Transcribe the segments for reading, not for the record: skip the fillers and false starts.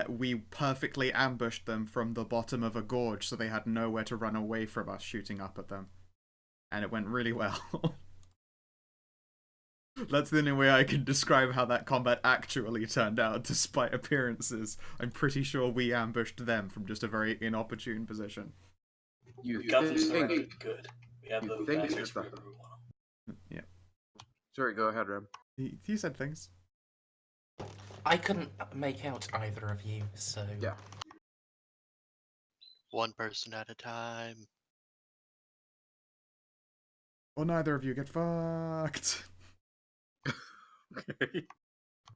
We perfectly ambushed them from the bottom of a gorge, so they had nowhere to run away from us shooting up at them. And it went really well. That's the only way I can describe how that combat actually turned out, despite appearances. I'm pretty sure we ambushed them from just a very inopportune position. You We got them think, surrounded good. We have you the think bastards that for the- everyone. Yeah. Sorry, go ahead, Rem. He said things. I couldn't make out either of you, so... Yeah. One person at a time. Or neither of you get fucked. Okay.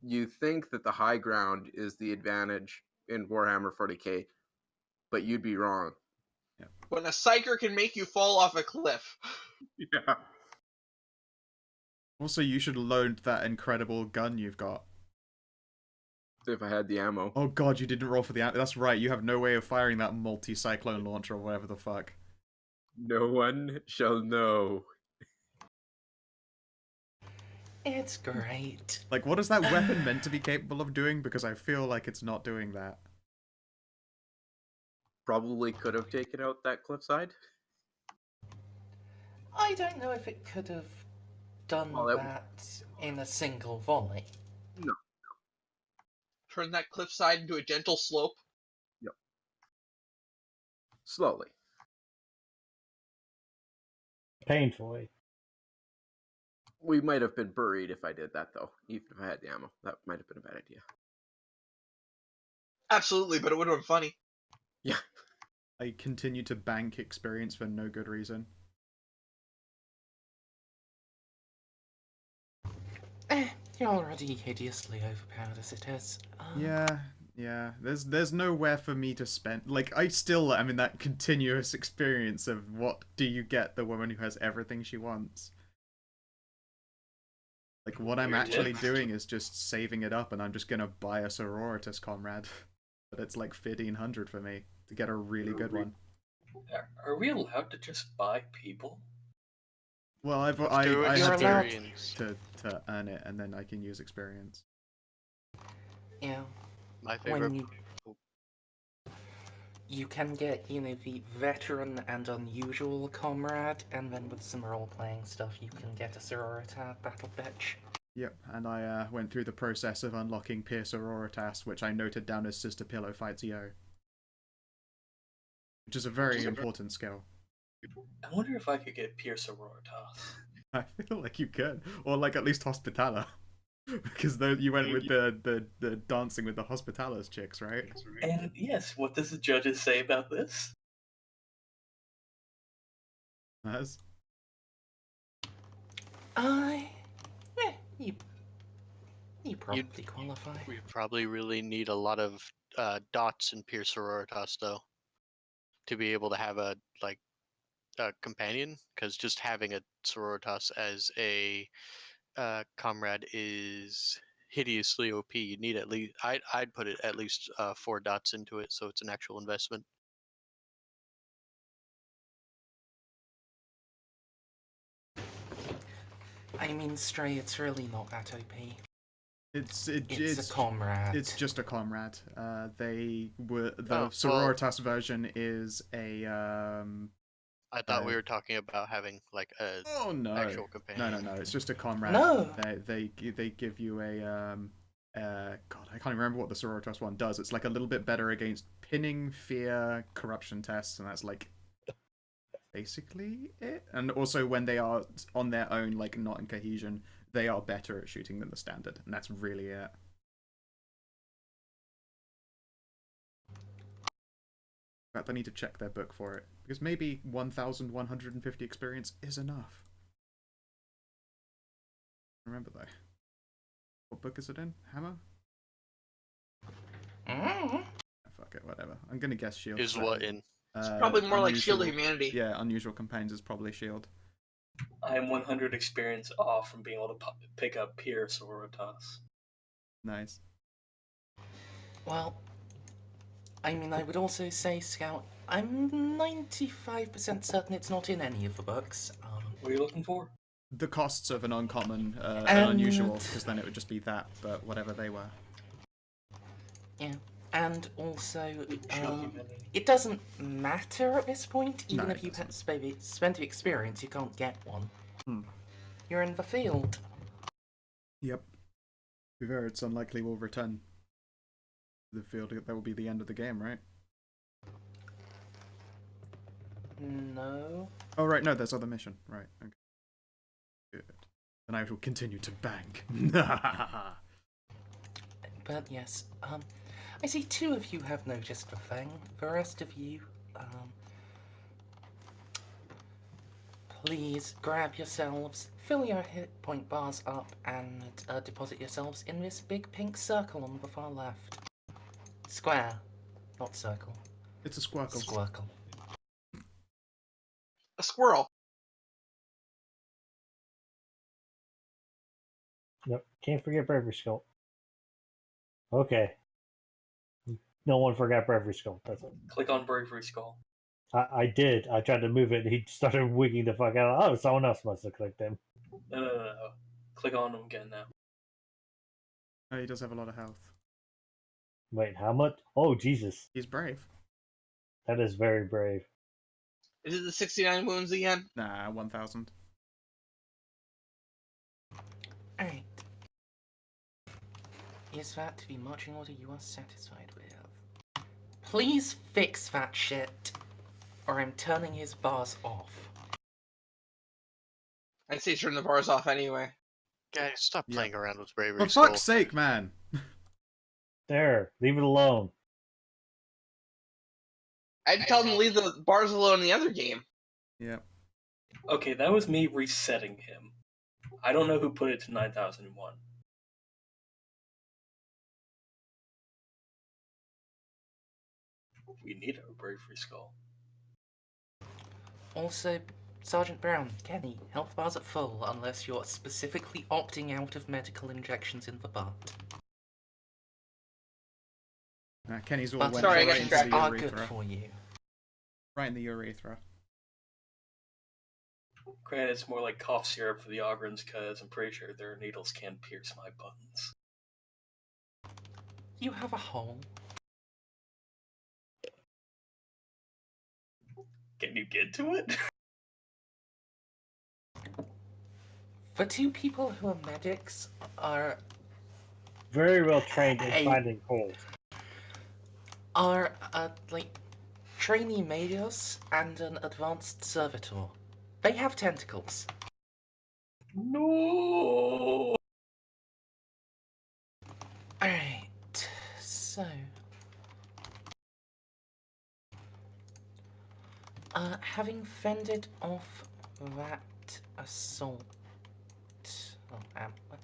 You think that the high ground is the advantage in Warhammer 40k, but you'd be wrong. When a psyker can make you fall off a cliff. Yeah. Also, you should loan that incredible gun you've got. If I had the ammo. Oh god, you didn't roll for the ammo. That's right, you have no way of firing that multi-cyclone launcher or whatever the fuck. No one shall know. It's great. Like, what is that weapon meant to be capable of doing? Because I feel like it's not doing that. Probably could have taken out that cliffside. I don't know if it could have done Well, that in a single volley. No. Turn that cliffside into a gentle slope. Slowly. Painfully. We might have been buried if I did that, though. Even if I had the ammo. That might have been a bad idea. Absolutely, but it would have been funny. Yeah. I continue to bank experience for no good reason. You're already hideously overpowered as it is. Yeah. There's nowhere for me to spend. Like, I still am in that continuous experience of what do you get the woman who has everything she wants. Like, what I'm actually doing is just saving it up, and I'm just gonna buy a sororitas comrade. But it's like 1,500 for me to get a really good one. Are we allowed to just buy people? Well, I Through had to, experience. to earn it, and then I can use experience. Yeah. My favorite. When you can get, the veteran and unusual comrade, and then with some role-playing stuff, you can get a sororitas battle bitch. Yep, and I went through the process of unlocking Pierce Sororitas, which I noted down as Sister Pillow Fights Yo. Which is a very important skill. I wonder if I could get Pierce Sororitas. I feel like you could. Or like at least Hospitaler. Because you went with the dancing with the Hospitaler's chicks, right? And yes, what does the judges say about this? As? You probably qualify. We probably really need a lot of dots in Pierce Sororitas, though, to be able to have a companion. Because just having a Sororitas as a comrade is hideously OP. You need at least I'd put it at least 4 dots into it, so it's an actual investment. I mean, Stray, it's really not that OP. It's a comrade. It's just a comrade. The well- Sororitas version is a I thought we were talking about having like a oh no actual companion. no, it's just a comrade. No. They give you a God, I can't remember what the Sororitas one does. It's like a little bit better against pinning, fear, corruption tests, and that's like basically it. And also when they are on their own, like not in cohesion, they are better at shooting than the standard, and that's really it. In fact, I need to check their book for it, because maybe 1,150 experience is enough. Remember though. What book is it in? Hammer? Fuck it, whatever. I'm gonna guess Shield. Is what in? It's probably more like Shield of Humanity. Yeah, Unusual Companions is probably Shield. I'm 100 experience off from being able to pick up Pierce Sororitas. Nice. Well, I mean, I would also say, Scout, I'm 95% certain it's not in any of the books. What are you looking for? The costs of an uncommon and unusual, because then it would just be that, but whatever they were. Yeah. And also, Chunky mini. it doesn't matter at this point. No, Even it if you doesn't. spend the experience, you can't get one. Hmm. You're in the field. Yep. To be fair, it's unlikely we'll return to the field. That will be the end of the game, right? No. Oh, right, no, there's other mission. Right, okay. Good. Then I will continue to bank. But yes, I see two of you have noticed the thing. The rest of you, please grab yourselves, fill your hit point bars up, and deposit yourselves in this big pink circle on the far left. Square, not circle. It's a squircle. Squircle. A squirrel. Yep. Can't forget Bravery Skull. Okay. No one forgot Bravery Skull. That's it. Click on Bravery Skull. I did. I tried to move it. And he started wigging the fuck out. Oh, someone else must have clicked him. No. Click on him again now. Oh, he does have a lot of health. Wait, how much? Oh, Jesus. He's brave. That is very brave. Is it the 69 wounds again? Nah, 1,000. Alright. Is that to be marching order you are satisfied with? Please fix that shit, or I'm turning his bars off. I'd say turn the bars off anyway. Guys, stop Yeah. playing around with Bravery For Skull. fuck's sake, man! There. Leave it alone. I'd tell them to leave the bars alone in the other game. Yep. Okay, that was me resetting him. I don't know who put it to 9001. We need a Bravery Skull. Also, Sergeant Brown, Kenny, health bars at full unless you're specifically opting out of medical injections in the butt. Kenny's all But went Sorry, I right got into distracted. the are good urethra. for you. Right in the urethra. Granted, it's more like cough syrup for the Ogrins because I'm pretty sure their needles can't pierce my buttons. You have a hole. Can you get to it? The two people who are medics are Very well trained in Hey. finding holes. like trainee medios and an advanced servitor. They have tentacles. No. Alright, so having fended off that assault,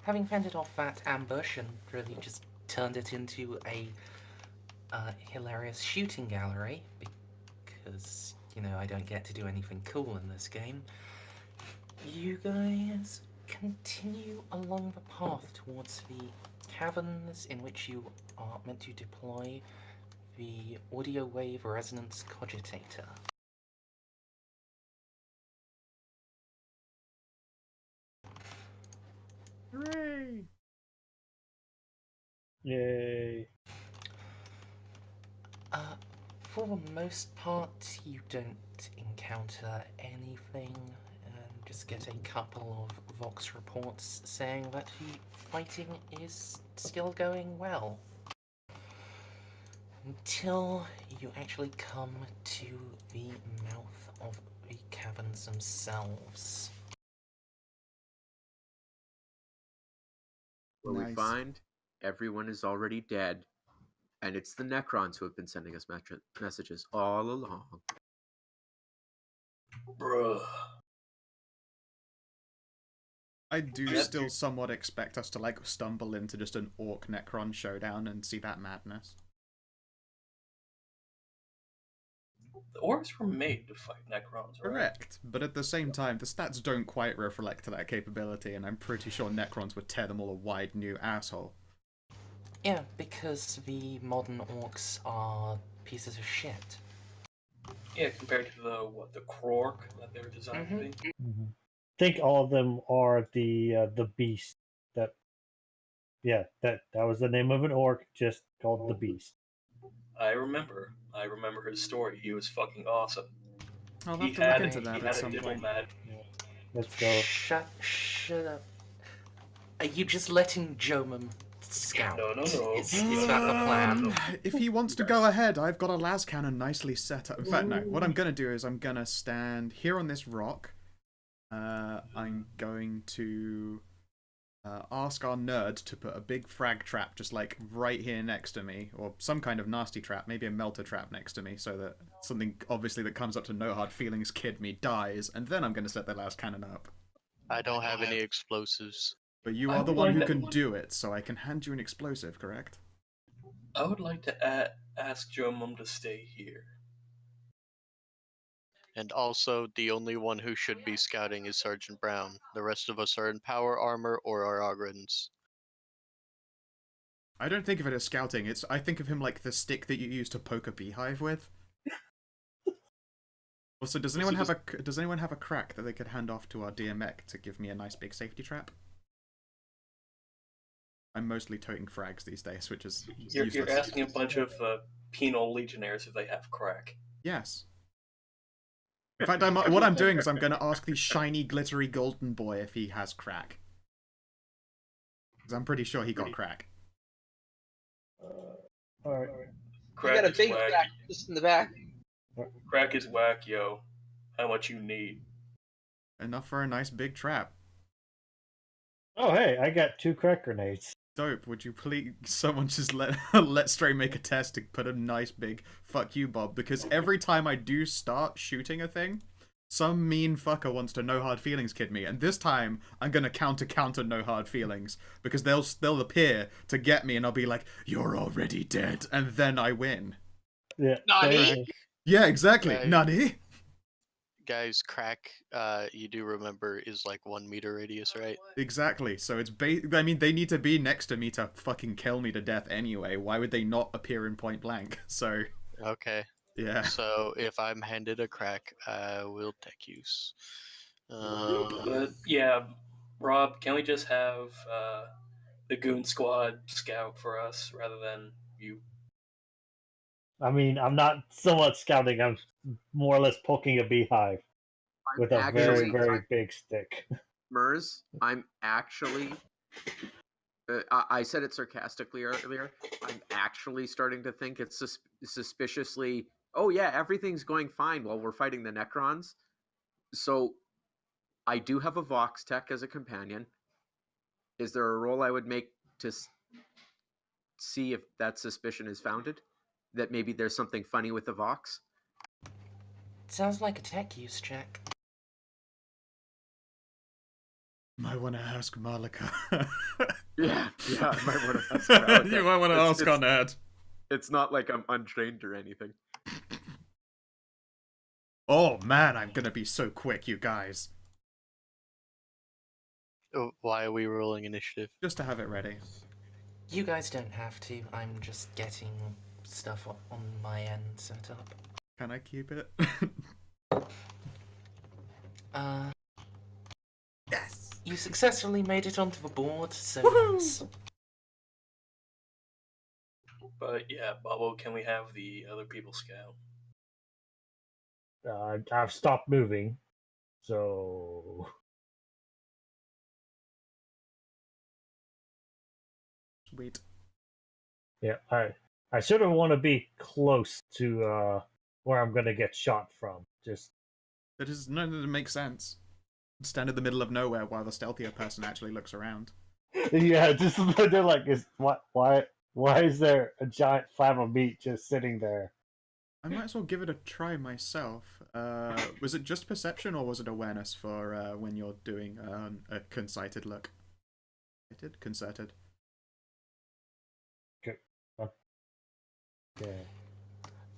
having fended off that ambush and really just turned it into a hilarious shooting gallery, because, you know, I don't get to do anything cool in this game, you guys continue along the path towards the caverns in which you are meant to deploy the audio wave resonance cogitator. Hooray! Yay. For the most part, you don't encounter anything, and just get a couple of Vox reports saying that the fighting is still going well. Until you actually come to the mouth of the caverns themselves. Where we Nice. find everyone is already dead, and it's the Necrons who have been sending us messages all along. Bruh. I do Yep. still somewhat expect us to like stumble into just an Orc Necron showdown and see that madness. The orcs were made to fight Necrons, right? Correct, but at the same time, the stats don't quite reflect that capability, and I'm pretty sure Necrons would tear them all a wide new asshole. Yeah, because the modern orcs are pieces of shit. Yeah, compared to the Krork that they were designed to be. I think all of them are the beast. That was the name of an orc, just called the beast. I remember. I remember his story. He was fucking awesome. I'll He have to look had into he that had at a some point. diplomat. Let's go. Shut up. Are you just letting Jomum scout? No. Is that the plan? If he wants to go ahead, I've got a las cannon nicely set up. In fact, no. What I'm gonna do is I'm gonna stand here on this rock. I'm going to ask our nerd to put a big frag trap just like right here next to me, or some kind of nasty trap, maybe a melter trap next to me, so that something obviously that comes up to no hard feelings kid me dies, and then I'm gonna set the las cannon up. I don't have any explosives. But you I are the would one like who to- can do it, so I can hand you an explosive, correct? I would like to ask Jomum to stay here. And also, the only one who should be scouting is Sergeant Brown. The rest of us are in power armor or are Ogrins. I don't think of it as scouting. I think of him like the stick that you use to poke a beehive with. Also, does anyone have a crack that they could hand off to our DMX to give me a nice big safety trap? I'm mostly toting frags these days, which is You're useless. asking a bunch of penal legionnaires if they have crack. Yes. In fact, what I'm doing is I'm going to ask the shiny, glittery golden boy if he has crack. Because I'm pretty sure he got crack. Alright. You Crack got a is big whack. crack just in the back. Crack is whack, yo. How much you need? Enough for a nice big trap. Oh, hey, I got 2 crack grenades. Dope. Would you please, someone just let Stray make a test to put a nice big fuck you, Bob? Because every time I do start shooting a thing, some mean fucker wants to no hard feelings kid me, and this time I'm gonna counter no hard feelings because they'll appear to get me, and I'll be like, "You're already dead," and then I win. Yeah. Nani? Yeah, exactly. Right. Nani? Guys, crack, you do remember, is like 1 meter radius, right? Exactly. So it's I mean, they need to be next to me to fucking kill me to death anyway. Why would they not appear in point blank? So Okay. yeah. So if I'm handed a crack, I will tech use. But yeah, Rob, can we just have the Goon Squad scout for us rather than you? I mean, I'm not so much scouting, I'm more or less poking a beehive with a very, very big stick. Mers, I'm actually. I said it sarcastically earlier. I'm actually starting to think it's suspiciously. Oh yeah, everything's going fine while we're fighting the Necrons. So, I do have a Vox Tech as a companion. Is there a role I would make to see if that suspicion is founded? That maybe there's something funny with the Vox? Sounds like a tech use check. Might want to ask Malika. Yeah, I might want to ask Malika. You might want to ask on that. It's not like I'm untrained or anything. Oh man, I'm gonna be so quick, you guys. Why are we rolling initiative? Just to have it ready. You guys don't have to. I'm just getting stuff on my end set up. Can I keep it? Yes! You successfully made it onto the board, so Woohoo! yes. But yeah, Bubble, can we have the other people scout? I've stopped moving, so Sweet. yeah, I sort of want to be close to where I'm gonna get shot from. Just That makes sense. Stand in the middle of nowhere while the stealthier person actually looks around. yeah, just they're like, why is there a giant flab of meat just sitting there? I might as well give it a try myself. Was it just perception or was it awareness for when you're doing a concerted look? Concerted. Okay.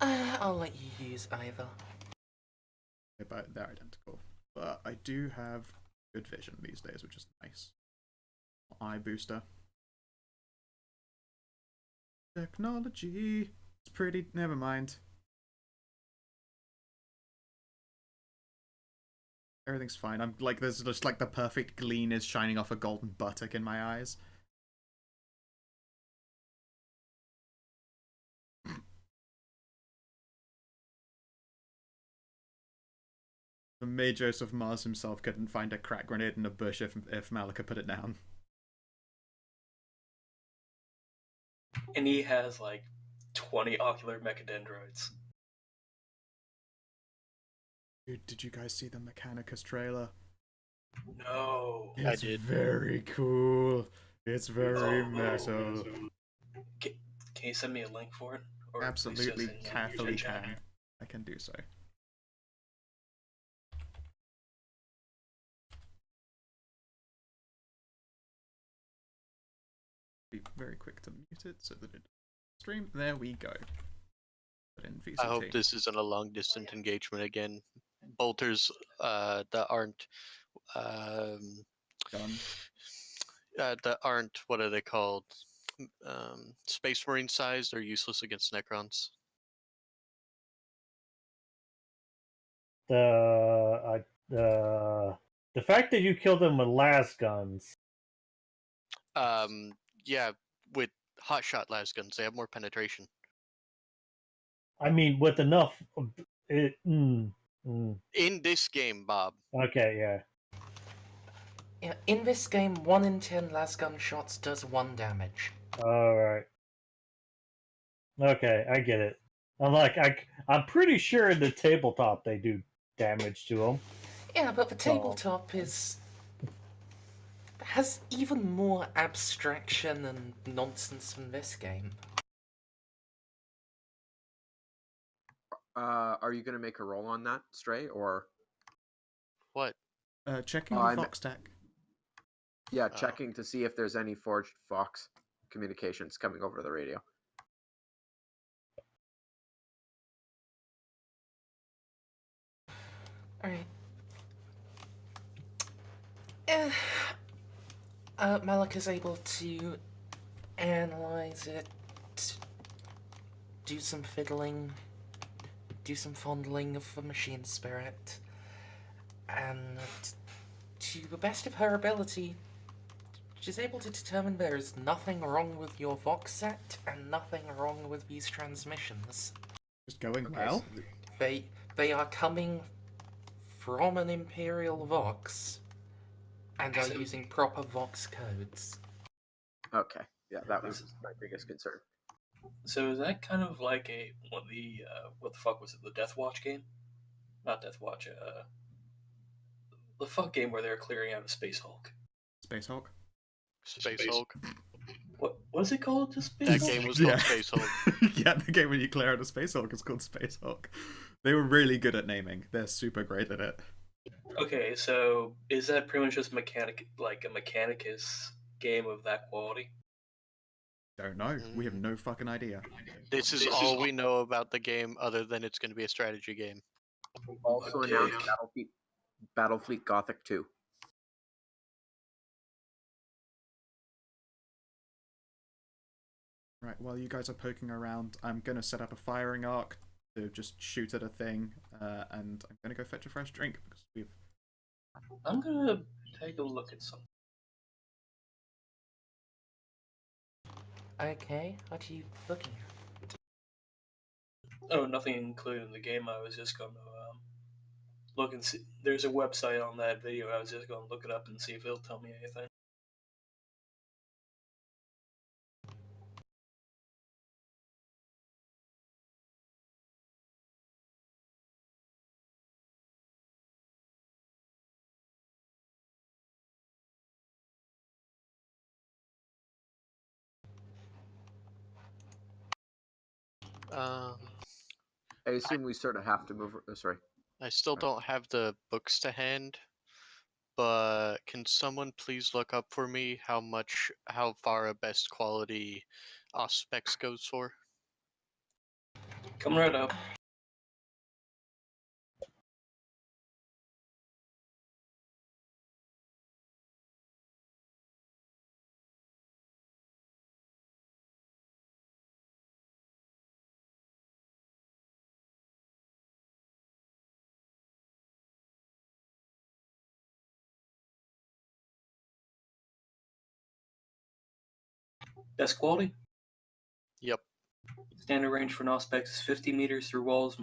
I'll let you use either. But they're identical. But I do have good vision these days, which is nice. Eye booster. Technology. It's pretty. Never mind. Everything's fine. I'm like, there's just like the perfect gleam is shining off a golden buttock in my eyes. The May Joseph Mars himself couldn't find a crack grenade in a bush if Malika put it down. And he has like 20 ocular mechadendroids. Dude, did you guys see the Mechanicus trailer? No. It's I did. very cool. It's very metal. Can you send me a link for it? Or Absolutely, please just carefully in chat. can. I can do so. Be very quick to mute it so that it stream. There we go. Put in VCT. I hope this isn't a long distance engagement again. Bolters that aren't Done. that aren't, what are they called? Space Marine sized are useless against Necrons. The fact that you killed them with las guns. Yeah, with hotshot las guns, they have more penetration. I mean, with enough. In this game, Bob. Okay, yeah. Yeah, in this game, 1 in 10 las gun shots does 1 damage. Alright. Okay, I get it. I'm pretty sure in the tabletop they do damage to them. Yeah, but the tabletop has even more abstraction and nonsense than this game. Are you going to make a roll on that, Stray, or What? Checking the Vox tech. Yeah, checking to see if there's any forged Vox communications coming over the radio. Alright. Malik is able to analyze it, do some fiddling, do some fondling of the machine spirit, and to the best of her ability, she's able to determine there is nothing wrong with your Vox set and nothing wrong with these transmissions. Just going well. They are coming from an Imperial Vox and are using proper Vox codes. Okay, yeah, that was my biggest concern. So is that kind of like what the fuck was it? The Death Watch game? Not Death Watch. The fuck game where they're clearing out a Space Hulk. Space Hulk. Space Hulk. What is it called? Just Space That Hulk? game was called Space Hulk. Yeah, the game when you clear out a Space Hulk is called Space Hulk. They were really good at naming. They're super great at it. Okay, so is that pretty much just a Mechanicus game of that quality? Don't know. We have no fucking idea. This is all we know about the game, other than it's going to be a strategy game. Also announced Battlefleet Gothic 2. Right, while you guys are poking around, I'm going to set up a firing arc to just shoot at a thing, and I'm going to go fetch a fresh drink, because we've... I'm gonna take a look at something. Okay, what are you looking at? Oh, nothing included in the game. I was just gonna look and see. There's a website on that video. I was just gonna look it up and see if it'll tell me anything. I assume we sort of have to move. Sorry. I still don't have the books to hand, but can someone please look up for me how far a best quality Auspex goes for? Come right up. Best quality? Yep. Standard range for an Auspex is 50 meters through walls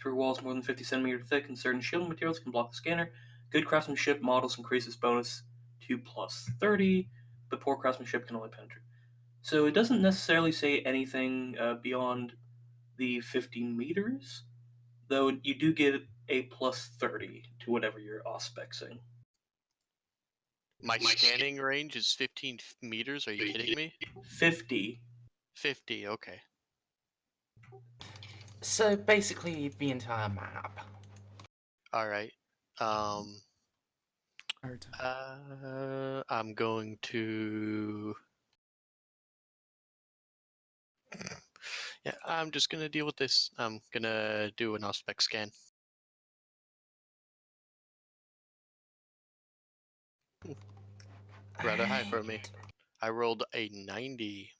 through walls more than 50 centimeters thick, and certain shielding materials can block the scanner. Good craftsmanship models increase this bonus to plus 30, but poor craftsmanship can only penetrate. So it doesn't necessarily say anything beyond the 50 meters, though you do get a plus 30 to whatever you're auspexing. My scanning range is 15 meters. Are you kidding me? 50. 50. Okay. So basically, the entire map. All right. I'm going to. Yeah, I'm just gonna deal with this. I'm gonna do an auspex scan. Rather high for me. I rolled a 90.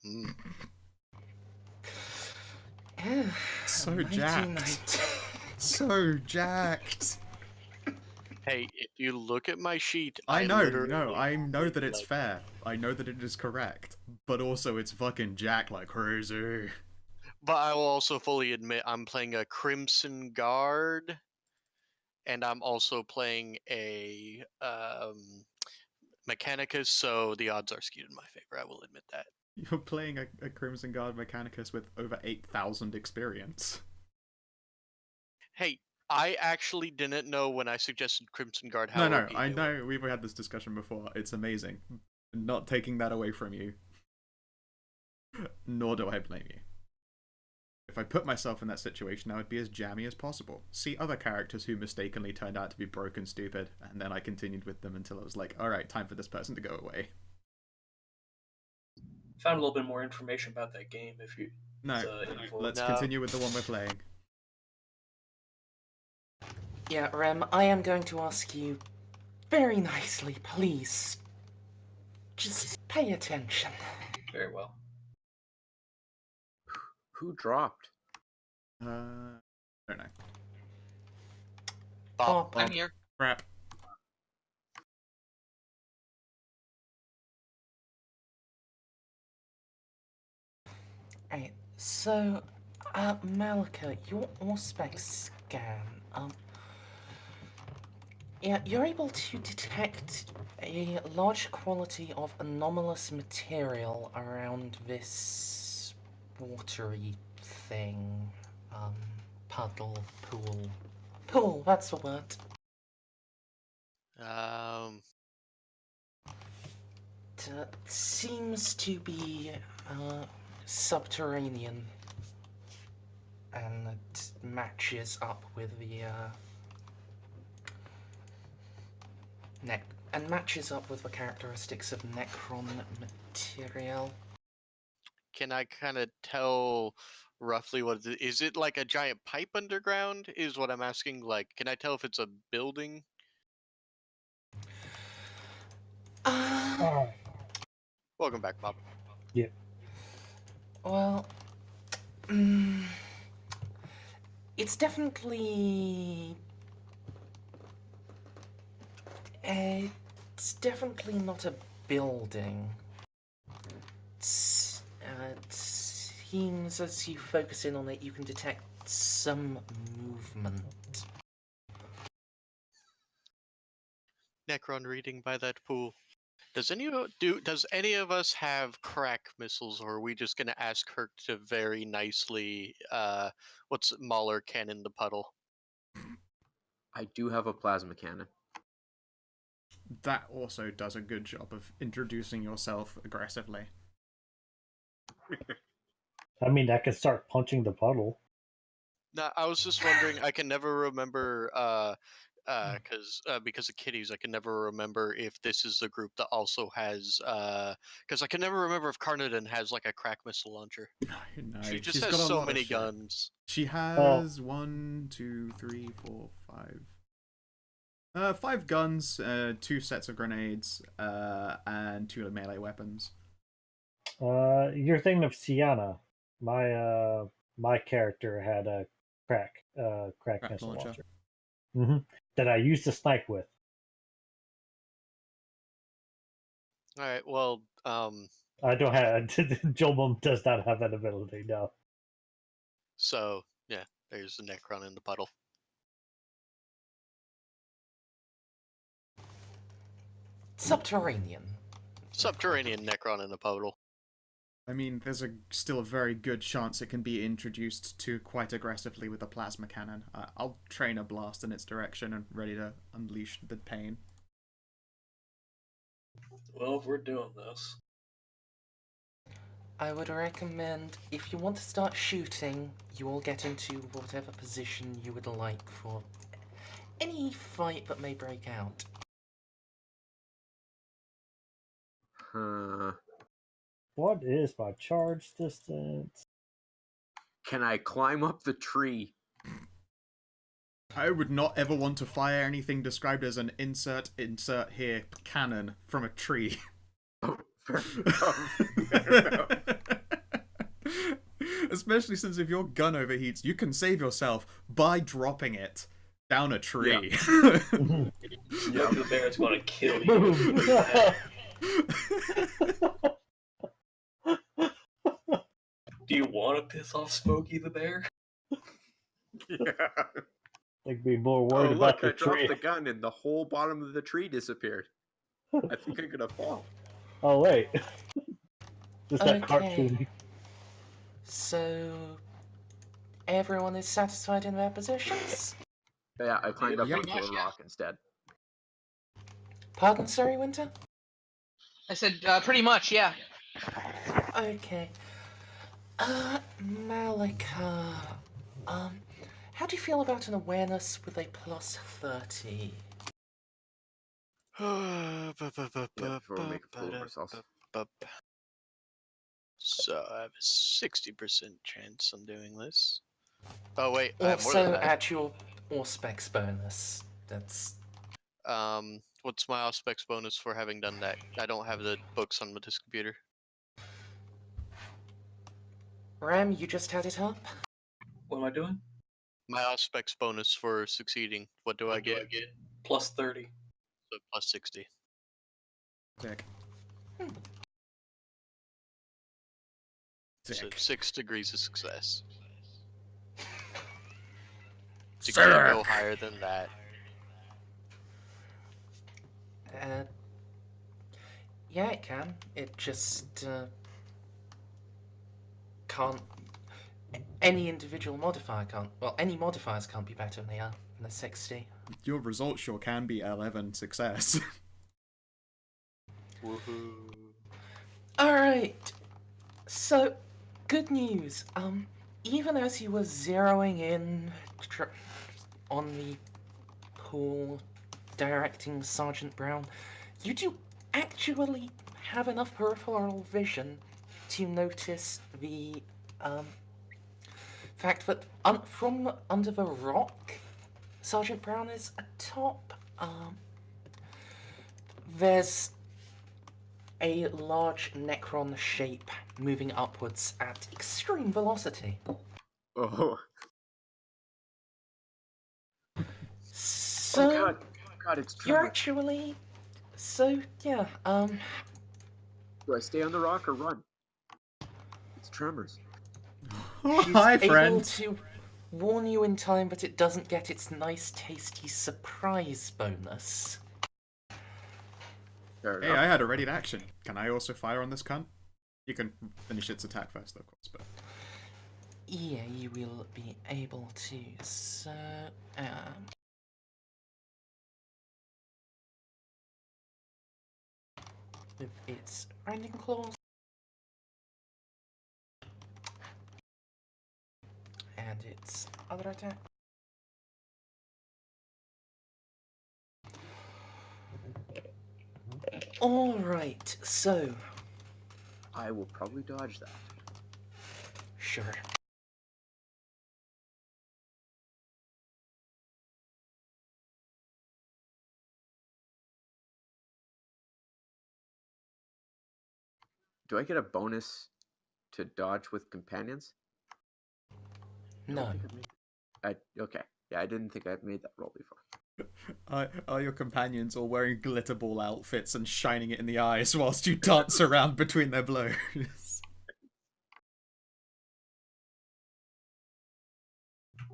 So jacked. So jacked. Hey, if you look at my sheet, I know that it's like, fair. I know that it is correct, but also it's fucking jacked like crazy. But I will also fully admit I'm playing a Crimson Guard, and I'm also playing a Mechanicus, so the odds are skewed in my favor. I will admit that. You're playing a Crimson Guard Mechanicus with over 8,000 experience. Hey, I actually didn't know when I suggested Crimson Guard how No, OP I they know were. we've had this discussion before. It's amazing. Not taking that away from you. Nor do I blame you. If I put myself in that situation, I would be as jammy as possible. See other characters who mistakenly turned out to be broken stupid, and then I continued with them until I was like, alright, time for this person to go away. Found a little bit more information about that game if you. No, let's No. continue with the one we're playing. Yeah, Rem, I am going to ask you very nicely, please. Just pay attention. Very well. Who dropped? I don't know. Bob. I'm here. Crap. Right, so, Malika, your Auspex scan, yeah, you're able to detect a large quantity of anomalous material around this watery thing. Puddle, pool. Pool, that's the word. It seems to be, subterranean. And it matches up with the, matches up with the characteristics of Necron material. Can I kind of tell roughly what it is? Is it like a giant pipe underground? Is what I'm asking. Like, can I tell if it's a building? Welcome back, Bob. Yeah. Well, it's definitely not a building. It seems as you focus in on it, you can detect some movement. Necron reading by that pool. Does any of us have crack missiles, or are we just gonna ask her to very nicely what's Mauler cannon the puddle? I do have a plasma cannon. That also does a good job of introducing yourself aggressively. I mean, I could start punching the puddle. No, I was just wondering. I can never remember because of kitties, I can never remember if this is the group that also has because I can never remember if Carnodin has like a crack missile launcher. No, She just she's has got a so lot of many shit. guns. She has 1, 2, 3, 4, 5. 5 guns, 2 sets of grenades, and 2 melee weapons. You're thinking of Sienna. My character had a crack missile launcher. That I used to snipe with. All right. Well, I don't have. Jobum does not have that ability. No. so yeah, There's a Necron in the puddle. Subterranean. Subterranean Necron in the puddle. I mean, there's still a very good chance it can be introduced to quite aggressively with a plasma cannon. I'll train a blast in its direction and ready to unleash the pain. Well, if we're doing this, I would recommend, if you want to start shooting, you all get into whatever position you would like for any fight that may break out. What is my charge distance? Can I climb up the tree? I would not ever want to fire anything described as an insert here cannon from a tree. Especially since if your gun overheats, you can save yourself by dropping it down a tree. yeah, the bear's going to kill you. Do you want to piss off Smokey the bear? Yeah. I'd be more worried Oh, about look, I the tree. dropped the gun and the whole bottom of the tree disappeared. I think I'm gonna fall. Oh wait, just that Okay. cartoon. So, everyone is satisfied in their positions? Yeah, I climbed up Pretty onto much, a yeah. rock instead. Pardon, sorry, Winter? I said, pretty much, yeah. Okay. Malika, how do you feel about an awareness with a plus 30? Yeah, before we make a fool of ourselves. So I have a 60% chance on doing this. Oh wait, I have more Also, than that. at your Auspex bonus. That's... What's my Auspex bonus for having done that? I don't have the books on this computer. Ram, you just had it up? What am I doing? My Auspex bonus for succeeding. What do I get? Plus 30. So plus 60. Sick. So Sick. 6 degrees of success. So can I go Sick. higher than that? Yeah, it can. It just, can't... Any individual modifier can't... Well, any modifiers can't be better than they are than a 60. Your result sure can be 11 success. Woohoo. Alright. So, good news. Even as you were zeroing in on the pool, directing Sergeant Brown, you do actually have enough peripheral vision to notice the fact that from under the rock Sergeant Brown is atop, there's a large Necron shape moving upwards at extreme velocity. Oh. So, Oh God, it's you're tremor. actually... So, yeah, Do I stay on the rock or run? It's tremors. Oh, she's hi, able friend. to warn you in time, but it doesn't get its nice, tasty surprise bonus. Fair Hey, enough. I had a ready to action. Can I also fire on this cunt? You can finish its attack first, of course, but... Yeah, you will be able to. So, with its grinding claws and its other attack. Alright, so, I will probably dodge that. sure. Do I get a bonus to dodge with companions? I don't No. think I've made... Okay. Yeah, I didn't think I'd made that roll before. Are your companions all wearing glitter ball outfits and shining it in the eyes whilst you dance around between their blows?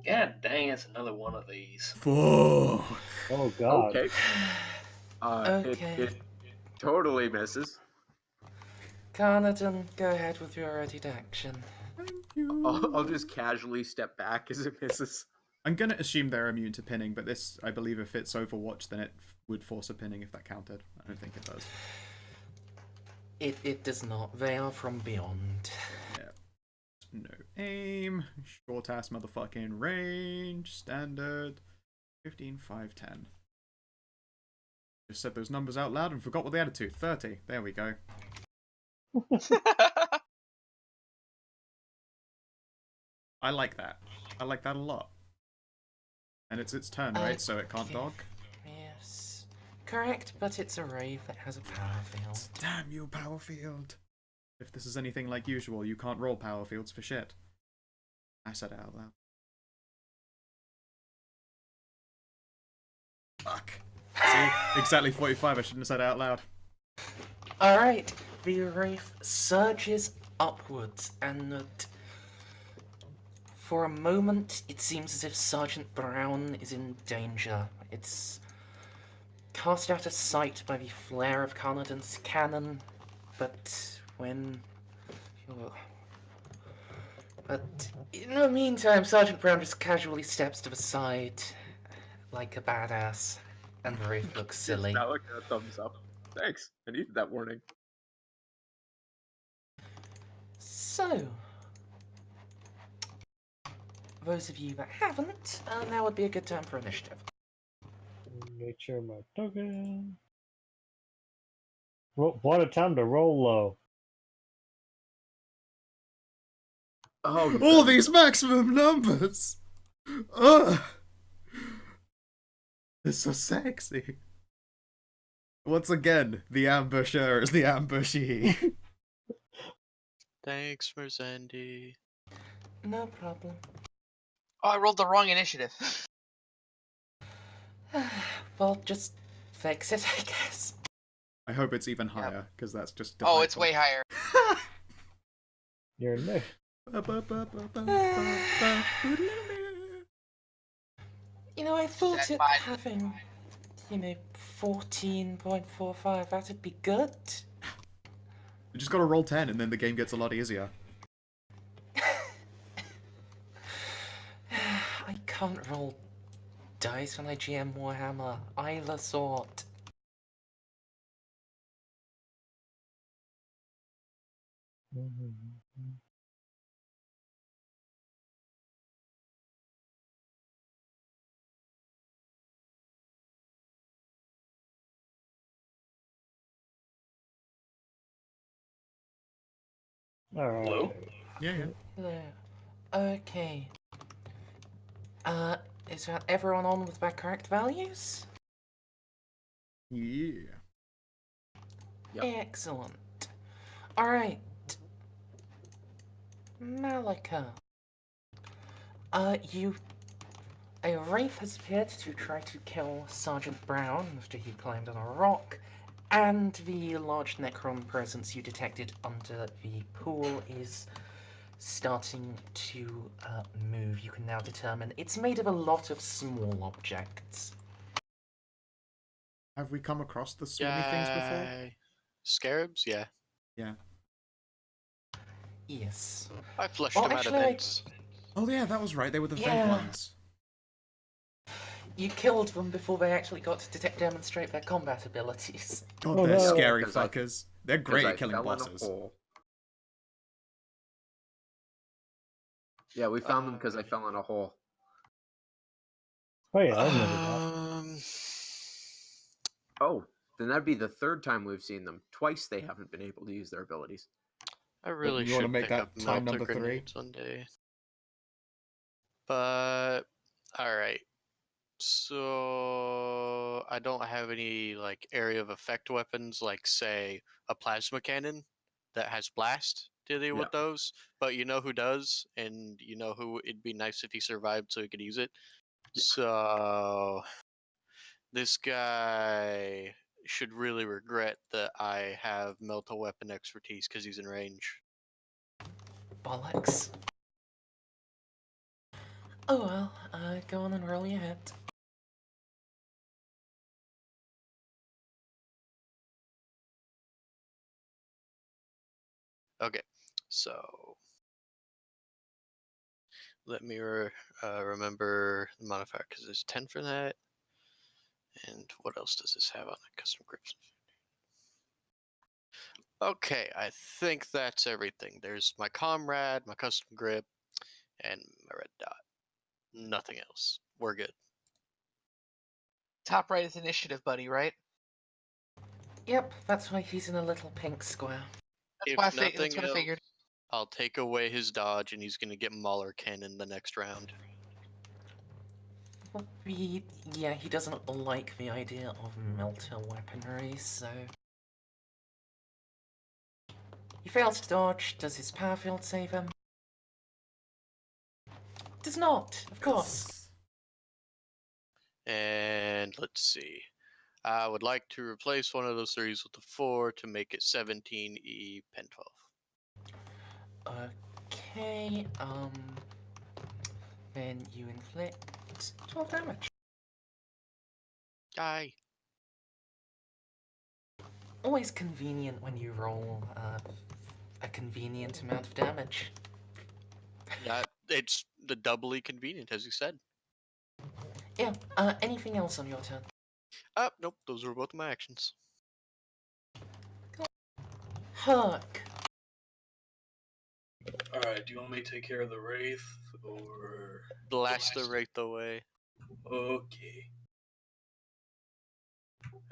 God dang, it's another one of these. Fuck. Oh god. Okay. Okay. It totally misses. Carnarton, go ahead with your ready to action. Thank you. I'll just casually step back as it misses. I'm gonna assume they're immune to pinning, but this, I believe, if it's Overwatch, then it would force a pinning if that counted. I don't think it does. It does not. They are from beyond. Yeah. No aim. Short ass motherfucking range. Standard. 15, 5, 10. Just said those numbers out loud and forgot what they added to. 30. There we go. I like that. I like that a lot. And it's its turn, right? So it can't Okay. dog. Yes. Correct, but it's a Wraith that has a power field. Damn you, power field. If this is anything like usual, you can't roll power fields for shit. I said it out loud. Fuck. See? Exactly 45. I shouldn't have said it out loud. Alright, the Wraith surges upwards, and for a moment it seems as if Sergeant Brown is in danger. It's cast out of sight by the flare of Carnarton's cannon, but But in the meantime, Sergeant Brown just casually steps to the side like a badass, and the Wraith looks silly. Now look at a thumbs up. Thanks. I needed that warning. So, those of you that haven't, now would be a good time for initiative. Make sure my token. What a time to roll low. Oh, All these maximum numbers! Ugh! It's so sexy. Once again, the ambusher is the ambushee. Thanks, Merzendi. No problem. Oh, I rolled the wrong initiative. Well, just fix it, I guess. I hope it's even higher, because that's just Oh, it's delightful. way higher. You're new. You know, I thought That's it fine. having, 14.45, that'd be good. You just gotta roll 10 and then the game gets a lot easier. I can't roll dice when I GM Warhammer, either sort. Alright. Hello? Yeah, yeah. Hello. Okay. Is that everyone on with their correct values? Yeah. Yep. Excellent. Alright. Malika. A wraith has appeared to try to kill Sergeant Brown after he climbed on a rock, and the large Necron presence you detected under the pool is starting to move. You can now determine it's made of a lot of small objects. Have we come across the swarmy things before? Yay. Scarabs? Yeah. Yeah. Yes. I flushed Well, them out of actually, vents. Oh yeah, that was right. They were the Yeah. vent ones. You killed them before they actually got to demonstrate their combat abilities. God, Oh, they're no. scary 'Cause I- fuckers. They're 'Cause great I at killing fell in a bosses. hole. Yeah, we found them because I fell in a hole. Oh yeah, I remember that. Oh, then that'd be the third time we've seen them. Twice they haven't been able to use their abilities. I really you wanna should make pick that up time melter number 3? grenades one day. But alright. So I don't have any like area of effect weapons like say a plasma cannon that has blast to deal with those. But you know who does, and you know who it'd be nice if he survived so he could use it. So this guy should really regret that I have melt a weapon expertise because he's in range. Bollocks. Oh well, go on and roll your hit. Okay, so let me remember the modifier because there's 10 for that. And what else does this have on it? Custom grips. Okay, I think that's everything. There's my comrade, my custom grip, and my red dot. Nothing else. We're good. Top right is initiative, buddy, right? Yep, that's why he's in a little pink square. That's If why that's nothing what I else, figured. I'll take away his dodge, and he's gonna get Mauler Cannon the next round. Well, he doesn't like the idea of melter weaponry, so... He fails to dodge. Does his power field save him? Does not, of course. And let's see. I would like to replace one of those 3s with a 4 to make it 17E pen 12. Okay, then you inflict 12 damage. Aye. Always convenient when you roll a convenient amount of damage. Yeah, it's the doubly convenient, as you said. Yeah, anything else on your turn? Nope, those were both my actions. Herc. Alright, do you want me to take care of the Wraith, or... Blast the Wraith away. Okay.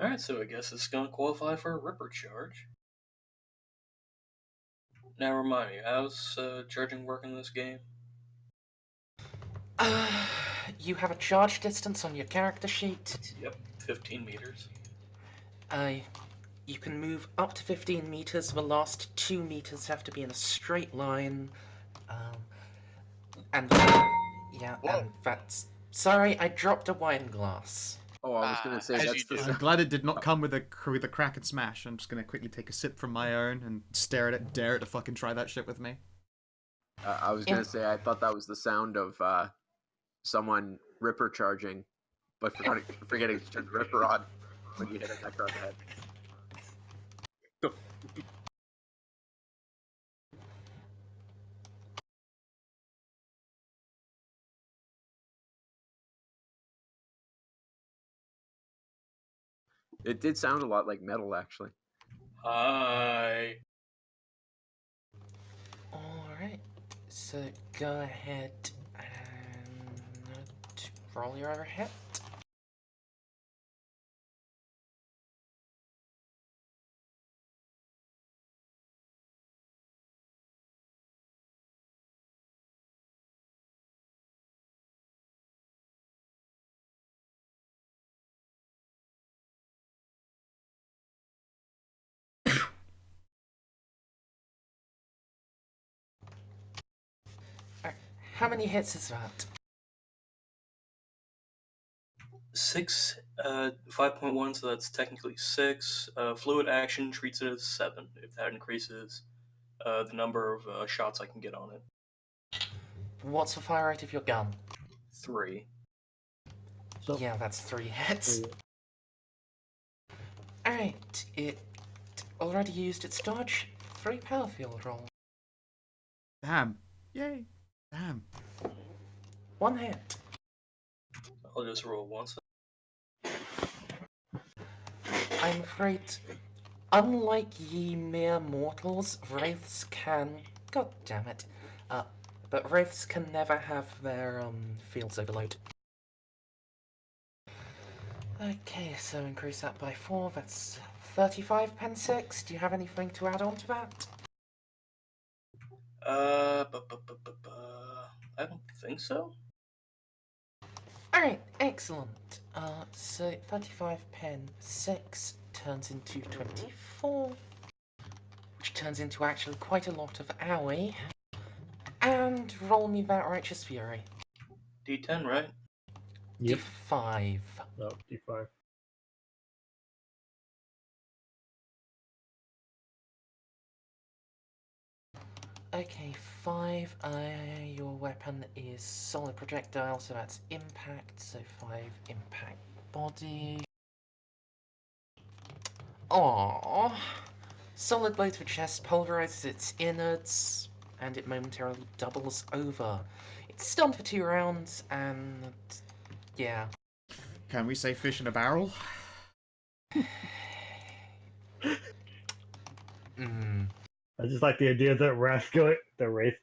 Alright, so I guess it's gonna qualify for a Ripper charge. Now remind me, how's charging work in this game? You have a charge distance on your character sheet. Yep, 15 meters. You can move up to 15 meters. The last 2 meters have to be in a straight line. And that's... Sorry, I dropped a wine glass. Oh, I was gonna say as that's you the do. I'm glad it did not come with a crack and smash. I'm just gonna quickly take a sip from my own and stare at it, dare it to fucking try that shit with me. I was gonna say I thought that was the sound of someone Ripper charging, but forgetting to turn the Ripper on when you hit a necro on the head. It did sound a lot like metal, actually. Hi. Alright, so go ahead and roll your other hit. How many hits is that? 6, 5.1, so that's technically 6. Fluid action treats it as 7, if that increases the number of shots I can get on it. What's the fire rate of your gun? 3. So Yeah, that's 3 hits. Alright, it already used its dodge. 3 power field roll. Damn. Yay. Damn. 1 hit. I'll just roll once. I'm afraid, unlike ye mere mortals, wraiths can... God damn it. But wraiths can never have their fields overload. Okay, so increase that by 4, that's 35 pen 6. Do you have anything to add on to that? I don't think so. Alright, excellent. So 35 pen 6 turns into 24, which turns into actually quite a lot of owie. And roll me that Righteous Fury. D10, right? Yep. D5. No, D5. Okay, 5. Your weapon is solid projectile, so that's impact. So 5 impact body. Aww. Solid blade to the chest pulverizes its innards, and it momentarily doubles over. It's stunned for 2 rounds, and yeah. Can we say fish in a barrel? I just like the idea of the wraith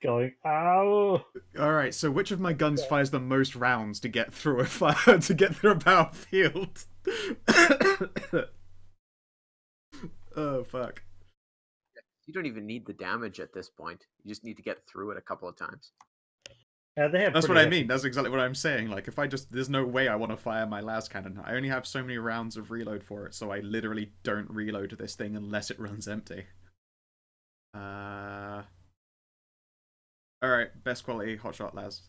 going, ow! Alright, so which of my guns fires the most rounds to get through a fire to get through a battlefield? Oh fuck. You don't even need the damage at this point. You just need to get through it a couple of times. Yeah, they have That's what pretty I mean. hefty- That's exactly what I'm saying. Like, if I just... There's no way I want to fire my las cannon. I only have so many rounds of reload for it, so I literally don't reload this thing unless it runs empty. Alright, best quality hotshot las.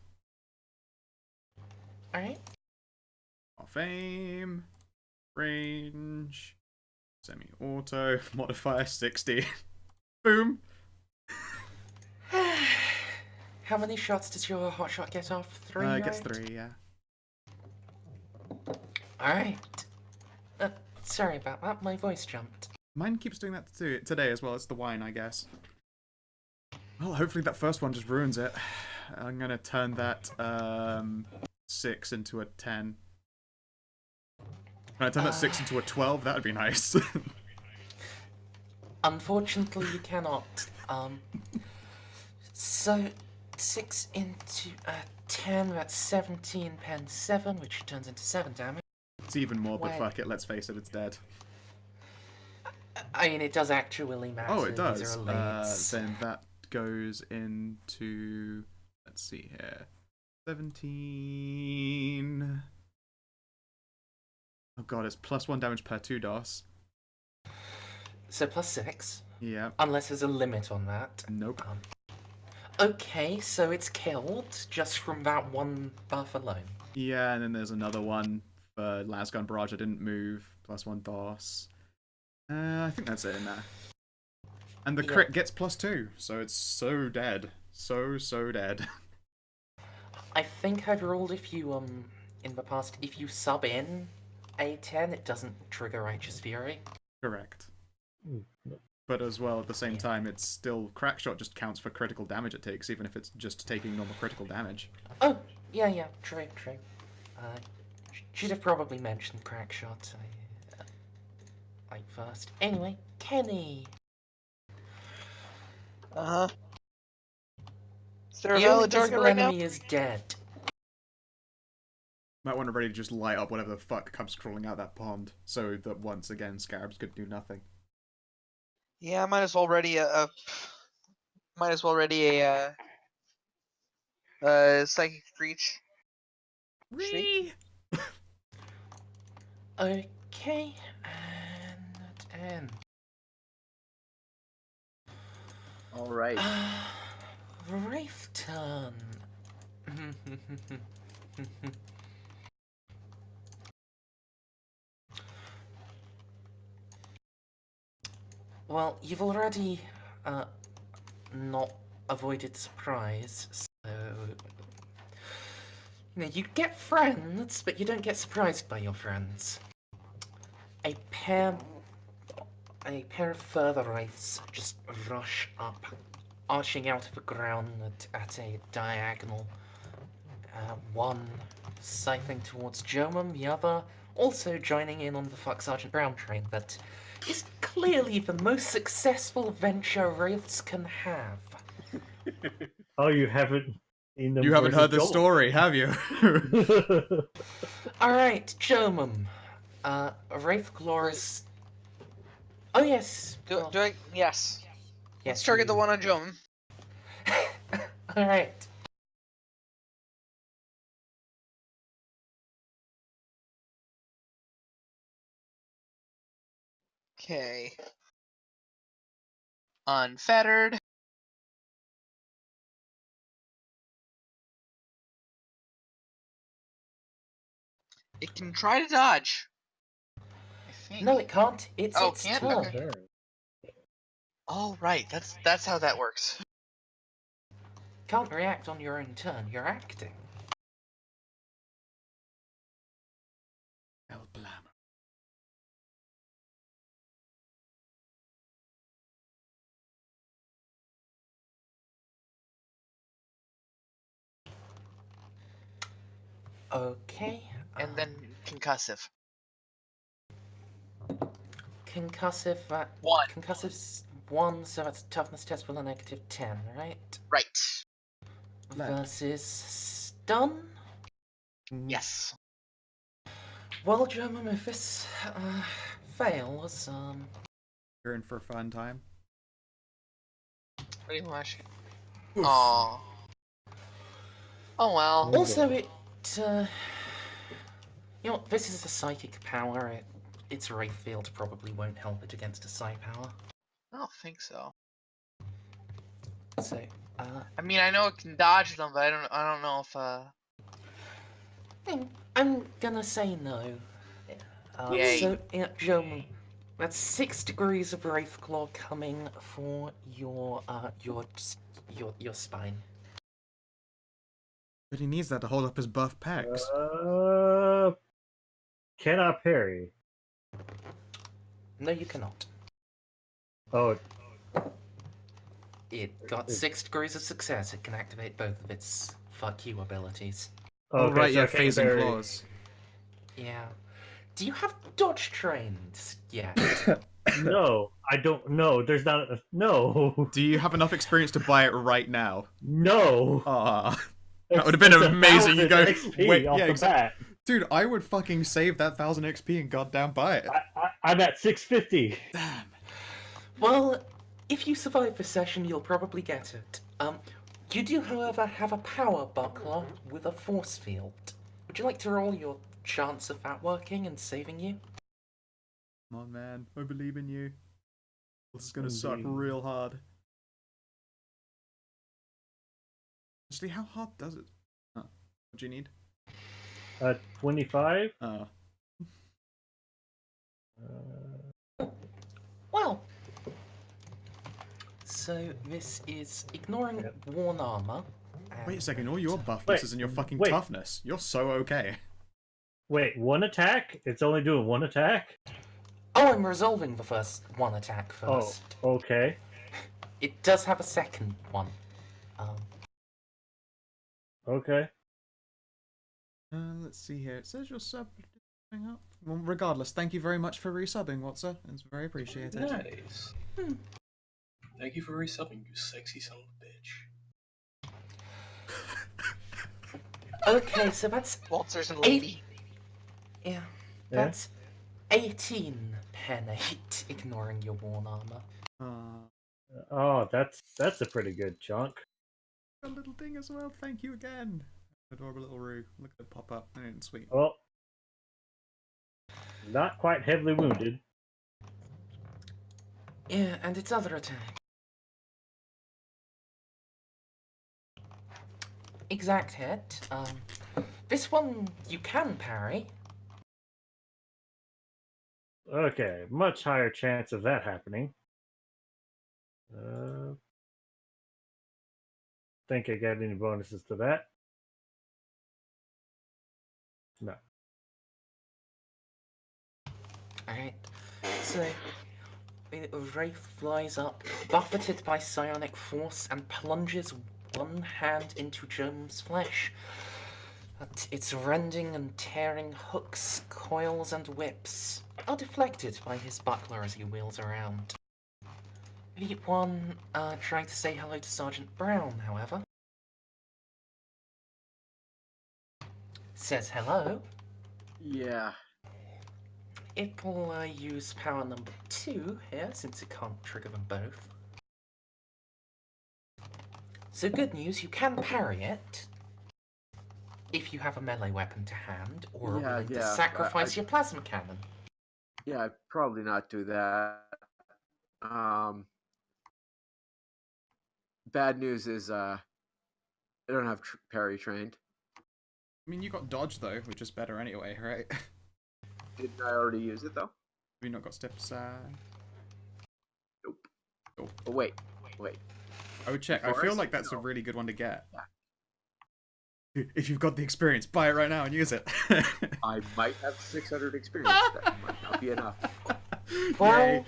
Alright. Off aim. Range. Semi-auto. Modifier 60. Boom. How many shots does your hotshot get off? 3, It gets right? 3, yeah. Alright. Sorry about that, my voice jumped. Mine keeps doing that today as well. It's the wine, I guess. Well, hopefully that first one just ruins it. I'm gonna turn that 6 into a 10. Can I turn that 6 into a 12? That'd be nice. Unfortunately, you cannot. So 6 into 10, that's 17 pen 7, which turns into 7 damage. It's even more, but Wait. fuck it, let's face it, it's dead. I mean, it does actually matter. Oh, it does. These are elites. Then that goes into... Let's see here. 17... Oh god, it's +1 damage per 2 DOS. So +6. Yeah. Unless there's a limit on that. Nope. Okay, so it's killed just from that one buff alone. Yeah, and then there's another one for Lasgun Barrage. I didn't move. +1 DOS. I think that's it in there. And the crit gets +2, so it's so dead. So dead. I think I've ruled if you, in the past, if you sub in a 10, it doesn't trigger Righteous Fury. Correct. But as well, at the same time, it's still... Crackshot just counts for critical damage it takes, even if it's just taking normal critical damage. Oh, yeah, true. Should have probably mentioned Crackshot, like, first. Anyway, Kenny! Uh-huh. Is there a The only valid target visible right now? enemy is dead. Might want to ready to just light up whatever the fuck comes crawling out that pond, so that once again Scarabs could do nothing. Yeah, I might as well ready a psychic breach. Ree! Okay, and... Alright. Wraith turn. Well, you've already not avoided surprise, so you know, you get friends, but you don't get surprised by your friends. A pair of further wraiths just rush up, arching out of the ground at a diagonal. One scything towards Jomum, the other also joining in on the Fuck Sergeant Brown train that is clearly the most successful venture wraiths can have. Oh, you haven't seen them. You haven't heard the versus story, have you? Golem. Alright, Jomum. Wraith Glorious. Oh, yes. Do well, I? Yes. yes, Let's target the you- one on Jom. Alright. Okay. Unfettered. It can try to dodge. I think. No, it can't. It's Oh, its can't? turn. Okay. Sure. Oh, right. That's how that works. can't react on your own turn. You're acting. El Blammer. Okay. And then concussive. Concussive. 1. Concussive's 1, so that's a toughness test with a -10, right? Right. Lead. Versus stun. Yes. Well, German, if this fails, You're in for a fun time. Pretty much. Oof. Aww. Oh well. also it, you know, this is a psychic power. Its Wraith Field probably won't help it against a Psi power. I don't think so. So, I mean, I know it can dodge them, but I don't know if I'm gonna say no. Yay. So, yeah, German, that's 6 degrees of Wraith Claw coming for your spine. But he needs that to hold up his buff pecs. Can I parry? No, you cannot. Oh, It got 6 degrees of success. It can activate both of its fuck you abilities. Oh, right, so yeah, I can't phasing parry. claws. Yeah. Do you have dodge trained yet? No, I don't. No, there's not. No. Do you have enough experience to buy it right now? No. Ah, that would have been amazing. You go, 1,000 XP wait, off yeah, the exactly. bat. Dude, I would fucking save that 1,000 XP and goddamn buy it. I'm at 650. Damn. Well, if you survive this session, you'll probably get it. You do, however, have a power buckler with a force field. Would you like to roll your chance of that working and saving you? Come on, man. I believe in you. This is gonna suck Indeed. real hard. Actually, how hard does it? Oh, what do you need? 25. Oh. Well, so this is ignoring worn armor. Wait a second, and- all your buffnesses Wait, and your fucking wait. toughness. You're so okay. Wait, one attack? It's only doing one attack? Oh, I'm resolving the first one attack first. Oh, okay. It does have a second one. Okay. Let's see here. It says your sub coming up. Well, regardless, thank you very much for resubbing, Watson. It's very appreciated. Nice. Thank you for resubbing, you sexy son of a bitch. Okay, so that's Waltzers and 8. lady. Yeah, Yeah. that's 18 pen 8, ignoring your worn armor. Oh, that's a pretty good chunk. A little thing as well. Thank you again. Adorable little Roo. Look at it pop up. And sweet. Well, not quite heavily wounded. Yeah, and its other attack. Exact hit. This one you can parry. Okay, much higher chance of that happening. Think I got any bonuses to that? No. Alright, so the Wraith flies up, buffeted by psionic force, and plunges one hand into Jones' flesh. Its rending and tearing hooks, coils, and whips are deflected by his buckler as he wheels around. The one trying to say hello to Sergeant Brown, however, says hello. Yeah. It'll use power number 2 here, since it can't trigger them both. So good news, you can parry it, if you have a melee weapon to hand, or are willing to sacrifice your plasma cannon. Yeah, I'd probably not do that. Bad news is I don't have parry trained. I mean, you got dodge though, which is better anyway, right? Didn't I already use it though? Have you not got steps? Nope. Oh wait. I would check. I For feel us? like that's a No. really good one to get. If you've got the experience, buy it right now and use it. I might have 600 experience. That might not be enough. Well, Yay.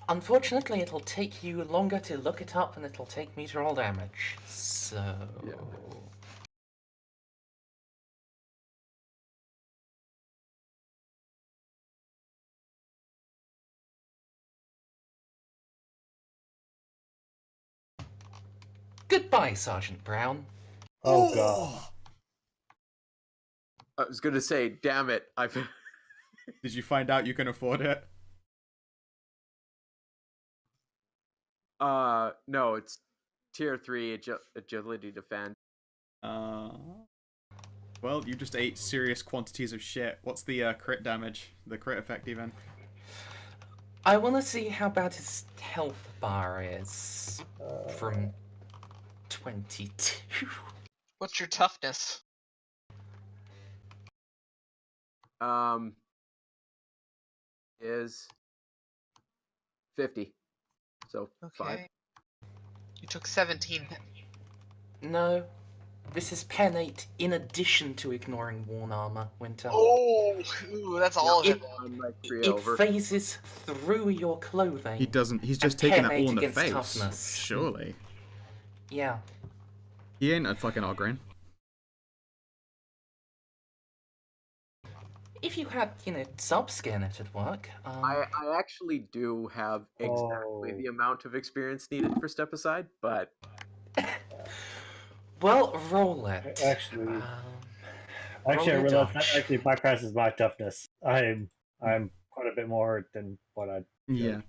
unfortunately, it'll take you longer to look it up than it'll take me to roll damage. So. Yeah. Goodbye, Sergeant Brown. Oh god. I was gonna say, damn it, I've. Did you find out you can afford it? No, it's tier 3 agility defend. Well, you just ate serious quantities of shit. What's the crit damage? The crit effect, even? I want to see how bad his health bar is from 22. What's your toughness? Is 50. So Okay. 5. You took 17. No, this is pen 8 in addition to ignoring worn armor, Winter. Oh, ooh, that's all of it. I'm like 3 It over. phases through your clothing. He doesn't. He's just And taking pen that all 8 in the against face. toughness. Surely. Yeah. He ain't a fucking Ogren. If you had, sub-skin, it'd work. I actually do have exactly the amount of experience needed for Step Aside, but Well, roll it. Actually, roll I your realized that dodge. actually bypasses my toughness. I'm quite a bit more hurt than what I. Yeah.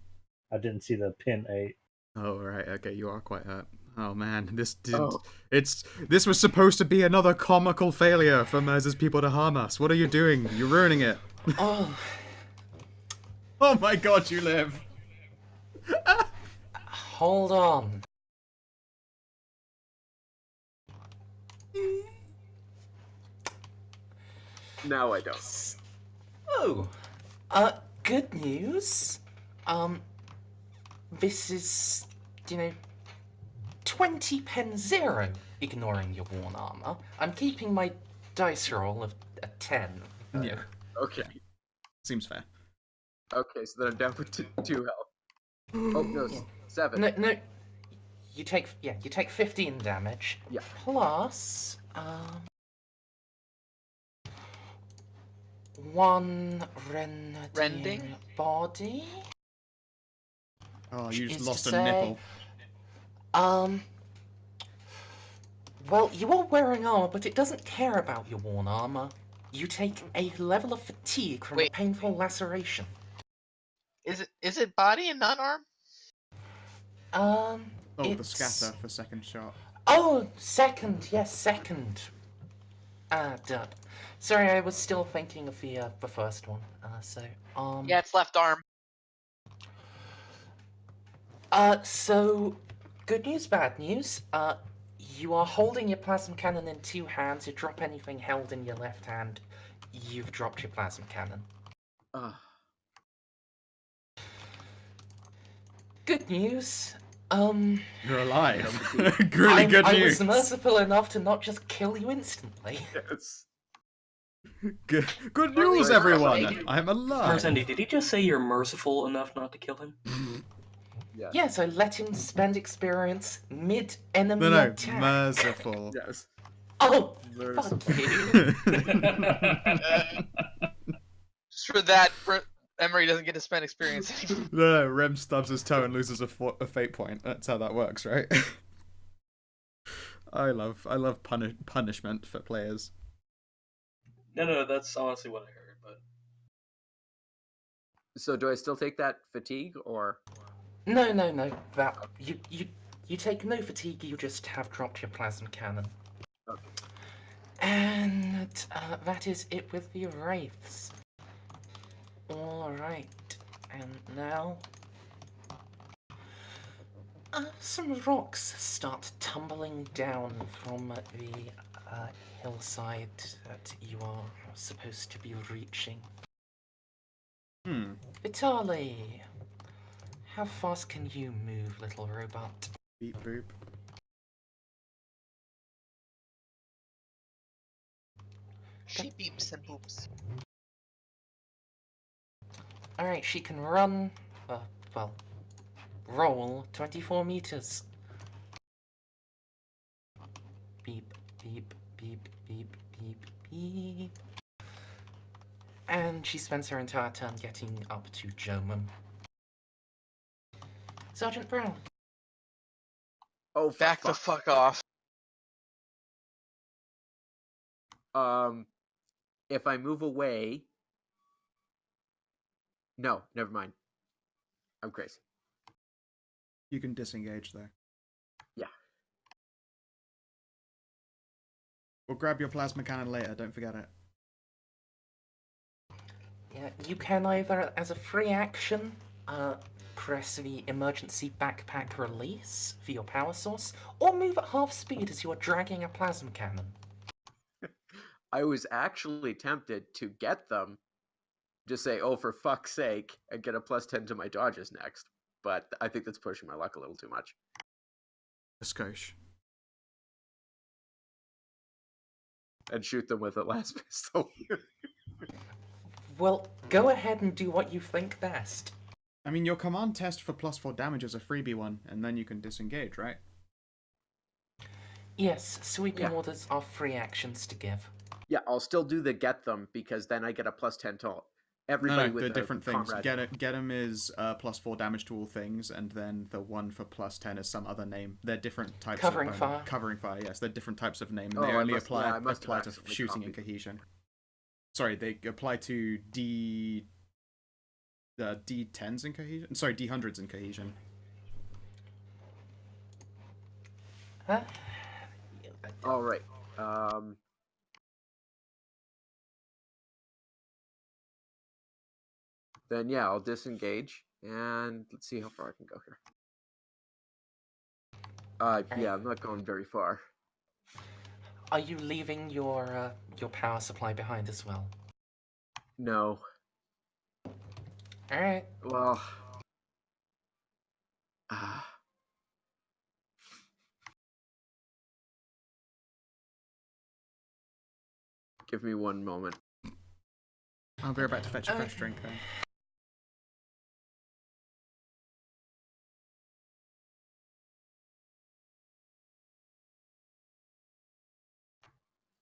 I didn't see the pin 8. Oh right. Okay, you are quite hurt. Oh man, this did. Oh. This was supposed to be another comical failure for Merz's people to harm us. What are you doing? You're ruining it. Oh, Oh my god, you live. hold on. now I don't. Oh, good news. This is, 20 pen 0, ignoring your worn armor. I'm keeping my dice roll of a 10. Yeah. Okay. Seems fair. Okay, so then I'm down with 2 health. Oh, no, Yeah. 7. No. You take 15 damage. Yeah. Plus, 1 rending body. Oh, you Which just is lost to a say, nipple. Well, you are wearing armor, but it doesn't care about your worn armor. You take a level of fatigue from a Wait. painful laceration. Is it body and not arm? Oh, the it's... scatter for second shot. Oh, second, yes, second. Duh. Sorry, I was still thinking of the first one. Yeah, it's left arm. So, good news, bad news. You are holding your plasma cannon in 2 hands. You drop anything held in your left hand, you've dropped your plasma cannon. Good news. You're alive. Really good I news. was merciful enough to not just kill you instantly. Yes. Good news, everyone. I'm alive. Merzendi, did he just say you're merciful enough not to kill him? Yes. Yes, I let him spend experience mid-enemy No, attack. merciful. Yes. Oh, Merciful. fuck you. Just for that, Emery doesn't get to spend experience anymore. No, Rem stubs his toe and loses a fate point. That's how that works, right? I love punishment for players. No, that's honestly what I heard, but... So do I still take that fatigue, or? No. That you take no fatigue. You just have dropped your plasma cannon. Okay. And that is it with the wraiths. All right, and now some rocks start tumbling down from the hillside that you are supposed to be reaching. Vitali, how fast can you move, little robot? Beep boop. She beeps and boops. Alright, she can run, well, roll 24 meters. Beep, beep, beep, beep, beep, beep. And she spends her entire turn getting up to Jomum. Sergeant Brown. Oh, for Back the fuck's fuck off. If I move away... No, never mind. I'm crazy. You can disengage there. Yeah. We'll grab your plasma cannon later, don't forget it. Yeah, you can either, as a free action, press the emergency backpack release for your power source, or move at half speed as you are dragging a plasma cannon. I was actually tempted to get them, just say, oh, for fuck's sake, and get a +10 to my dodges next. But I think that's pushing my luck a little too much. A skosh. And shoot them with a last pistol. Well, go ahead and do what you think best. I mean, your command test for +4 damage is a freebie one, and then you can disengage, right? Yes, sweeping Yeah. orders are free actions to give. Yeah, I'll still do the get them, because then I get a +10 to everybody No, with the the different things. comrade. Get him is +4 damage to all things, and then the one for +10 is some other name. They're different types Covering of fire. Covering fire, yes. They're different types of name, and Oh, they I only must apply have to accidentally shooting and copied. cohesion. Sorry, they apply to D10s in cohesion. Sorry, D100s in cohesion. Huh? All right. Then yeah, I'll disengage, and let's see how far I can go here. Yeah, I'm not going very far. Are you leaving your power supply behind as well? No. Alright. Well. Give me one moment. I'll be right back to fetch a fresh drink then.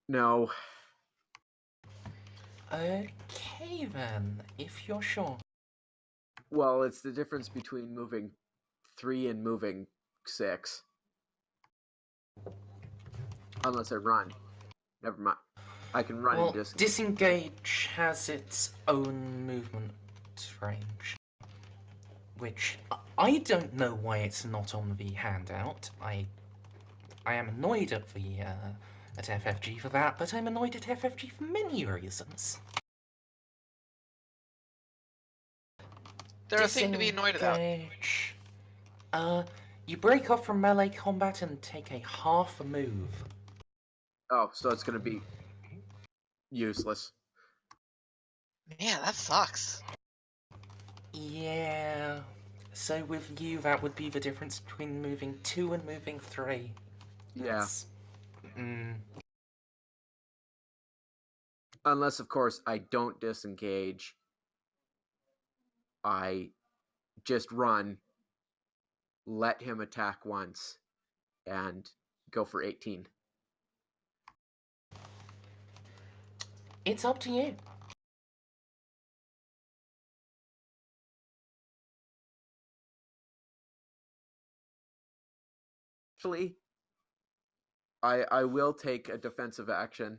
No. Okay then, if you're sure. Well, it's the difference between moving 3 and moving 6. Unless I run. Never mind. I can run Well, and disengage. disengage has its own movement range. Which, I don't know why it's not on the handout. I am annoyed at the, at FFG for that, but I'm annoyed at FFG for many reasons. They're a thing to be annoyed about. Disengage. You break off from melee combat and take a half a move. Oh, so it's gonna be useless. Man, that sucks. Yeah. So with you, that would be the difference between moving 2 and moving 3. Yeah. That's... Unless, of course, I don't disengage. I just run, let him attack once, and go for 18. It's up to you. Actually, I will take a defensive action.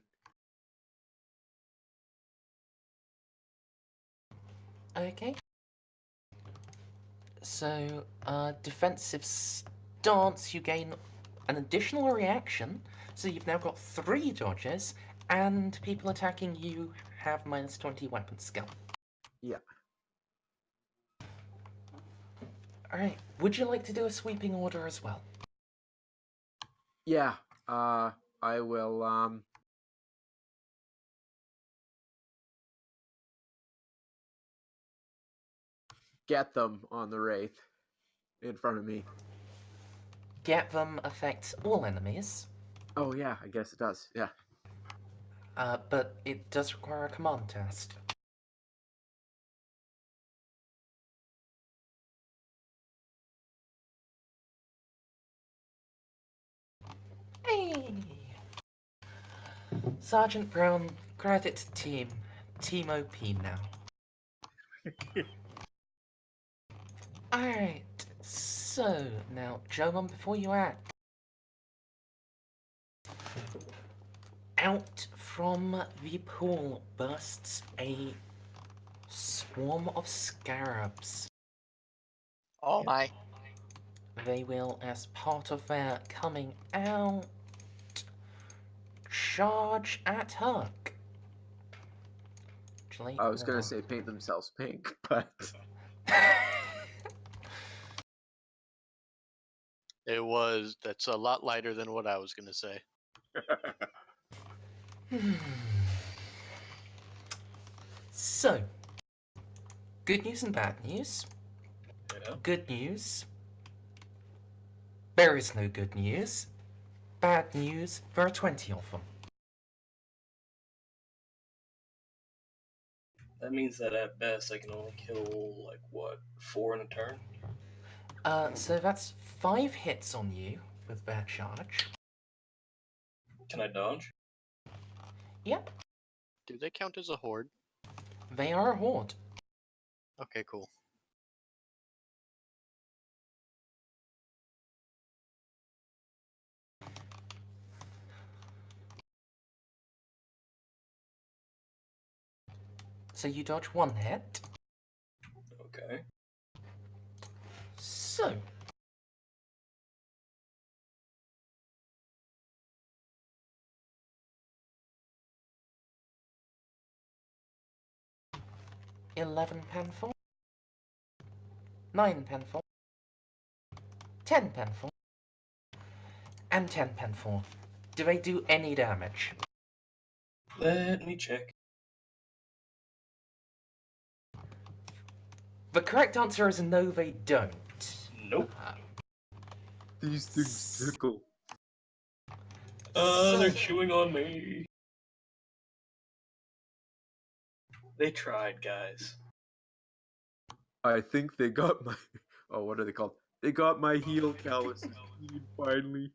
Okay. So, defensive stance, you gain an additional reaction, so you've now got 3 dodges, and people attacking you have minus 20 weapon skill. Yeah. Alright, would you like to do a sweeping order as well? Yeah. I will, get them on the Wraith in front of me. Get them affects all enemies, Oh yeah, I guess it does. Yeah. but it does require a command test. Hey! Sergeant Brown, credit to the team. Team OP now. Alright, so now, Jomon, before you act, out from the pool bursts a swarm of scarabs. Oh my. They will, as part of their coming out, charge at Huck. Actually, I was hold gonna on. say paint themselves pink, but That's a lot lighter than what I was gonna say. So, good news and bad news. Yeah. Good news. There is no good news. Bad news, there are 20 of them. That means that at best I can only kill, like, what, 4 in a turn? So that's 5 hits on you with that charge. Can I dodge? Yep, Do they count as a horde? they are a horde. Okay, cool. So you dodge 1 hit. Okay. So, £11 £9 £10 and £10. Do they do any damage? Let me check. The correct answer is no, they don't. Nope. these things tickle. They're chewing on me. They tried, guys. I think they got my. Oh, what are they called? They got my heel calluses finally.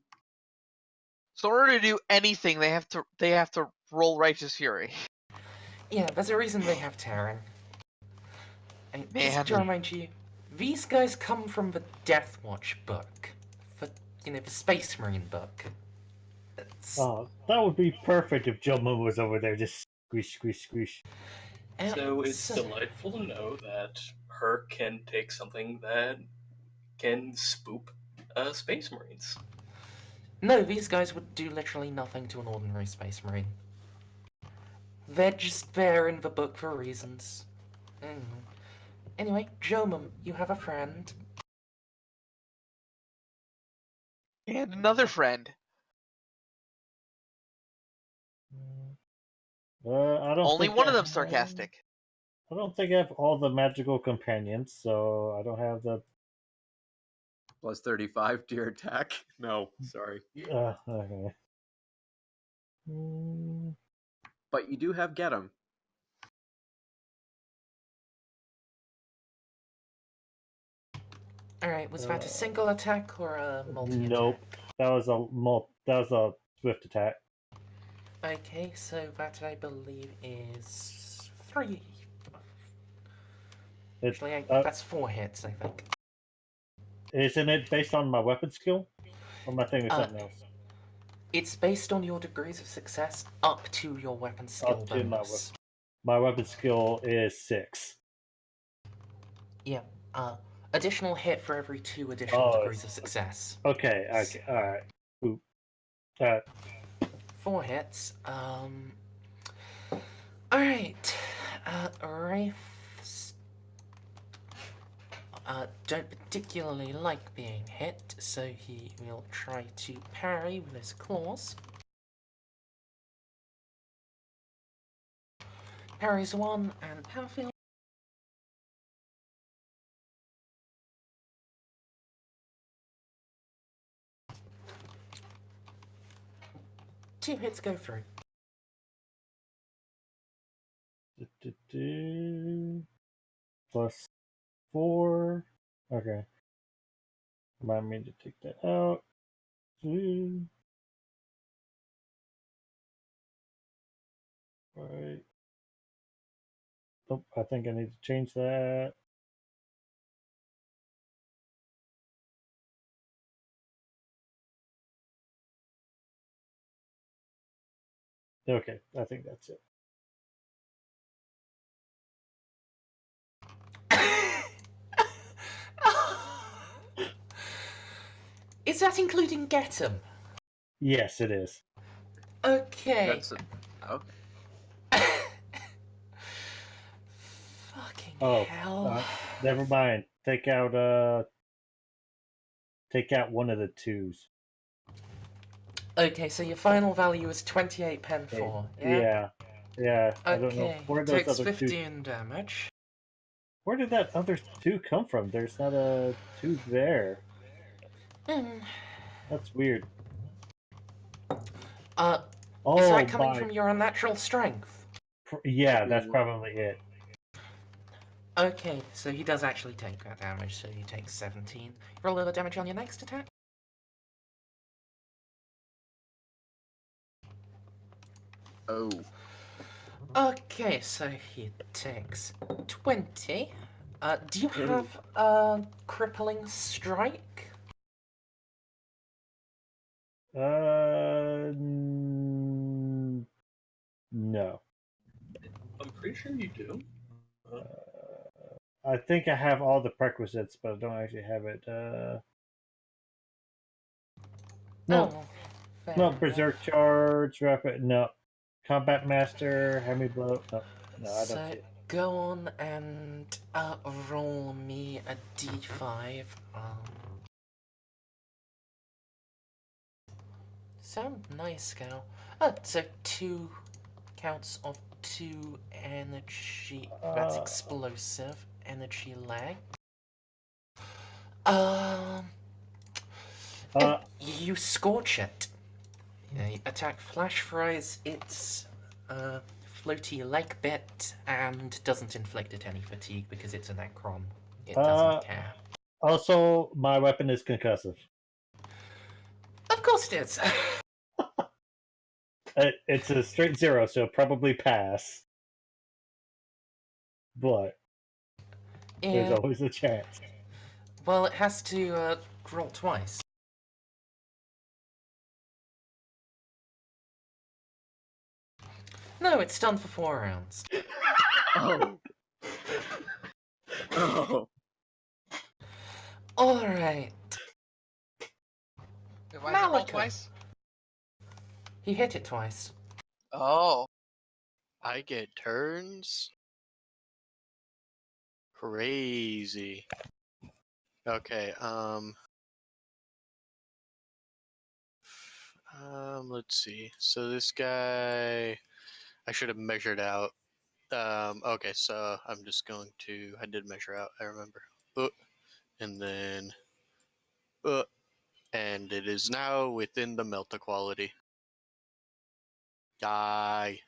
So in order to do anything, they have to roll Righteous Fury. Yeah, there's a reason they have Terran. And just Man. to remind you, these guys come from the Death Watch book. The Space Marine book. Oh, that would be perfect if Jumbo was over there just squish, squish, squish. So it's delightful to know that Herc can take something that can spook Space Marines. No, these guys would do literally nothing to an ordinary Space Marine. They're just there in the book for reasons. Anyway, Jomum, you have a friend. And another friend. I don't Only think one I of them have- sarcastic. I don't think I have all the magical companions, so I don't have the. Plus 35 to your attack. No, sorry. Okay. But you do have get 'em. Alright, was that a single attack or a multi-attack? Nope. That was a swift attack. Okay, so that I believe is 3. Actually, that's 4 hits, I think. Isn't it based on my weapon skill? Or my thing or something else? It's based on your degrees of success up to your weapon skill Up to bonus. my weapon skill is 6. Yeah, additional hit for every 2 additional degrees of success. Okay, alright. Oop. 4 hits. Alright. Wraiths don't particularly like being hit, so he will try to parry with his claws. Parries 1 and Powerfield. 2 hits go through. Plus 4. Okay. Remind me to take that out. Right. Oh, I think I need to change that. Okay, I think that's it. Is that including get 'em? Yes, it is. Okay. That's okay. Fucking Oh, hell. never mind. Take out one of the 2s. Okay, so your final value is 28 pen Okay. 4, Yeah. I don't know Okay, where those takes other 2. 15 damage. Where did that other 2 come from? There's not a 2 there. Hmm. That's weird. Is Oh that coming my! from your unnatural strength? Yeah, that's Mhm. probably it. Okay, so he does actually take that damage, so you take 17. Roll a little damage on your next attack. Oh. Okay, so he takes 20. Do you have a crippling strike? No. I'm pretty sure you do. I think I have all the prerequisites, but I don't actually have it. No, Oh, fair no, enough. berserk charge, rapid. No, combat master, heavy blow. No, I don't So see it. go on and roll me a d5. So nice, Gal. So 2 counts of 2 energy. That's explosive energy lag. And you scorch it. Attack flash fries its floaty leg bit and doesn't inflict it any fatigue because it's a Necron. It doesn't care. Also, my weapon is concussive. Of course it is. It's a straight 0, so probably pass. But there's Yeah. always a chance. Well, it has to roll twice. No, it's done for 4 rounds. Oh. Oh. Alright. Why does it roll Malika. twice? He hit it twice. Oh. I get turns. Crazy. Okay, let's see. So this guy, I should have measured out. Okay, so I'm just going to, I did measure out, I remember. And then, and it is now within the melt equality. Die.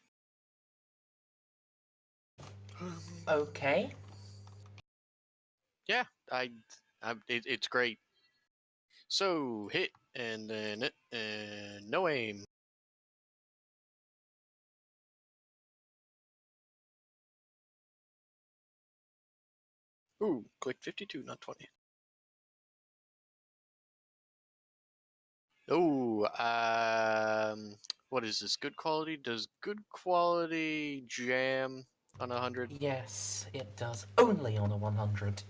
Okay. Yeah, it's great. So hit and then it and no aim. Ooh, click 52, not 20. Oh, what is this? Good quality? Does good quality jam on 100? Yes, it does. Only on a 100.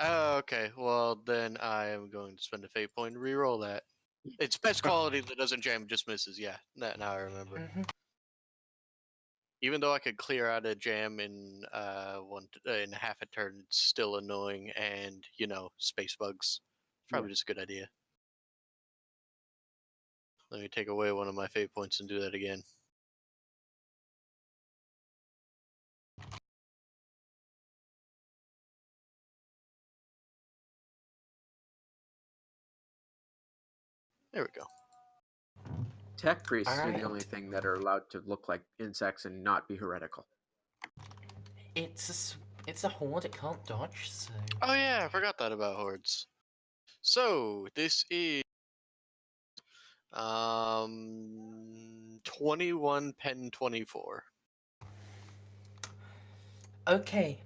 Oh, okay. Well, then I am going to spend a fate point and reroll that. It's best quality that doesn't jam, just misses. Yeah, now I remember. Mm-hmm. Even though I could clear out a jam in in half a turn, it's still annoying, and space bugs. Probably just a good idea. Let me take away one of my fate points and do that again. There we go. Tech priests are the Alright. only thing that are allowed to look like insects and not be heretical. It's a horde, it can't dodge, so... Oh yeah, I forgot that about hordes. So this is 21 pen 24. Okay.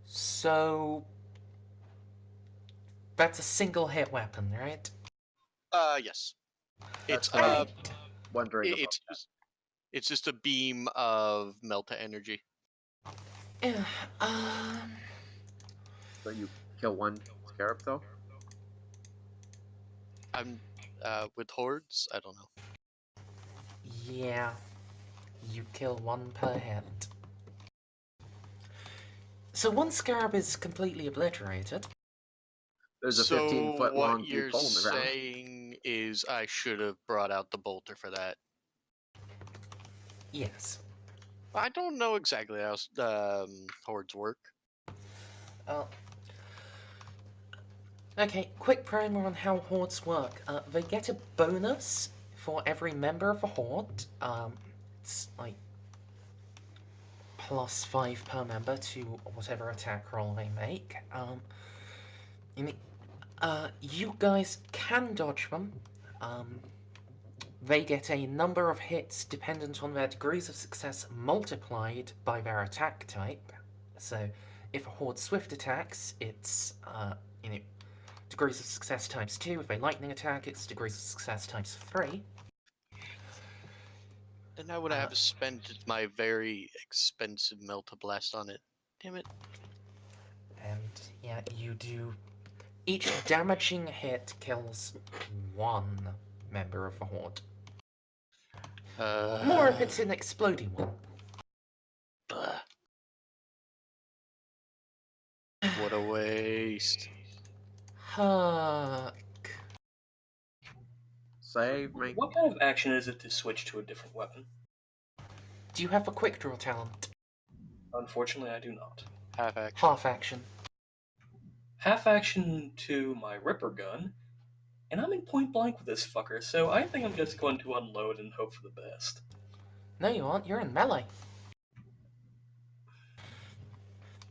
So... That's a single hit weapon, right? Yes. That's It's what I was Alright. wondering about. it's just a beam of melta energy. Yeah, So you kill one scarab though? I'm with hordes. I don't know. yeah. You kill one per hit. So one scarab is completely obliterated. There's a So 15-foot long what you're hole in the ground. saying is I should have brought out the bolter for that. Yes. I don't know exactly how hordes work. Oh. Okay, quick primer on how hordes work. They get a bonus for every member of a horde. It's like +5 per member to whatever attack roll they make. You guys can dodge them. They get a number of hits dependent on their degrees of success multiplied by their attack type. So, if a horde swift attacks, it's degrees of success times 2. If they lightning attack, it's degrees of success times 3. Then I would have spent my very expensive Melta Blast on it. Damn it. And yeah, you do. Each damaging hit kills one member of the horde. More if it's an exploding one. What a waste. Huck. Save me. What kind of action is it to switch to a different weapon? Do you have a quick draw talent? Unfortunately, I do not. Half action. Half action. Half action to my Ripper gun, and I'm in point blank with this fucker, so I think I'm just going to unload and hope for the best. No, you aren't. You're in melee.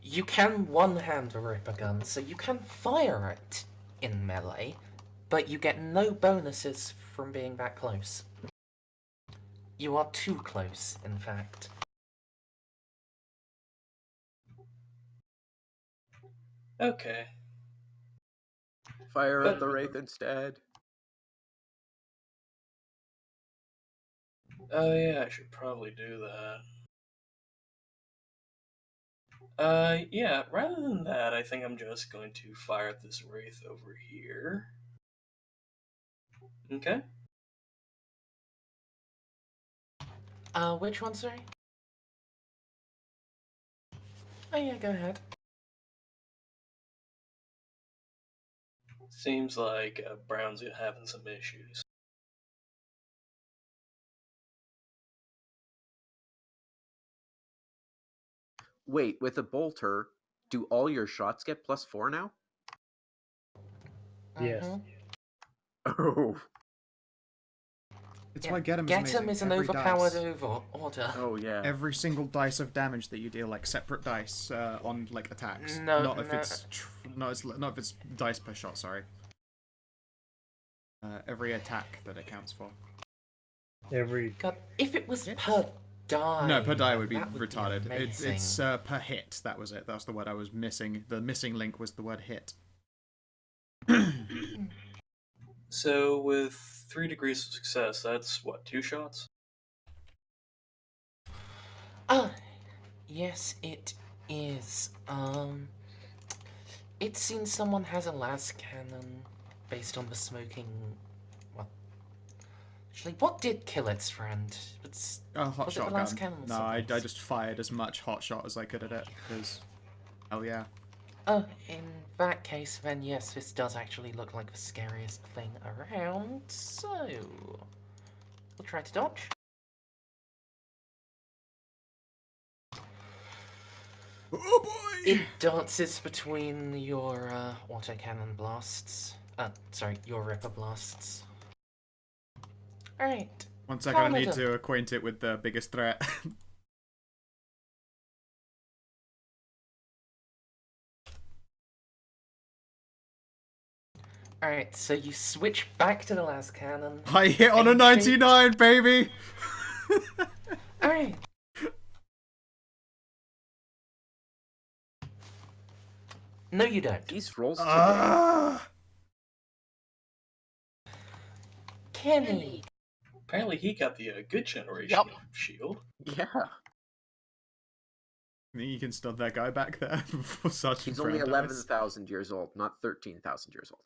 You can one-hand a Ripper gun, so you can fire it in melee, but you get no bonuses from being that close. You are too close, in fact. Okay. Fire at the Wraith instead. Oh yeah, I should probably do that. Yeah, rather than that, I think I'm just going to fire at this Wraith over here. Okay. Which one, sorry? Oh yeah, go ahead. Seems like Brown's having some issues. Wait, with a bolter, do all your shots get +4 now? Yes. Mhm. Oh. It's Yeah, why Get 'em is Get amazing. 'em is an Every overpowered dice- order. Oh yeah. Every single dice of damage that you deal, like separate dice on like attacks. No, not if no. it's not if it's dice per shot. Sorry. Every attack that it counts for. Every God, if it was Yes. per die... No, per die would be that retarded. It's amazing. per hit. That was it. That's the word I was missing. The missing link was the word hit. So with 3 degrees of success, that's what, 2 shots? Yes, it is. It seems someone has a las cannon based on the smoking. Well, actually, what did kill its friend? Was Hot it the shotgun. las cannon? No, I just fired as much hot shot as I could at it because, hell yeah. Oh, in that case, then yes, this does actually look like the scariest thing around. So, we'll try to dodge. Oh boy! It dances between your autocannon blasts. Sorry, your Ripper blasts. Alright. 1 second, I need Canada. to acquaint it with the biggest threat. Alright, so you switch back to the last cannon. I hit on a 99, baby! Alright. No, you don't. These rolls today. Ah! Kenny. Apparently, he got the good generation Yup. of shield. Yeah. I think you can stun that guy back there before Sergeant He's only Brown dies. 11,000 years old, not 13,000 years old.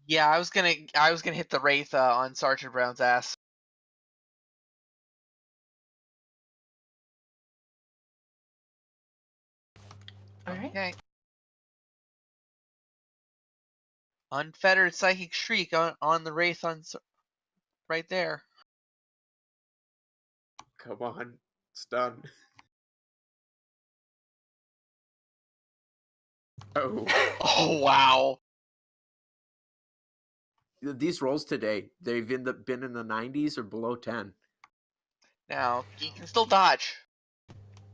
Yeah, I was gonna hit the Wraith on Sergeant Brown's ass. Alright. Okay. Unfettered Psychic Shriek on the Wraith right there. Come on. It's done. Oh. Oh wow. These rolls today, they've been in the 90s or below 10. Now he can still dodge.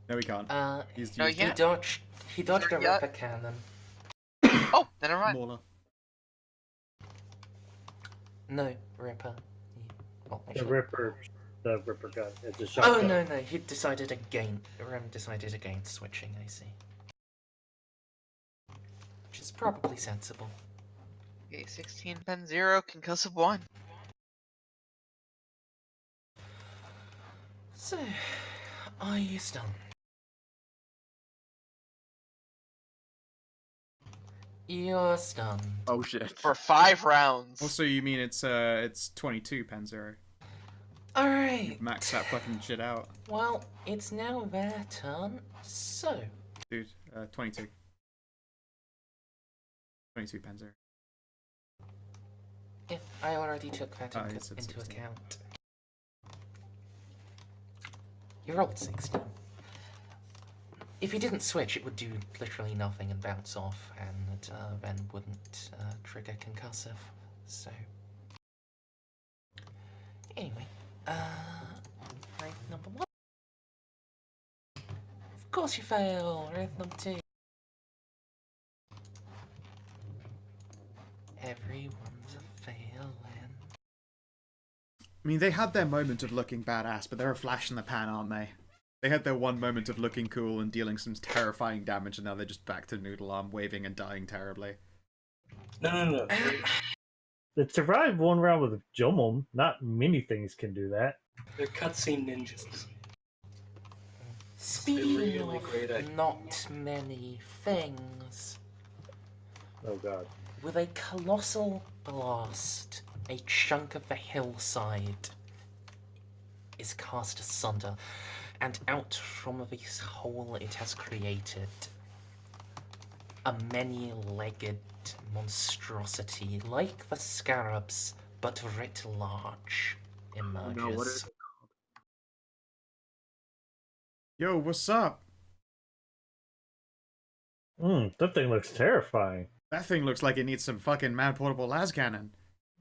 No, he can't. He's No, used he He it. can't. dodged a Yeah. Ripper cannon. Oh, never mind. Mauler. No, Ripper. Well, The actually... Ripper gun. It's a Oh, shotgun. no, he decided against switching, I see. Which is probably sensible. Okay, 16 pen 0, concussive 1. So, are you stunned? You're stunned. Oh shit. For 5 rounds. Also, you mean it's 22 Panzero. Alright. Max that fucking shit out. Well, it's now their turn, so... Dude, 22. 22 Panzer. Yeah, I already took that Oh, into, yes, it's into 16. account. You rolled 16. If you didn't switch, it would do literally nothing and bounce off, and then wouldn't trigger concussive. So, anyway, Wraith number 1. Of course you fail. Wraith number 2. Everyone's a failing. I mean, they had their moment of looking badass, but they're a flash in the pan, aren't they? They had their one moment of looking cool and dealing some terrifying damage, and now they're just back to Noodle Arm, waving and dying terribly. No. It survived 1 round with a Jomon. Not many things can do that. They're cutscene ninjas. Speaking really great of at- not many things, Oh god. with a colossal blast, a chunk of the hillside is cast asunder, and out from this hole it has created a many-legged monstrosity like the scarabs, but writ large, emerges. No, what is it? Yo, what's up? That thing looks terrifying. That thing looks like it needs some fucking mad portable las cannon.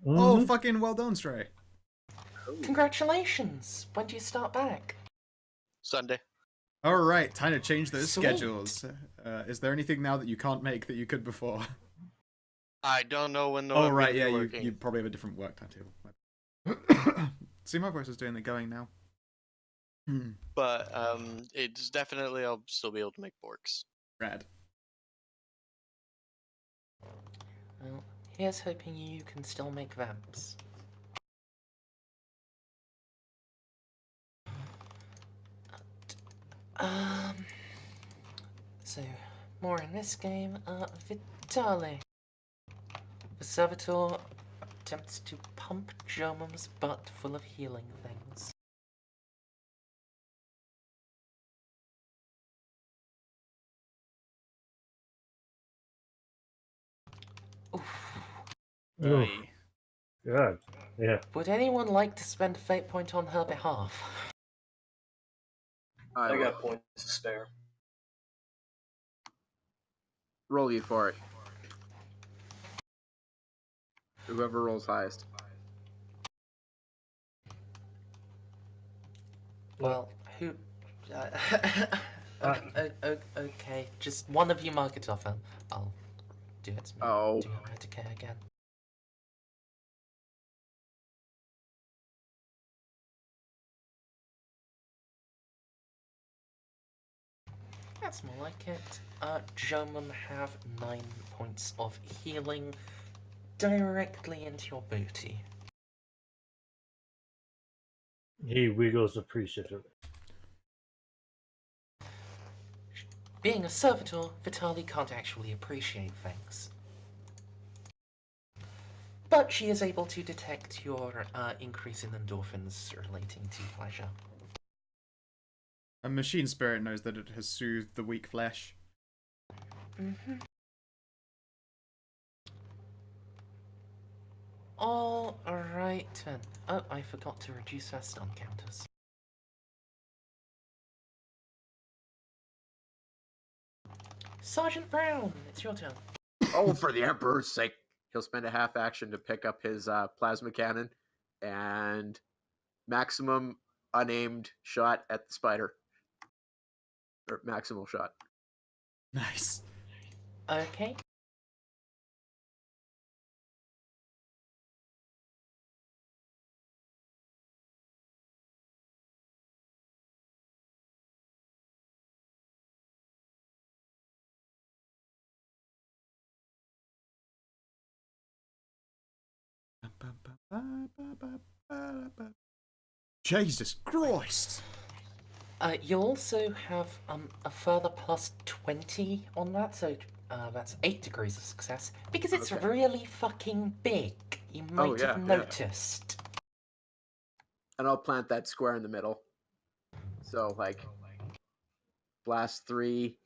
Mhm. Oh, fucking well done, Stray. Congratulations! When do you start back? Sunday. Alright, time to change those Sweet. schedules. Is there anything now that you can't make that you could before? I don't know when the Oh, web right, will yeah, be you working. probably have a different work timetable. See, my voice is doing the going now. But it's definitely I'll still be able to make borks. Rad. Well, here's hoping you can still make vamps. So, more in this game, Vitale. The servitor attempts to pump German's butt full of healing things. Oof. Oof. Aye. God. Yeah. Would anyone like to spend a fate point on her behalf? I got points to spare. Roll you for it. Whoever rolls highest. Well, who? Okay, just one of you mark it off, and I'll do it. Oh. Do it right okay again. That's more like it. Gentlemen have 9 points of healing directly into your booty. He wiggles appreciatively. Being a servitor, Vitali can't actually appreciate things. But she is able to detect your increase in endorphins relating to pleasure. A machine spirit knows that it has soothed the weak flesh. Mm-hmm. Alright then. Oh, I forgot to reduce our stun counters. Sergeant Brown, it's your turn. Oh, for the Emperor's sake. He'll spend a half action to pick up his plasma cannon and maximum unaimed shot at the spider. Or maximal shot. Nice. Okay. Jesus Christ! You'll also have a further plus 20 on that, so that's 8 degrees of success, because it's Okay. really fucking big. You might yeah, have yeah. noticed. And I'll plant that square in the middle. So, like, blast 3.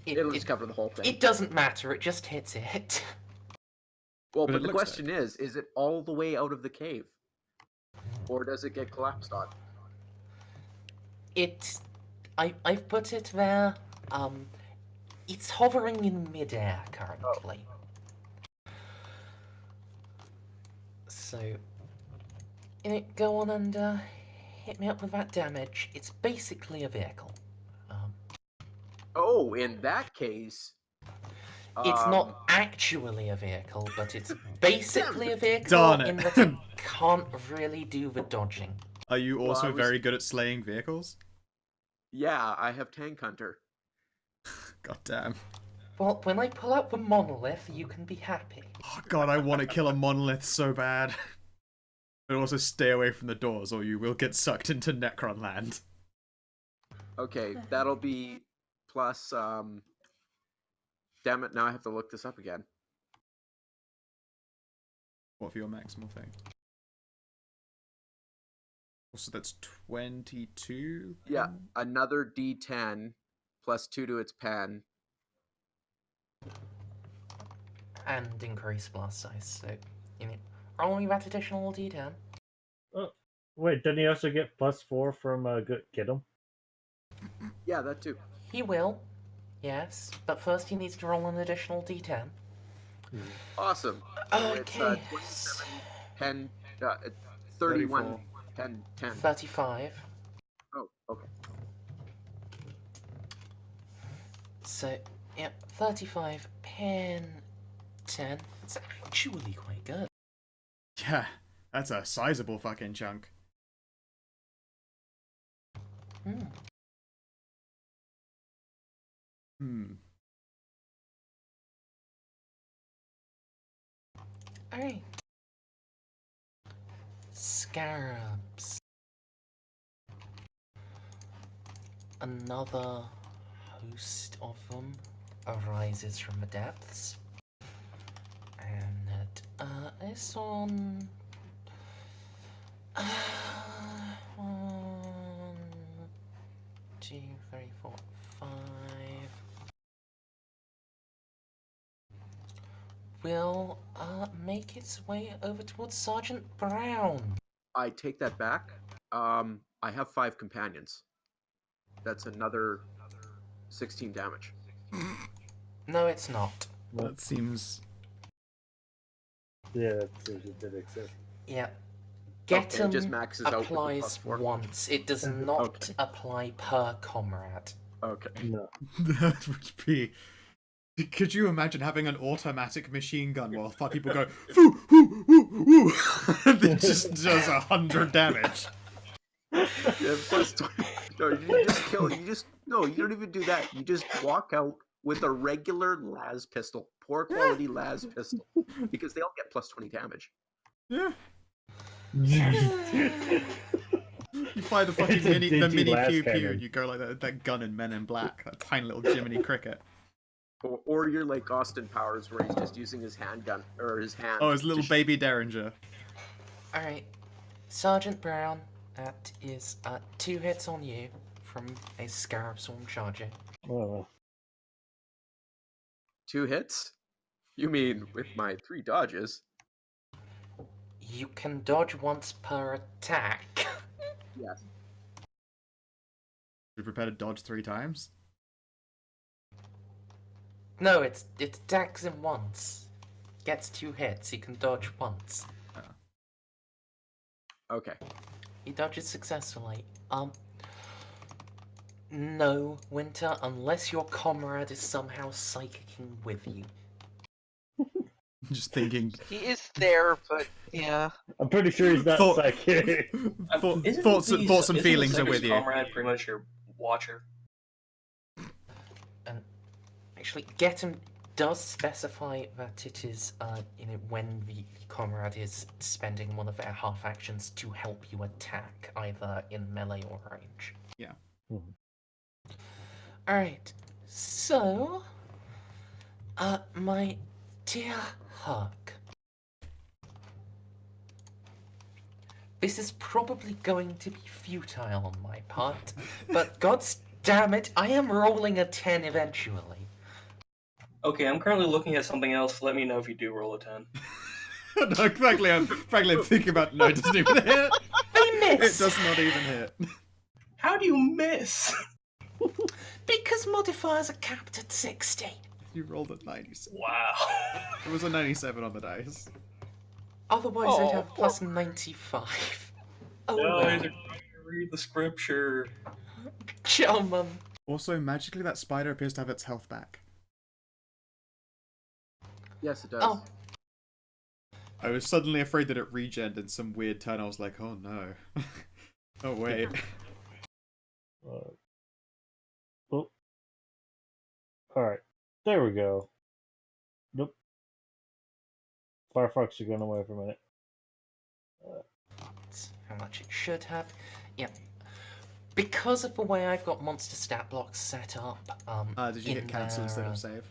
It'll just cover the whole thing. It doesn't matter, it just hits it. Well, But but it the looks question is it all the way out of the cave? Or does it get collapsed on? I've put it there. It's hovering in midair currently. So, go on and hit me up with that damage. It's basically a vehicle. Oh, in that case... It's not actually a vehicle, but it's basically a vehicle Darn it. in that it can't really do the dodging. Are you Well, also I was- very good at slaying vehicles? Yeah, I have Tank Hunter. God damn. Well, when I pull out the monolith, you can be happy. Oh god, I want to kill a monolith so bad. But also stay away from the doors or you will get sucked into Necron land. Okay, that'll be plus... Damn it, now I have to look this up again. What for your maximal thing? Also, that's 22? Yeah, another D10 plus 2 to its pen. And increase blast size, so, roll me that additional D10. Oh, wait, didn't he also get +4 from get him? Yeah, that too. He will, yes, but first he needs to roll an additional D10. Awesome. So Okay. it's 27, 10, 31, 34. 10, 10. 35. Oh, okay. So, yep, 35, pen, 10. It's actually quite good. Yeah, that's a sizable fucking chunk. Alright. Scarabs. Another host of them arises from the depths. And this one... 1, 2, 3, 4, 5... will make its way over towards Sergeant Brown. I take that back. I have 5 companions. That's another 16 damage. No, it's not. That seems... Yeah, that did exist. Yeah. Get it just maxes out with the applies +4. once. It does not Okay. apply per comrade. Okay. No. That would be. Could you imagine having an automatic machine gun while people go woo woo woo woo, and it just does 100 damage? Yeah, +20. No, you just kill. No. You don't even do that. You just walk out with a regular las pistol, poor quality las pistol, because they all get +20 damage. Yeah. You fire the fucking It's a mini dingy pew las pew, cannon. and you go like that gun in Men in Black, that tiny little Jiminy Cricket. Or you're like Austin Powers, where he's just using his handgun or his hand. Oh, his little to baby Derringer. Alright, Sergeant Brown, that is 2 hits on you from a Scarab Swarm charging. Oh, 2 hits? You mean with my 3 dodges? You can dodge once per attack. Yes. Be prepared to dodge 3 times. No, it attacks him once. Gets 2 hits, he can dodge once. Okay. He dodges successfully. No, Winter, unless your comrade is somehow psychicking with you. Just thinking. He is there, but yeah. I'm pretty sure he's not Thought- psychic. Thoughts and feelings are Second with you. comrade pretty much your watcher. And actually, Getum does specify that it is, when the comrade is spending one of their half actions to help you attack, either in melee or range. Yeah. Alright, so, my dear Huck, this is probably going to be futile on my part, but gods damn it, I am rolling a 10 eventually. Okay, I'm currently looking at something else. Let me know if you do roll a 10. No, frankly, I'm thinking about. No, it doesn't even hit. I miss! It does not even hit. How do you miss? Because modifiers are capped at 60. You rolled a 97. Wow. It was a 97 on the dice. Otherwise, I'd have plus 95. Oh, No, well. guys are trying to read the scripture. Gentlemen. Also, magically, that spider appears to have its health back. Yes, it does. Oh. I was suddenly afraid that it regened in some weird turn. I was like, oh no. Oh wait. Oh. Alright. There we go. Nope. Firefox is going away for a minute. That's how much it should have. Yeah. Because of the way I've got monster stat blocks set up, Did you hit cancel instead of save?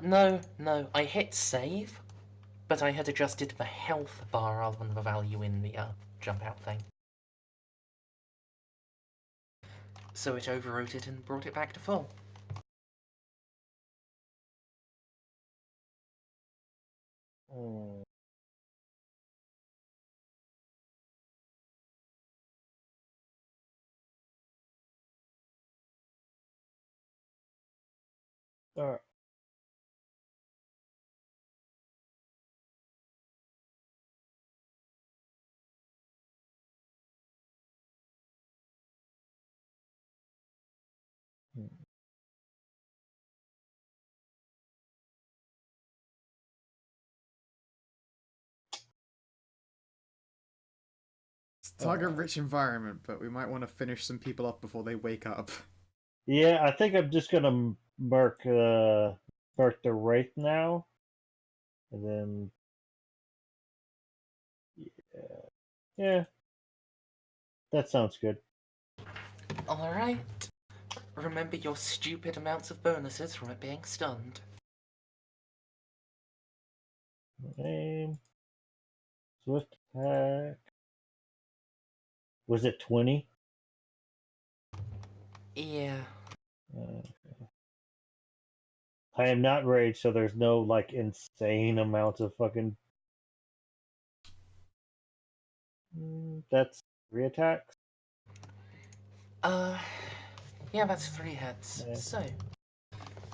No. I hit save, but I had adjusted the health bar rather than the value in the jump out thing. So it overwrote it and brought it back to full. Alright. It's a target-rich environment, but we might want to finish some people off before they wake up. Yeah, I think I'm just gonna mark the Wraith now. And then yeah. That sounds good. Alright. Remember your stupid amounts of bonuses from it being stunned. Aim. Swift attack. Was it 20? Yeah. I am not raged, so there's no like insane amounts of fucking. That's 3 attacks. Yeah, that's 3 hits. Yeah. So,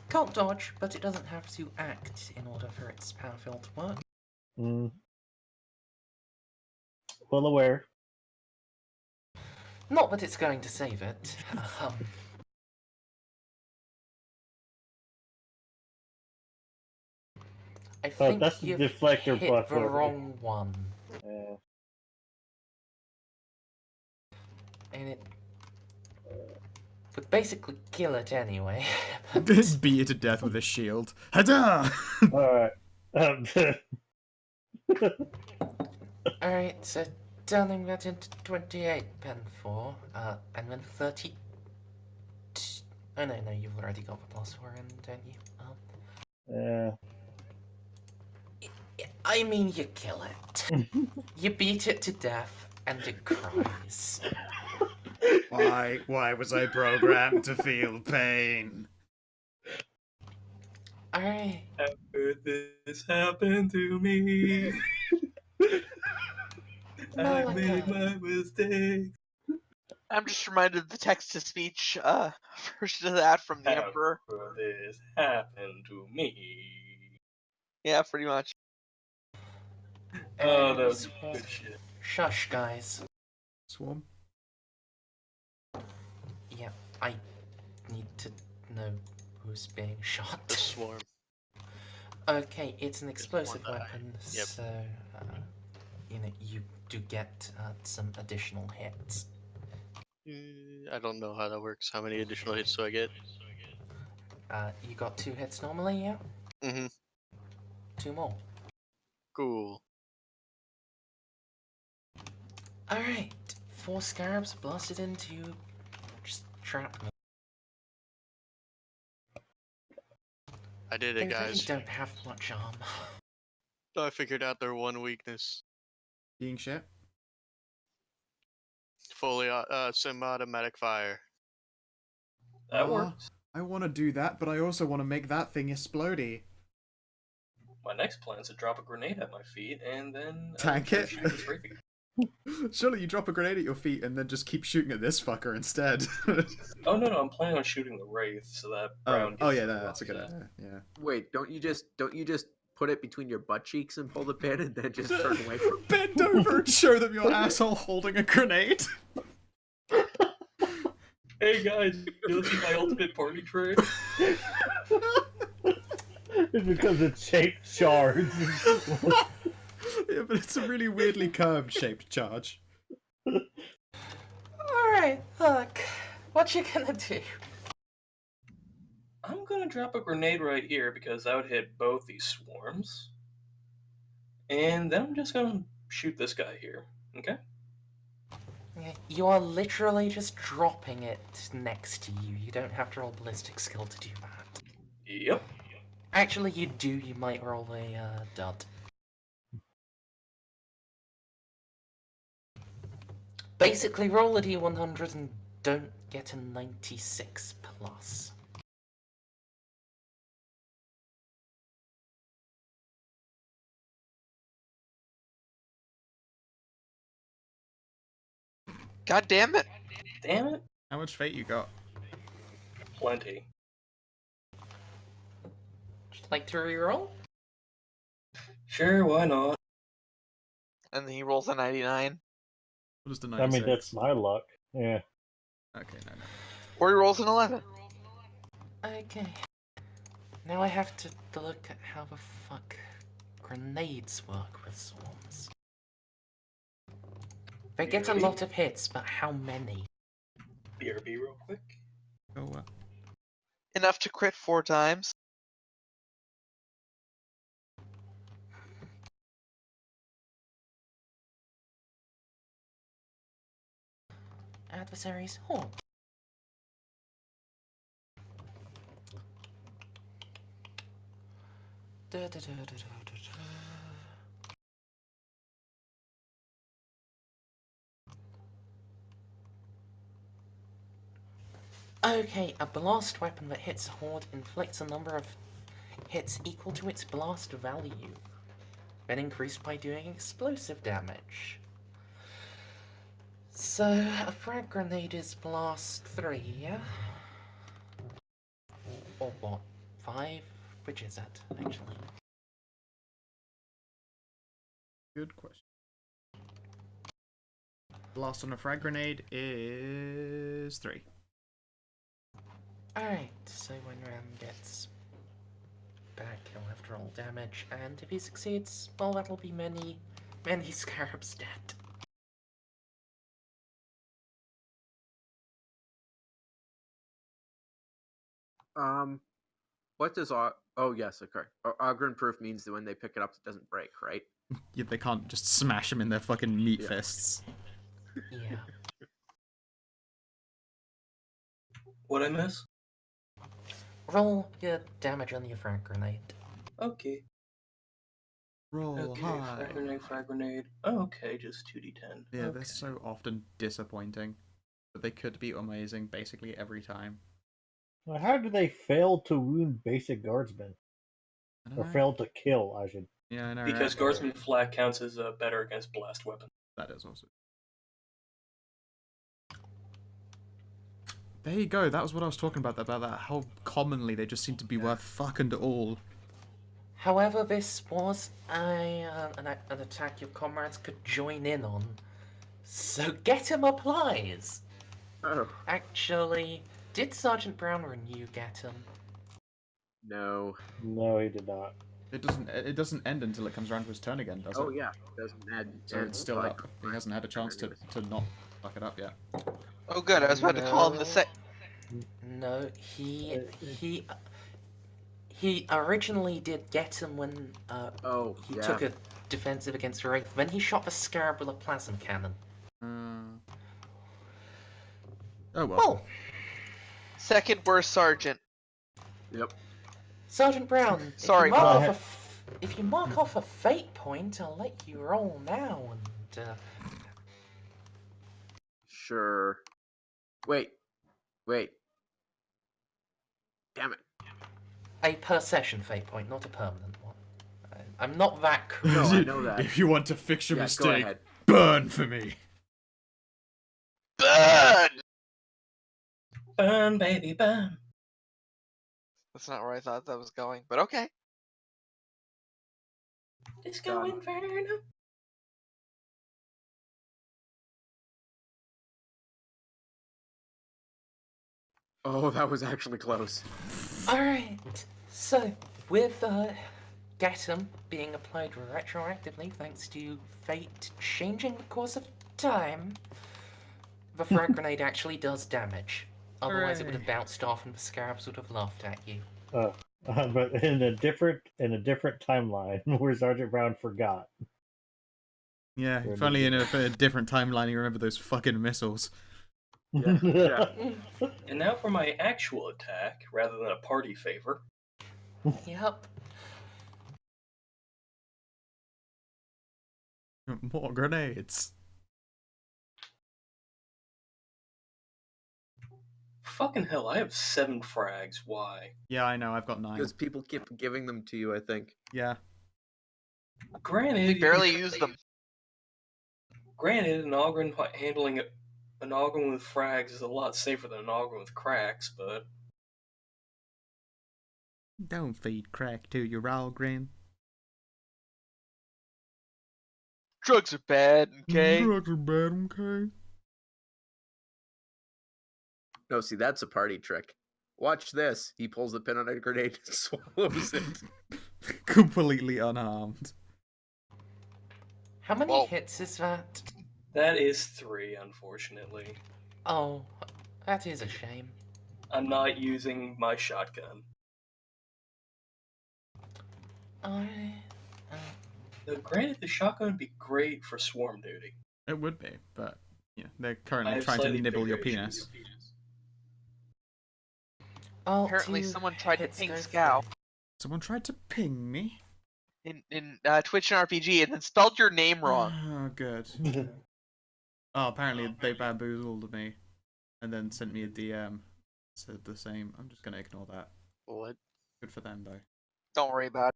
can't dodge, but it doesn't have to act in order for its power field to work. well aware. Not that it's going to save it. I Oh, think that's the you've deflector hit buff the over. wrong one. Yeah. And it would basically kill it anyway. but- Beat it to death with a shield. Hada! Alright. Alright, so turning that into 28 pen 4, and then 30. Oh no, you've already got the plus 4 in, don't you? Yeah. I mean, you kill it. You beat it to death, and it cries. Why was I programmed to feel pain? Alright. How could this happen to me? I made my mistake. I'm just reminded of the text-to-speech version of that from the How Emperor. could this happen to me? Yeah, pretty much. Oh, And that was swarm. good shit. Shush, guys. Swarm? Yeah, I need to know who's being shot. The swarm. Okay, it's an explosive one die. weapon, Yep. so you do get some additional hits. I don't know how that works. How many additional hits do I get? You got 2 hits normally, yeah? Mm-hmm. 2 more. Cool. Alright, 4 scarabs blasted into just trap me. I did They it, really guys. don't have much armor. I figured out their one weakness. Being shit? Fully semi-automatic fire. That works. I want to do that, but I also want to make that thing explodey. My next plan is to drop a grenade at my feet and then Tank try to it? shoot this Wraith again. Surely you drop a grenade at your feet and then just keep shooting at this fucker instead. Oh no, I'm planning on shooting the Wraith so that Brown oh gets yeah, the that's a good rocks. idea. Yeah. Wait, don't you just put it between your butt cheeks and pull the pin and then just turn away from Bend over and show them your asshole holding a grenade. Hey guys, you see my ultimate party trick? It becomes a shaped charge. Yeah, but it's a really weirdly curved shaped charge. Alright, look. What you gonna do? I'm gonna drop a grenade right here because that would hit both these swarms. And then I'm just gonna shoot this guy here, okay? You are literally just dropping it next to you. You don't have to roll ballistic skill to do that. Yep. Actually, you do. You might roll a dud. Basically, roll a d100 and don't get a 96 plus. God damn it! Damn it. How much fate you got? Plenty. Would you like to reroll? Sure, why not? And then he rolls a 99. What is the I 96? mean, that's my luck. Yeah. Okay, no. Or he rolls an 11. Okay. Now I have to look at how the fuck grenades work with swarms. They get a lot of hits, but how many? BRB real quick. Oh, what? Enough to crit 4 times. Adversaries horn. Okay, a blast weapon that hits a horde inflicts a number of hits equal to its blast value, then increased by doing explosive damage. So, a frag grenade is blast 3, yeah? Or what? 5? Which is that, actually? Good question. blast on a frag grenade is 3. Alright, so when Ram gets back, he'll have to roll damage, and if he succeeds, well, that'll be many scarabs dead. What does oh yes, okay. Ogren proof means that when they pick it up, it doesn't break, right? Yeah, they can't just smash them in their fucking meat Yeah. fists. Yeah. What I miss? Roll your damage on your frag grenade. Okay. Roll Okay, high. frag grenade. Oh, okay, just 2d10. Yeah, okay. they're so often disappointing, but they could be amazing basically every time. Well, how do they fail to wound basic guardsmen? I don't Or know. fail to kill, I should. Yeah, I know. Because right? Guardsman Flat counts as better against blast weapon. That is also. There you go. That was what I was talking about that. How commonly they just seem to be worth fucking all. However, this was an attack your comrades could join in on. So get him applies. Oh Actually, did Sergeant Brown renew get him? no. No, he did not. It doesn't end until it comes around to his turn again, does it? Oh yeah, it doesn't add. So it's still up. He hasn't had a chance to not fuck it up yet. Oh, good. I was about to call him the set. No, he originally did get him when Oh he yeah. took a defensive against a Wraith. Then he shot the Scarab with a plasma cannon. Oh well. Well, Second worst sergeant. Yep. Sergeant Brown, Sorry, if you mark off a fate point, I'll let you roll now. And Sure. Wait. Damn it. a per session fate point, not a permanent one. I'm not that cruel. No, I know that. If you want to fix your Yeah, go mistake, ahead. burn for me. Burn! Burn, baby, burn. That's not where I thought that was going, but okay. Disco Inferno. Oh, that was actually close. Alright, so with Gatum being applied retroactively thanks to fate changing the course of time, the frag grenade actually does damage. Otherwise it would have bounced off and the scarabs would have laughed at you. But in a different timeline where Sergeant Brown forgot. Yeah, if only in a different timeline you remember those fucking missiles. Yeah. And now for my actual attack, rather than a party favor. Yep. More grenades. Fucking hell, I have 7 frags. Why? Yeah, I know. I've got 9. Because people keep giving them to you, I think. Yeah. Granted, We you barely can- use them. Granted, an Ogren handling an Ogren with frags is a lot safer than an Ogren with cracks, but Don't feed crack to your Algren. Drugs are bad, okay? Drugs are bad, okay? No, see, that's a party trick. Watch this. He pulls the pin on a grenade and swallows it. Completely unharmed. How many Whoa. hits is that? that is 3, unfortunately. Oh, that is a shame. I'm not using my shotgun. Though, granted, the shotgun would be great for swarm duty. It would be, but yeah, they're I currently have trying to slightly nibble your bigger issues. penis. Apparently someone tried to ping Scow Someone tried to ping me. in Twitch and RPG and then spelled your name wrong. Oh, good. Oh, apparently they bamboozled me, and then sent me a DM. Said the same. I'm just gonna ignore that. What? Good for them though. Don't worry about it.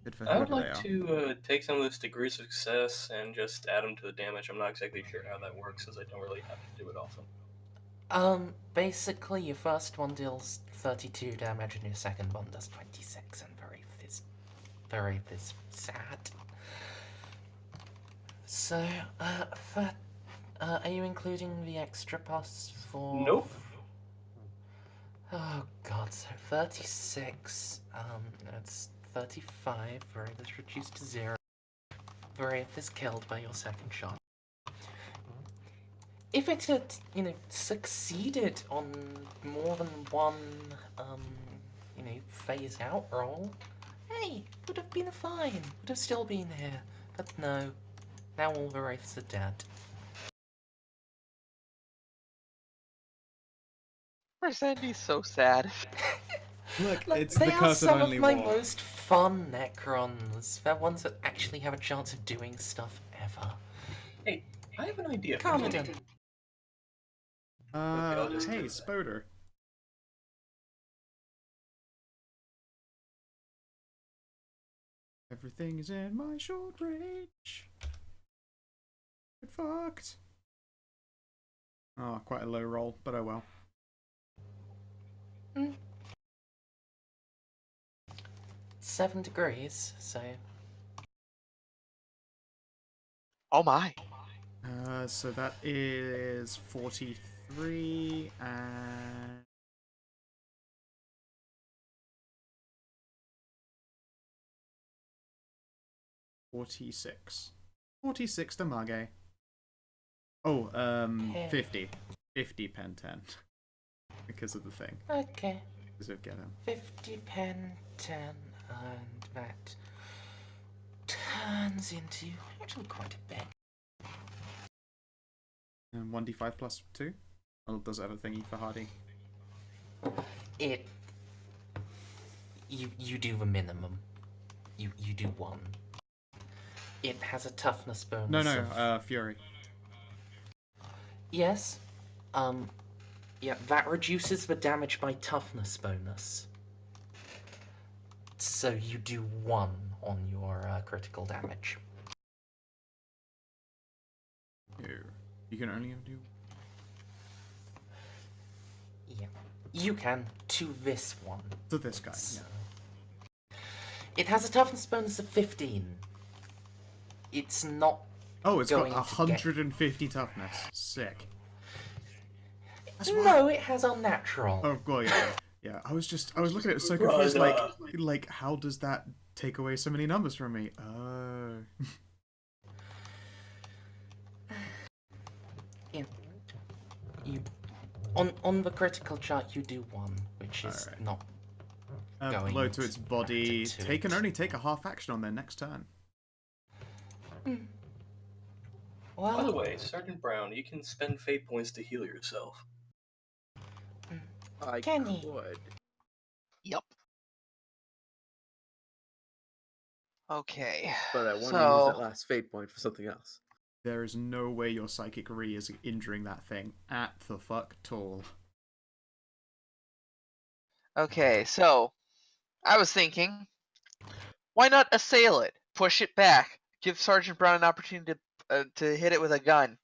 Good for I would whoever they like are. to take some of those degrees of success and just add them to the damage. I'm not exactly sure how that works, as I don't really have to do it often. Basically your first one deals 32 damage and your second one does 26, and very sad. So, for Are you including the extra pass for? Nope. Oh god, so 36. That's 35. Varith is reduced to 0. Varith is killed by your second shot. If it had, succeeded on more than one, phase out roll, hey, would have been fine. Would have still been here. But no. Now all the Wraiths are dead. Merzendi's so sad. Look, Look, it's they the are curse of some only of my one. most fun Necrons. They're ones that actually have a chance of doing stuff ever. Hey, I have an idea. Carmadon. I'll just Hey, do that. Spoder. Everything is in my short range. Get fucked. Oh, quite a low roll, but oh well. 7 degrees, so... Oh my. So that is 43 and... 46. 46 damage. Oh, 50. 50 pen 10. Because of the thing. Okay. Because of get him. 50 pen 10, and that turns into actually quite a bit. And 1d5 plus 2? Or does it have a thingy for Hardy? You do the minimum. You do 1. It has a toughness bonus. No, Fury. Yes. Yeah, that reduces the damage by toughness bonus. So you do 1 on your critical damage. No. You can only do... Yeah. You can, to this one. To this guy, So. yeah. It has a toughness bonus of 15. It's not... Oh, it's got going to 150 toughness. Sick. No, it has unnatural. Oh, well, yeah. Yeah, I was looking at it so confused, like, how does that take away so many numbers from me? Oh. Yeah. On the critical chart, you do 1, which is Alright. not going Blow to its body. to They can it. only take a half action on their next turn. Well, By the way, Sergeant Brown, you can spend fate points to heal yourself. I Kenny. could. Yep. Okay. But I want to use So that last fate point for something else. There is no way your psychic re is injuring that thing at the fuck all. okay, so I was thinking, why not assail it? Push it back. Give Sergeant Brown an opportunity to hit it with a gun.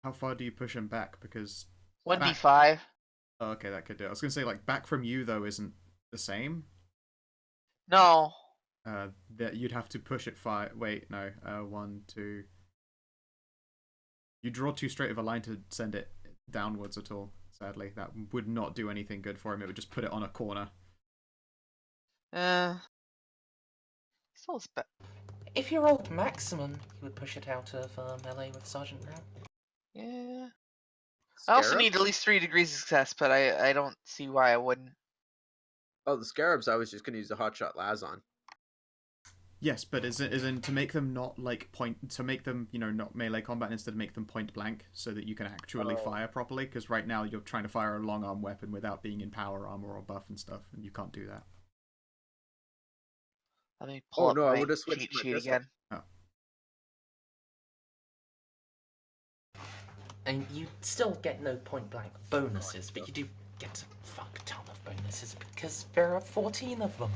How far do you push him back? Because 1d5. oh, okay, that could do it. I was gonna say like back from you though isn't the same. No. That you'd have to push it 5. Wait, no. 1, 2. You draw too straight of a line to send it downwards at all. Sadly, that would not do anything good for him. It would just put it on a corner. Still if you rolled maximum, you would push it out of melee with Sergeant Brown. yeah. I also need at Scarabs? least 3 degrees of success, but I don't see why I wouldn't. Oh, the scarabs. I was just gonna use the hotshot Laz on. Yes, but is in to make them not like to make them not melee combat, instead make them point blank so that you can actually fire properly. Because right now you're trying to fire a long arm weapon without being in power armor or buff and stuff, and you can't do that. Let me pull Oh up no, I my would have switched cheat my sheet pistol. again. And you still get no point blank bonuses, but you do get a fuck ton of bonuses because there are 14 of them.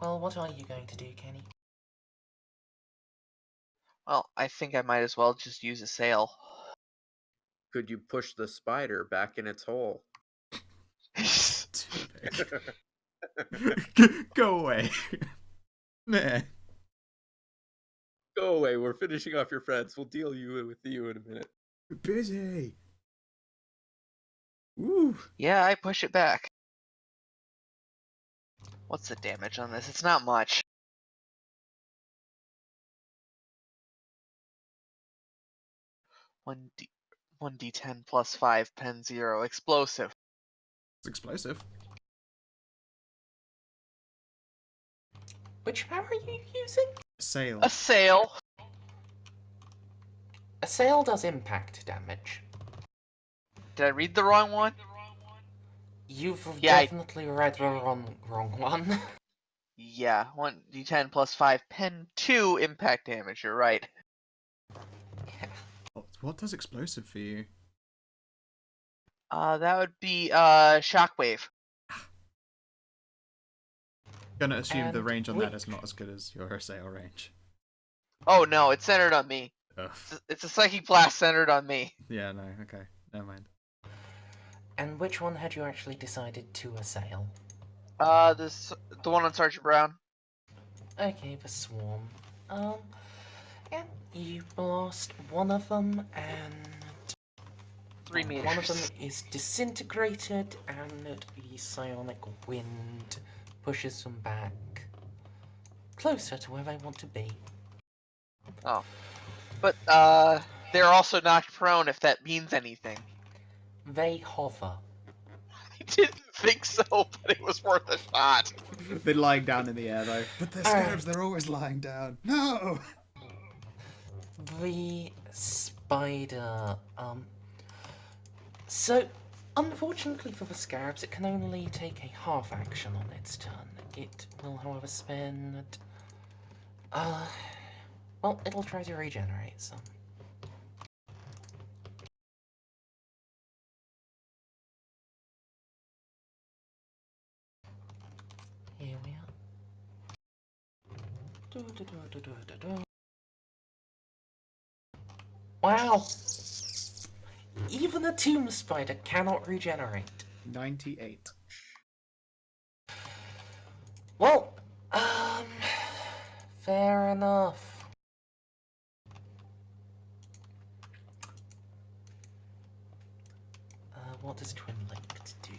Well, what are you going to do, Kenny? Well, I think I might as well just use a sail. Could you push the spider back in its hole? Go away. Nah. Go away. We're finishing off your friends. We'll deal with you in a minute. Busy. Woo. Yeah, I push it back. What's the damage on this? It's not much. 1d10 plus 5, pen 0. Explosive. It's explosive. Which power are you using? Sail. A sail. A sail does impact damage. Did I read the wrong one? You've Yeah, definitely read the wrong one. Yeah, 1d10 plus 5, pen 2 impact damage. You're right. What does explosive for you? That would be shockwave. Gonna assume the And range on that is not as good as your sail range. Oh no, it's centered on me. Ugh. It's a psychic blast centered on me. Yeah, no, okay. Never mind. And which one had you actually decided to assail? The one on Sergeant Brown. Okay, the swarm. Yeah, you blast one of them, and 3 meters. one of them is disintegrated, and the psionic wind pushes them back closer to where they want to be. Oh, but they're also knocked prone. If that means anything. They hover. I didn't think so, but it was worth a shot. They're lying down in the air though. But they're Alright. scarabs, they're always lying down. No! The spider, so, unfortunately for the scarabs, it can only take a half action on its turn. It will, however, spend, well, it'll try to regenerate some. Here we are. Wow! Even a tomb spider cannot regenerate. 98. Well, fair enough. What does Twin Linked do?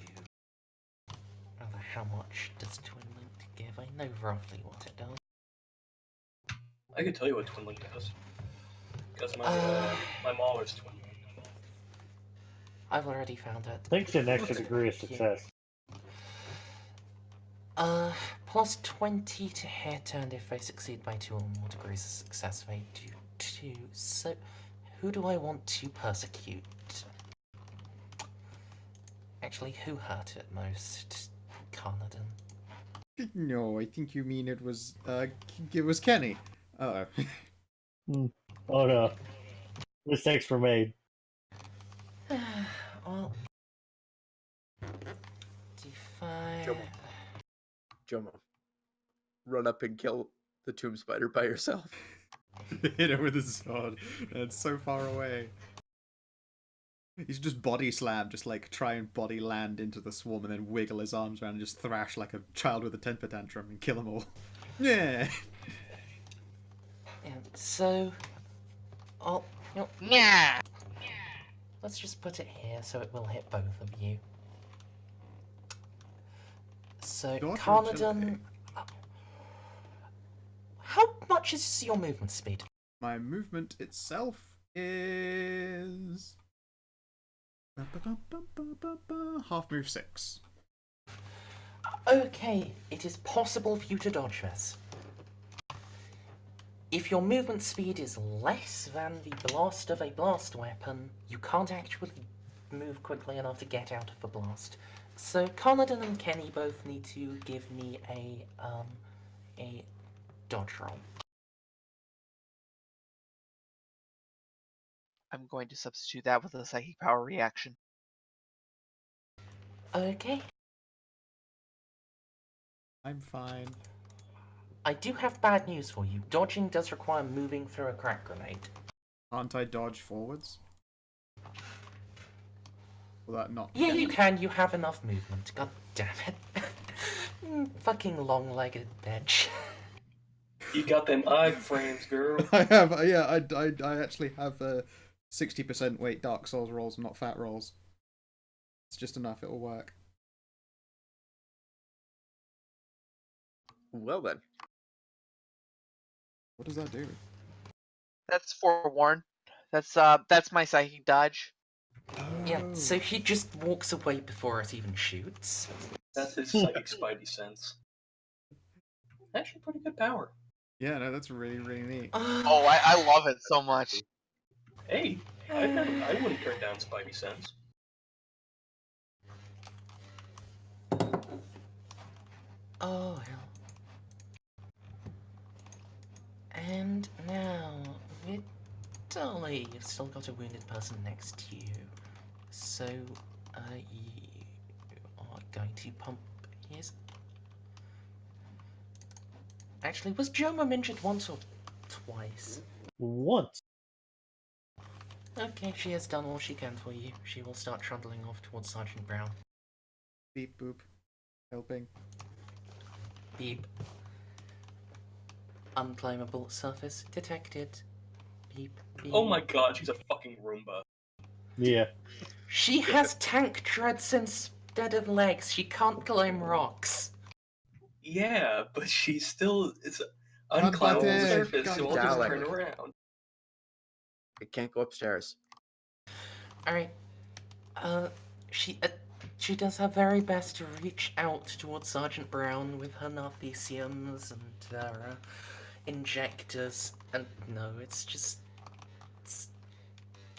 Rather, how much does Twin Linked give? I know roughly what it does. I can tell you what Twin Link does. Because my Mauler's Twin Link. I've already found it. Thanks to an extra degree of success. Plus 20 to hit, and if they succeed by 2 or more degrees of success, they do 2. So, who do I want to persecute? Actually, who hurt it most? Carnarvon. No, I think you mean it was Kenny. Oh. Oh no. Mistakes were made. Well, D5. Jomo, run up and kill the tomb spider by yourself. Hit it with his sword. It's so far away. He's just body slam, just like try and body land into the swarm and then wiggle his arms around and just thrash like a child with a temper tantrum and kill them all. Yeah. Yeah, so, Yeah. let's just put it here so it will hit both of you. So, Daughter Carnarvon, how much is your movement speed? My movement itself is half move 6. Okay, it is possible for you to dodge this. If your movement speed is less than the blast of a blast weapon, you can't actually move quickly enough to get out of the blast. So Carnarvon and Kenny both need to give me a dodge roll. I'm going to substitute that with a psychic power reaction. Okay. I'm fine. I do have bad news for you. Dodging does require moving through a crack grenade. Can't I dodge forwards? Will that not? Yeah, you can. You have enough movement. God damn it. Fucking long-legged bitch. You got them eye frames, girl. I have, yeah, I actually have 60% weight Dark Souls rolls, not fat rolls. It's just enough, it'll work. Well then. What does that do? That's forewarn. That's my psychic dodge. Yeah, so he just walks away before it even shoots. That's his psychic spidey sense. Actually, pretty good power. Yeah, no, that's really, really neat. Oh, I love it so much. Hey, I wouldn't turn down spidey sense. Oh, hell. And now, Vitaly, you've still got a wounded person next to you. So, you are going to pump his... Actually, was Joma injured once or twice? Once. Okay, she has done all she can for you. She will start trundling off towards Sergeant Brown. Beep boop. Helping. Beep. Unclimbable surface detected. Beep, beep. Oh my god, she's a fucking Roomba. Yeah. She has tank treads instead of legs. She can't climb rocks. Yeah, but she's still it's an Can't unclimbable butt in, surface, can't so I'll butt just in. turn around. It can't go upstairs. Alright. She does her very best to reach out towards Sergeant Brown with her Narthesiums and her injectors. And no,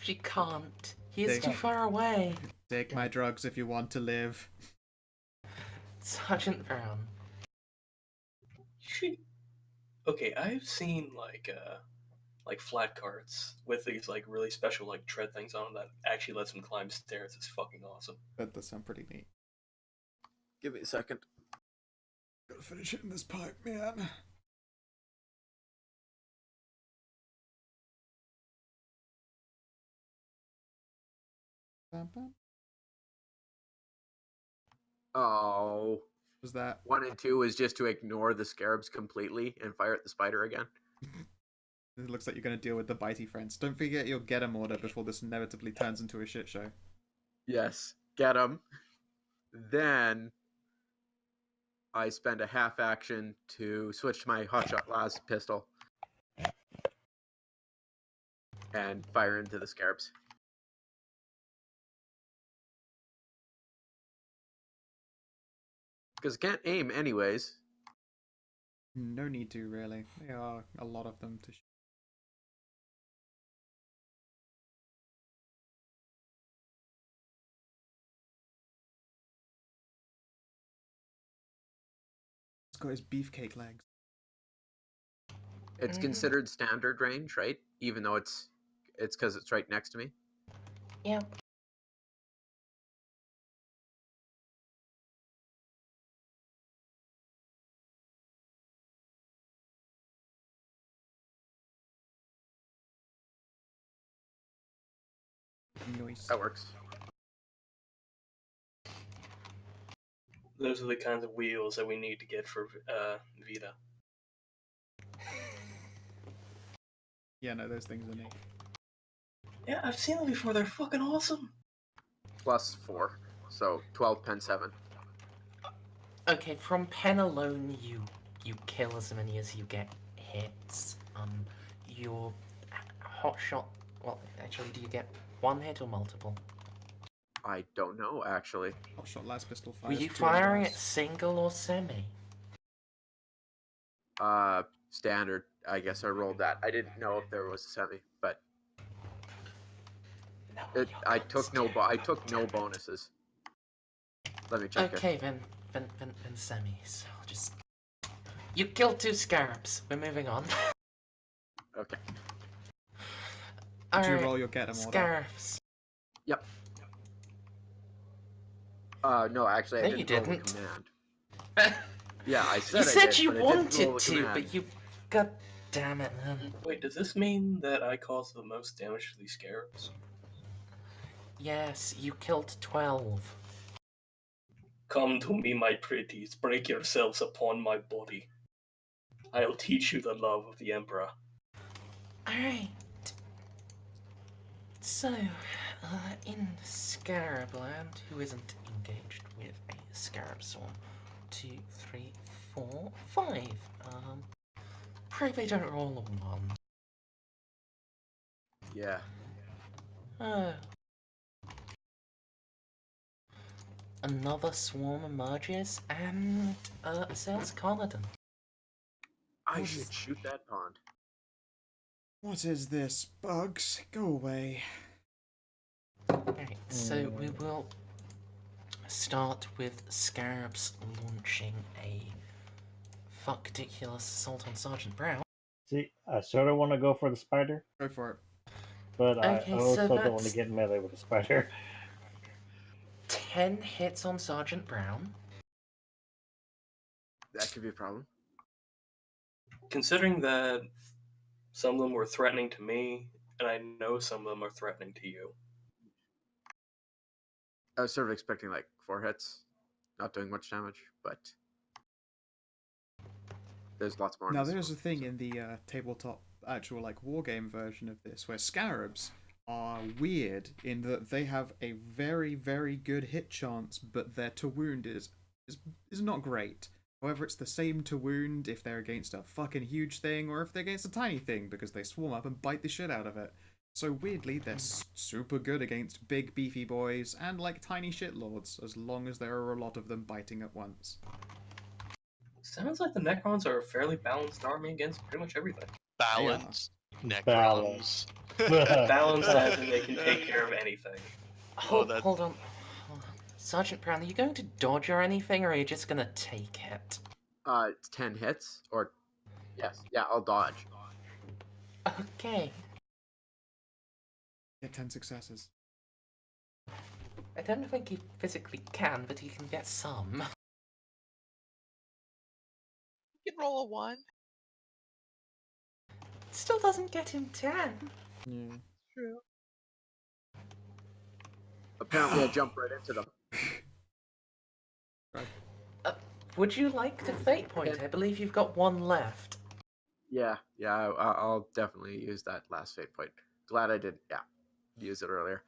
she can't. He is too far away. Take my drugs if you want to live. Sergeant Brown. Okay, I've seen like flat carts with these like really special like tread things on them that actually lets them climb stairs. It's fucking awesome. That does sound pretty neat. Give me a second. Gotta finish hitting this pipe, man. Bum, bum. Oh. Was that? 1 and 2 is just to ignore the scarabs completely and fire at the spider again. It looks like you're gonna deal with the bitey friends. Don't forget your get 'em order before this inevitably turns into a shit show. Yes. Get them. Then I spend a half action to switch to my hotshot las pistol and fire into the scarabs. Because I can't aim anyways. No need to, really. There are a lot of them to shoot. He's got his beefcake legs. It's considered standard range, right? Even though it's because it's right next to me. Yeah. Nice. That works. Those are the kinds of wheels that we need to get for Vita. Yeah, no, those things are neat. Yeah, I've seen them before. They're fucking awesome. +4, so 12 pen 7. Okay, from pen alone, you kill as many as you get hits. Your hot shot. Well, actually, do you get one hit or multiple? I don't know actually. Hot shot last pistol fire. Were you firing it single or semi? Standard. I guess I rolled that. I didn't know if there was a semi, but No, I took no bonuses. Let me check Okay, then semis. I'll just. You killed 2 scarabs. We're moving on. it. Okay. Did you Alright, roll your get 'em order? scarabs. Yep. No, actually, No, I you didn't roll the didn't. command. Yeah, I said You I said did, you but I didn't roll wanted the to, command. but you. God damn it, man. Wait, does this mean that I caused the most damage to these scarabs? Yes, you killed 12. Come to me, my pretties, break yourselves upon my body. I'll teach you the love of the Emperor. Alright. So, in Scarab Land, who isn't engaged with a Scarab Swarm? 2, 3, 4, 5. Pray they don't roll a 1. Yeah. Oh. Another swarm emerges and assails Carladon. I should shoot that pond. What is this? Bugs? Go away. Alright, so we will start with Scarabs launching a fuck-ridiculous assault on Sergeant Brown. See, I sort of want to go for the spider, Go for it. but Okay, I so also don't want that's- to get in melee with the spider. 10 hits on Sergeant Brown. That could be a problem. Considering that some of them were threatening to me, and I know some of them are threatening to you. I was sort of expecting like 4 hits, not doing much damage, but there's lots more. Now, there's a thing in the tabletop actual like wargame version of this where scarabs are weird in that they have a very, very good hit chance, but their to wound is not great. However, it's the same to wound if they're against a fucking huge thing or if they're against a tiny thing because they swarm up and bite the shit out of it. So weirdly, they're super good against big beefy boys and like tiny shitlords as long as there are a lot of them biting at once. Sounds like the Necrons are a fairly balanced army against pretty much everything. Balance. Balance. Necrons. Balanced as in they can take care of anything. Hold, that- hold on. Sergeant Brown, are you going to dodge or anything, or are you just going to take it? It's 10 hits, or yes, yeah, I'll dodge. Okay. Get 10 successes. I don't think he physically can, but he can get some. You can roll a 1. Still doesn't get him 10. Yeah. True. Apparently, I jumped right into them. Would you like to fate point? I believe you've got one left. Yeah, I'll definitely use that last fate point. Glad I did, use it earlier.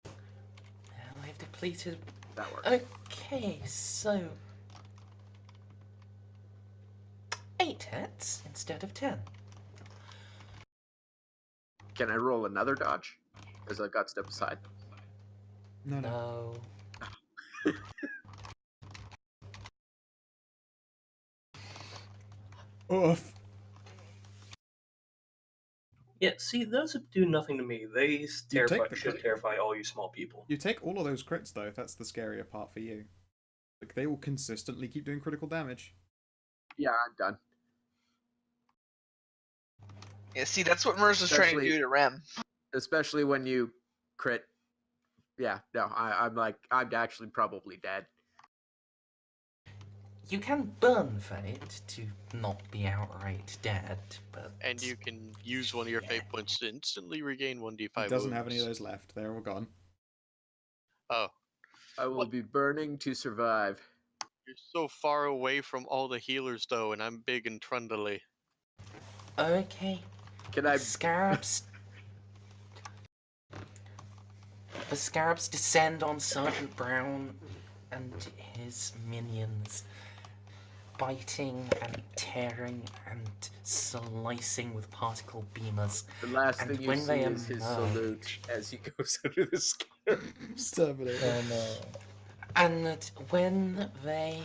Well, I've depleted. That works. Okay, so 8 hits instead of 10. Can I roll another dodge? Because I got step aside. No. No. Oof. Yeah, see, those do nothing to me. They terrify, the should crit. terrify all you small people. You take all of those crits though, that's the scarier part for you. Like they will consistently keep doing critical damage. Yeah, I'm done. Yeah, see, that's what Merz was trying to Especially- do to Rem. Especially when you crit. Yeah, no, I'm actually probably dead. You can burn fate to not be outright dead, but And you can use one of your fate points to instantly regain 1d5 He doesn't have any of wounds. those left. They're all gone. Oh, I will be burning to survive. you're so far away from all the healers though, and I'm big and trundly. okay. Can I? Scarabs. The scarabs descend on Sergeant Brown and his minions, biting and tearing and slicing with particle beamers. The last And thing you when see they is his salute as he goes under the skin. Terminator. And And when they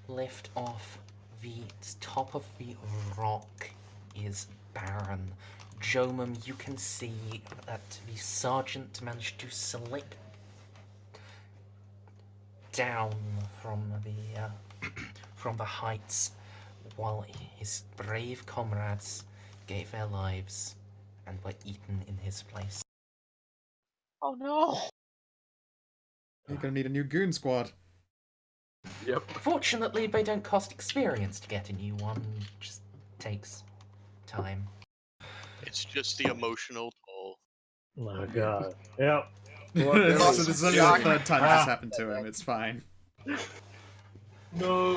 lift off, the top of the rock is barren. Jomum, you can see that the sergeant managed to slip down from the heights, while his brave comrades gave their lives and were eaten in his place. Oh no! You're gonna need a new goon squad. Yep. Fortunately, they don't cost experience to get a new one. Just takes time. It's just the emotional toll. Oh my god. Yep. Well, there So was this is only the shocking. third time this happened to him. It's fine. No,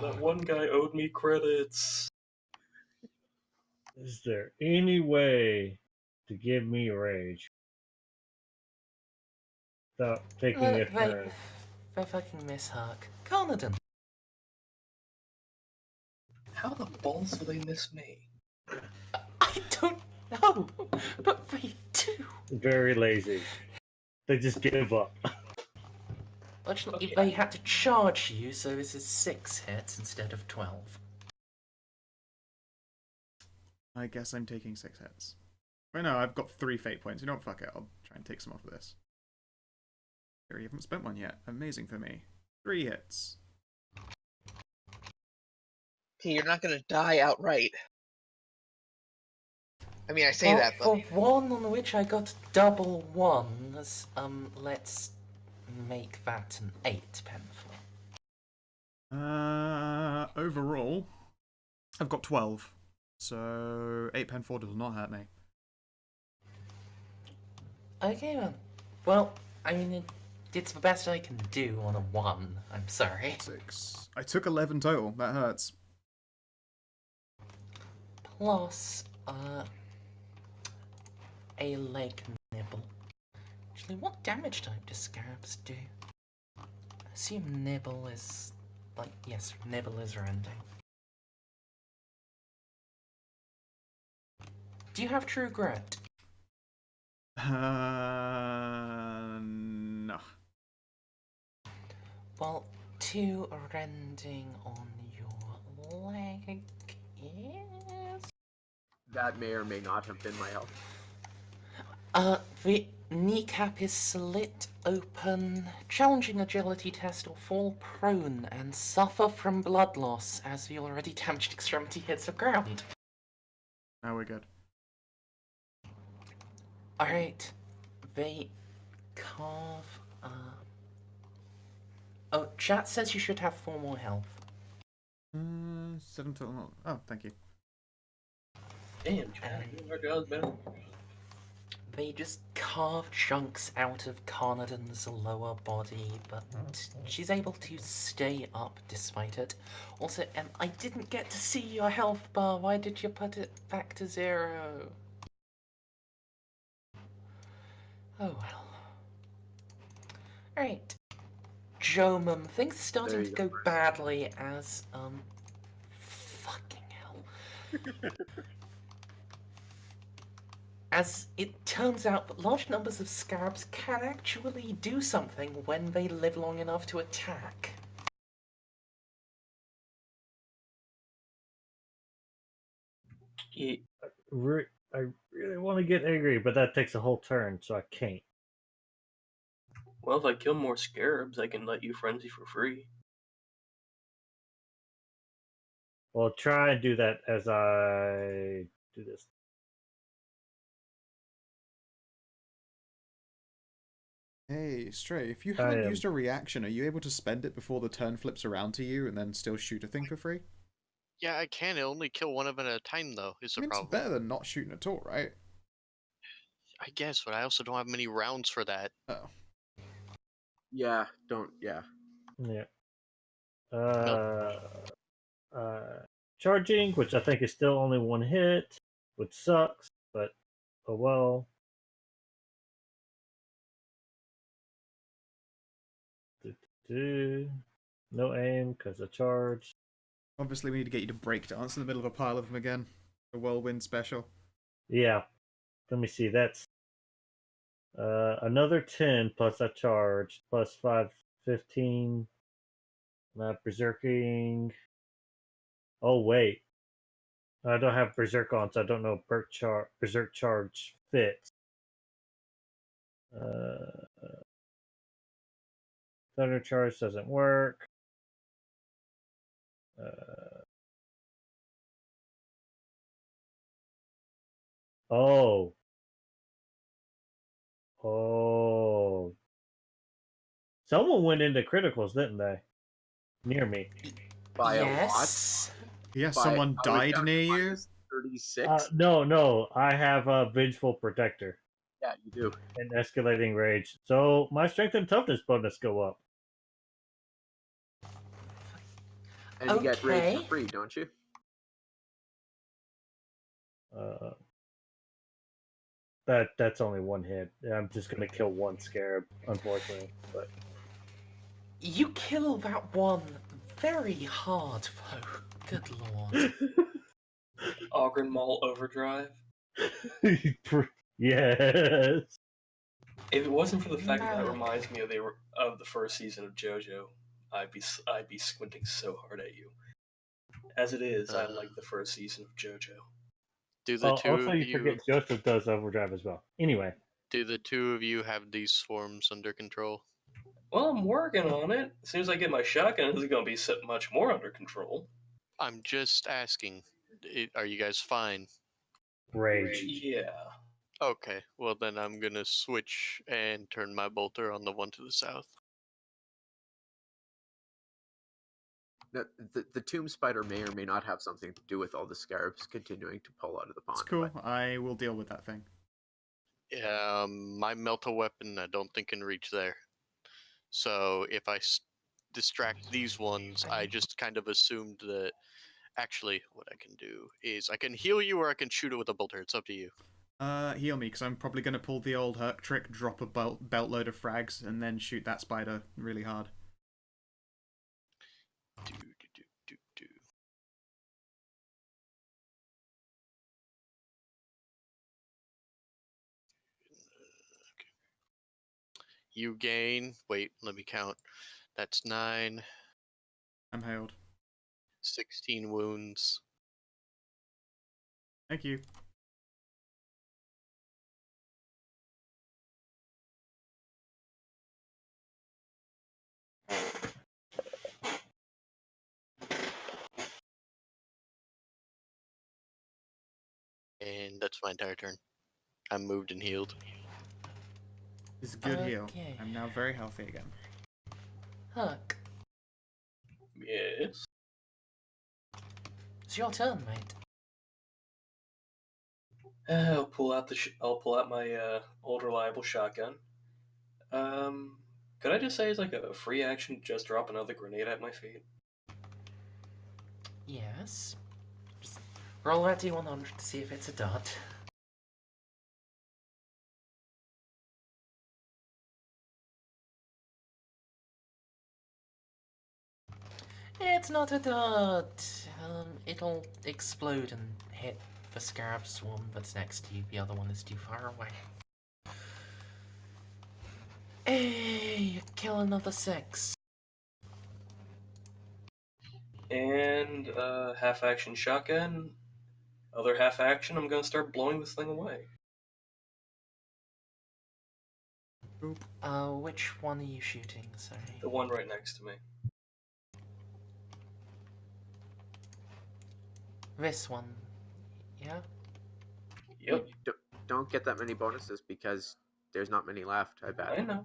that one guy owed me credits. Is there any way to give me rage without taking a turn? They fucking miss Hark. Carnarvon. How the balls do they miss me? I don't know, but they do. Very lazy. They just give up. Fortunately, Okay. they had to charge you, so this is 6 hits instead of 12. I guess I'm taking 6 hits. Wait, no, I've got 3 fate points. You know what? Fuck it. I'll try and take some off of this. Here, you haven't spent one yet. Amazing for me. 3 hits. Hey, you're not gonna die outright. I mean, I say Well, that, but for one on which I got double ones, let's make that an 8 penful. Overall, I've got 12. So 8 pen 4 does not hurt me. Okay then. Well, I mean, it's the best I can do on a 1. I'm sorry. 6. I took 11 total. That hurts. Plus, a leg nibble. Actually, what damage type do scarabs do? I assume nibble is... like, yes, nibble is rending. Do you have true grit? No. Well, 2 rending on your leg is... That may or may not have been my health. The kneecap is slit open. Challenging agility test or fall prone and suffer from blood loss as the already damaged extremity hits the ground. Now we're good. Alright. They carve... Oh, chat says you should have 4 more health. 7 total. Oh, thank you. Damn, Chad, our job's better. They just carve chunks out of Carnarvon's lower body, but she's able to stay up despite it. Also, I didn't get to see your health bar. Why did you put it back to 0? Oh well. Alright. Jomum, things are starting There to you go go. badly as, fucking hell. As it turns out that large numbers of scarabs can actually do something when they live long enough to attack. Yeah, I really want to get angry, but that takes a whole turn, so I can't. well, if I kill more scarabs, I can let you frenzy for free. Well, try and do that as I do this. Hey, Stray, if you I haven't am. used a reaction, are you able to spend it before the turn flips around to you and then still shoot a thing for free? Yeah, I can only kill one of them at a time, though, is the I mean, it's problem. better than not shooting at all, right? I guess, but I also don't have many rounds for that. Oh. Yeah, don't. Yeah. Yeah. Charging, which I think is still only 1 hit, which sucks, but oh well. No aim because of charge. Obviously, we need to get you to break dance in the middle of a pile of them again. The whirlwind special. Yeah. Let me see. That's another 10 plus that charge plus 5, 15. Not berserking. Oh wait, I don't have berserk on, so I don't know if berserk charge fits. Thunder charge doesn't work. Oh. Someone went into criticals, didn't they? Near me. By yes. Yeah, by- someone I was died down to near you. -36. No, I have a Vengeful Protector Yeah, you do. and Escalating Rage, so my Strength and Toughness bonus go up. And you get rage Okay. for free, don't you? That's only one hit. I'm just gonna kill one Scarab, unfortunately. But You kill that one very hard, though. Good lord. Ogren Mall Overdrive. yes. If it wasn't for the fact that Nah. reminds me of the first season of JoJo, I'd be squinting so hard at you. As it is, I like the first season of JoJo. Do the two Also, of you forget Joseph does Overdrive as well. Anyway, do the two of you have these swarms under control? Well, I'm working on it. As soon as I get my shotgun, it's going to be so much more under control. I'm just asking. Are you guys fine? Rage. Yeah. Okay, well then I'm gonna switch and turn my bolter on the one to the south. The tomb spider may or may not have something to do with all the scarabs continuing to pull out of the pond. It's cool. but- I will deal with that thing. My melta weapon I don't think can reach there. So if I distract these ones, I just kind of assumed that. Actually, what I can do is I can heal you or I can shoot it with a bolter. It's up to you. Heal me, because I'm probably going to pull the old Herc trick, drop a belt load of frags, and then shoot that spider really hard. Do. Okay. You gain. Wait, let me count. That's 9. I'm hailed. 16 wounds. Thank you. And that's my entire turn. I'm moved and healed. This is a good heal. Okay. I'm now very healthy again. Huck, Yes. it's your turn, mate. I'll pull out my old reliable shotgun. Could I just say it's like a free action? Just drop another grenade at my feet. Yes. Just roll that D100 to see if it's a dot. It's not a dot. It'll explode and hit the scarab swarm that's next to you. The other one is too far away. Hey, kill another 6. And half action shotgun. Other half action, I'm gonna start blowing this thing away. Which one are you shooting? Sorry. The one right next to me. This one. Yeah? Yep. Don't get that many bonuses because there's not many left, I bet. I know.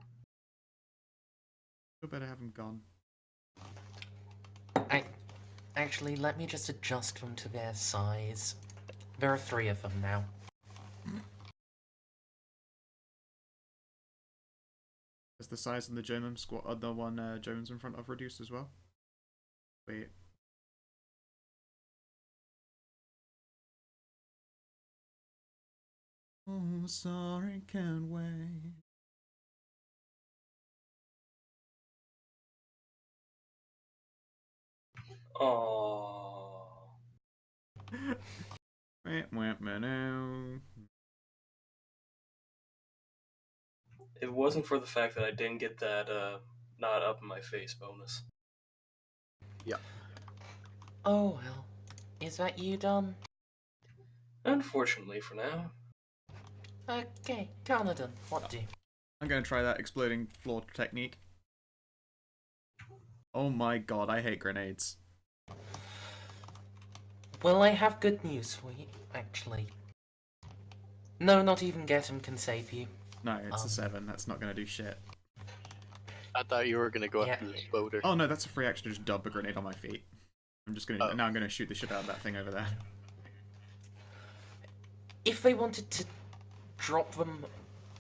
Feel better have them gone. Actually, let me just adjust them to their size. There are 3 of them now. Is the size of the German squad, the one Jones in front of, reduced as well? Wait. Oh, sorry, can't wait. Aww. No. If it wasn't for the fact that I didn't get that not up in my face bonus. Oh well. Is that you done? Unfortunately for now. Okay, Carnadon, what do? I'm gonna try that exploding floor technique. Oh my god, I hate grenades. Well, I have good news for you, actually. No, not even Getum can save you. No, it's a 7. That's not gonna do shit. I thought you were gonna go Yeah. after this boater. Oh no, that's a free action to just dump a grenade on my feet. I'm just gonna now. I'm gonna shoot the shit out of that thing over there. If they wanted to drop them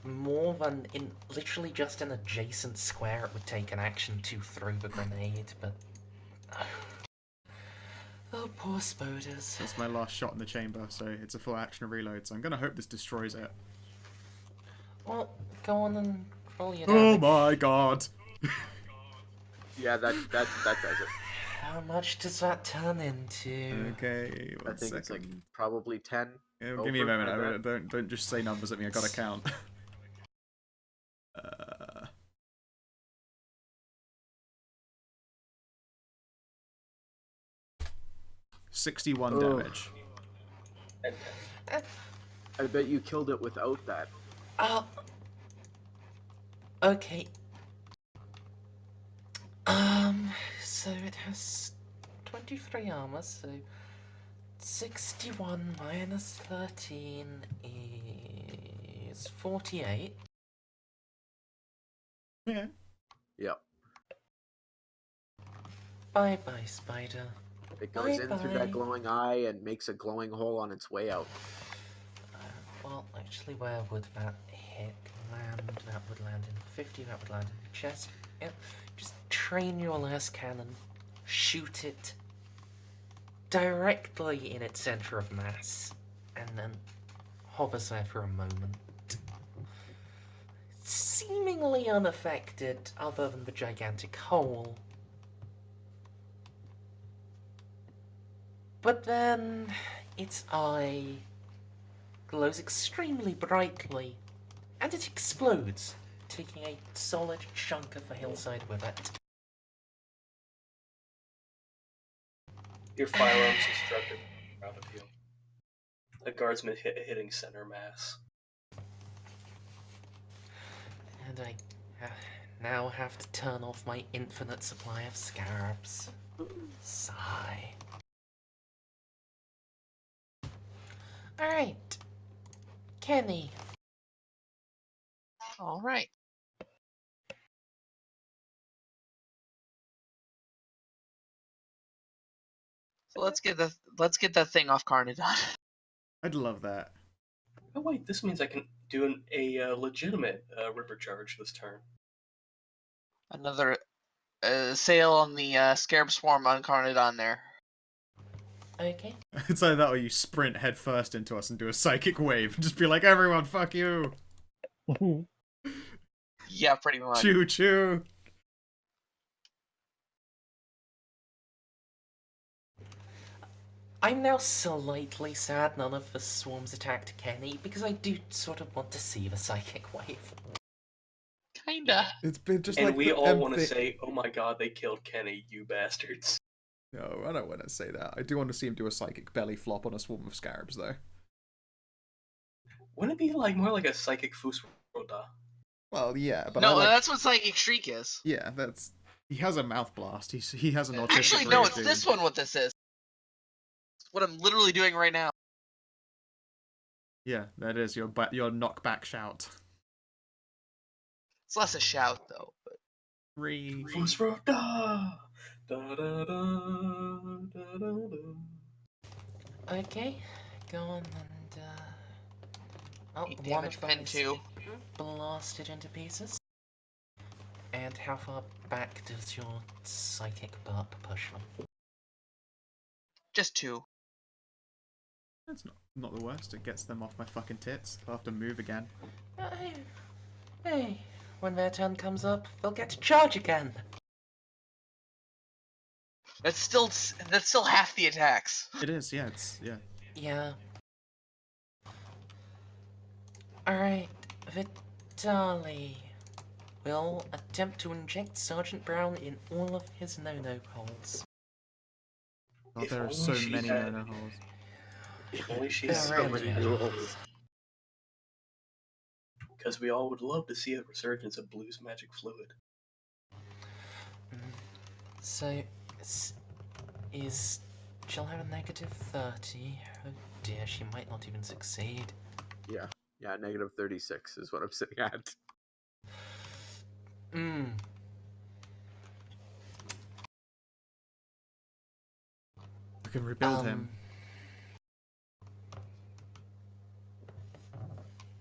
more than in literally just an adjacent square, it would take an action to throw the grenade, but... Oh, poor Spoders. That's my last shot in the chamber, so it's a full action reload, so I'm gonna hope this destroys it. Well, go on and roll your Oh damage. my god! Yeah, that does it. How much does that turn into? Okay, I one think it's like second. probably 10. Yeah, give me a over moment. like that. Don't just say numbers at me. I gotta count. 61 Oh. damage. I bet you killed it without that. Okay. So it has 23 armor, so 61 minus 13 is 48. Yeah. Yep. Bye-bye, spider. It goes in through Bye-bye. that glowing eye and makes a glowing hole on its way out. Well, actually, where would that hit land? That would land in the 50, that would land in the chest. Yep. Just train your last cannon. Shoot it directly in its center of mass. And then hovers there for a moment. Seemingly unaffected, other than the gigantic hole. But then its eye glows extremely brightly, and it explodes, taking a solid chunk of the hillside with it. Your firearms instructed around the field. A guardsman hitting center mass. And I now have to turn off my infinite supply of scarabs. Sigh. Alright. Kenny. All right. So let's get that thing off Carnodon. I'd love that. Oh wait, this means I can do a legitimate Ripper charge this turn. Another sail on the Scarab Swarm on Carnodon there. Okay. It's either that or you sprint head first into us and do a psychic wave and just be like, everyone, fuck you! Yeah, pretty much. Choo choo! I'm now slightly sad none of the swarms attacked Kenny, because I do sort of want to see the psychic wave. Kinda. It's been just And like we the all want to empty- say, "Oh my God, they killed Kenny, you bastards!" No, I don't want to say that. I do want to see him do a psychic belly flop on a swarm of scarabs, though. Wouldn't it be like more like a psychic Fusroda? Well, yeah, but No, I like... that's what Psychic Shriek is. Yeah, that's... He has a mouth blast. He has an autistic Actually, no, rage, it's dude. this one what this is. It's what I'm literally doing right now. Yeah, that is your knockback shout. It's less a shout, though. But... Fusroda! Da, da, da, da, da, da. Okay, go on and, oh, 8 one damage of them pen is 2. blasted into pieces. And how far back does your psychic burp push them? Just 2. That's not the worst. It gets them off my fucking tits. I'll have to move again. Hey, when their turn comes up, they'll get to charge again. That's still half the attacks. It is, yeah, it's... yeah. Yeah. Alright, Vitali will attempt to inject Sergeant Brown in all of his no-no holes. God, If there are only so she many had- no-no holes. If only she There had really somebody is. to roll. Because we all would love to see a resurgence of blues magic fluid. So, she'll have a negative 30. Oh dear, she might not even succeed. Yeah, negative 36 is what I'm sitting at. can rebuild him.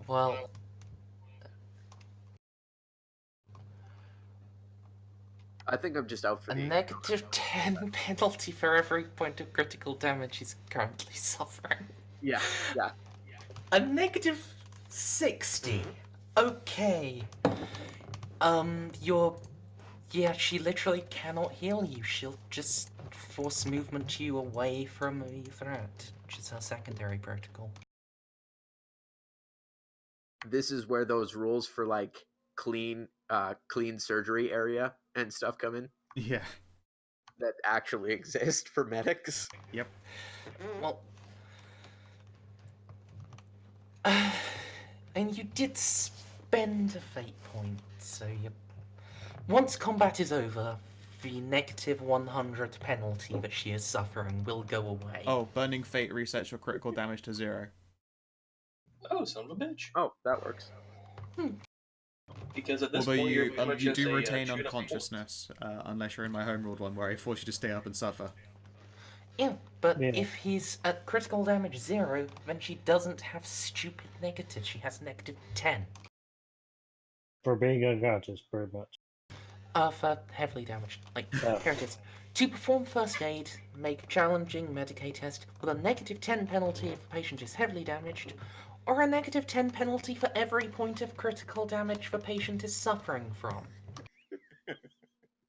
Well, I think I'm just out for a the negative 10 penalty for every point of critical damage he's currently suffering. Yeah. A negative 60. Okay. Yeah, she literally cannot heal you. She'll just force movement you away from the threat, which is her secondary protocol. This is where those rules for like clean surgery area and stuff come in Yeah. that actually exist for medics. Yep. Well, and you did spend a fate point, so you. Once combat is over, the negative 100 penalty that she is suffering will go away. Oh, Burning Fate resets your critical damage to 0. Oh, son of a bitch. Oh, that works. Because at this Although point, you're you pretty much you just do a, retain straight up unconsciousness, unless you're in my home ruled one, where I force you to stay up and suffer. Yeah, but Yeah. if he's at critical damage 0, then she doesn't have stupid negative. She has negative 10. For being unconscious, pretty much. For heavily damaged. Like, Oh. here it is. To perform first aid, make challenging Medicaid test with a negative 10 penalty if the patient is heavily damaged, or a negative 10 penalty for every point of critical damage the patient is suffering from.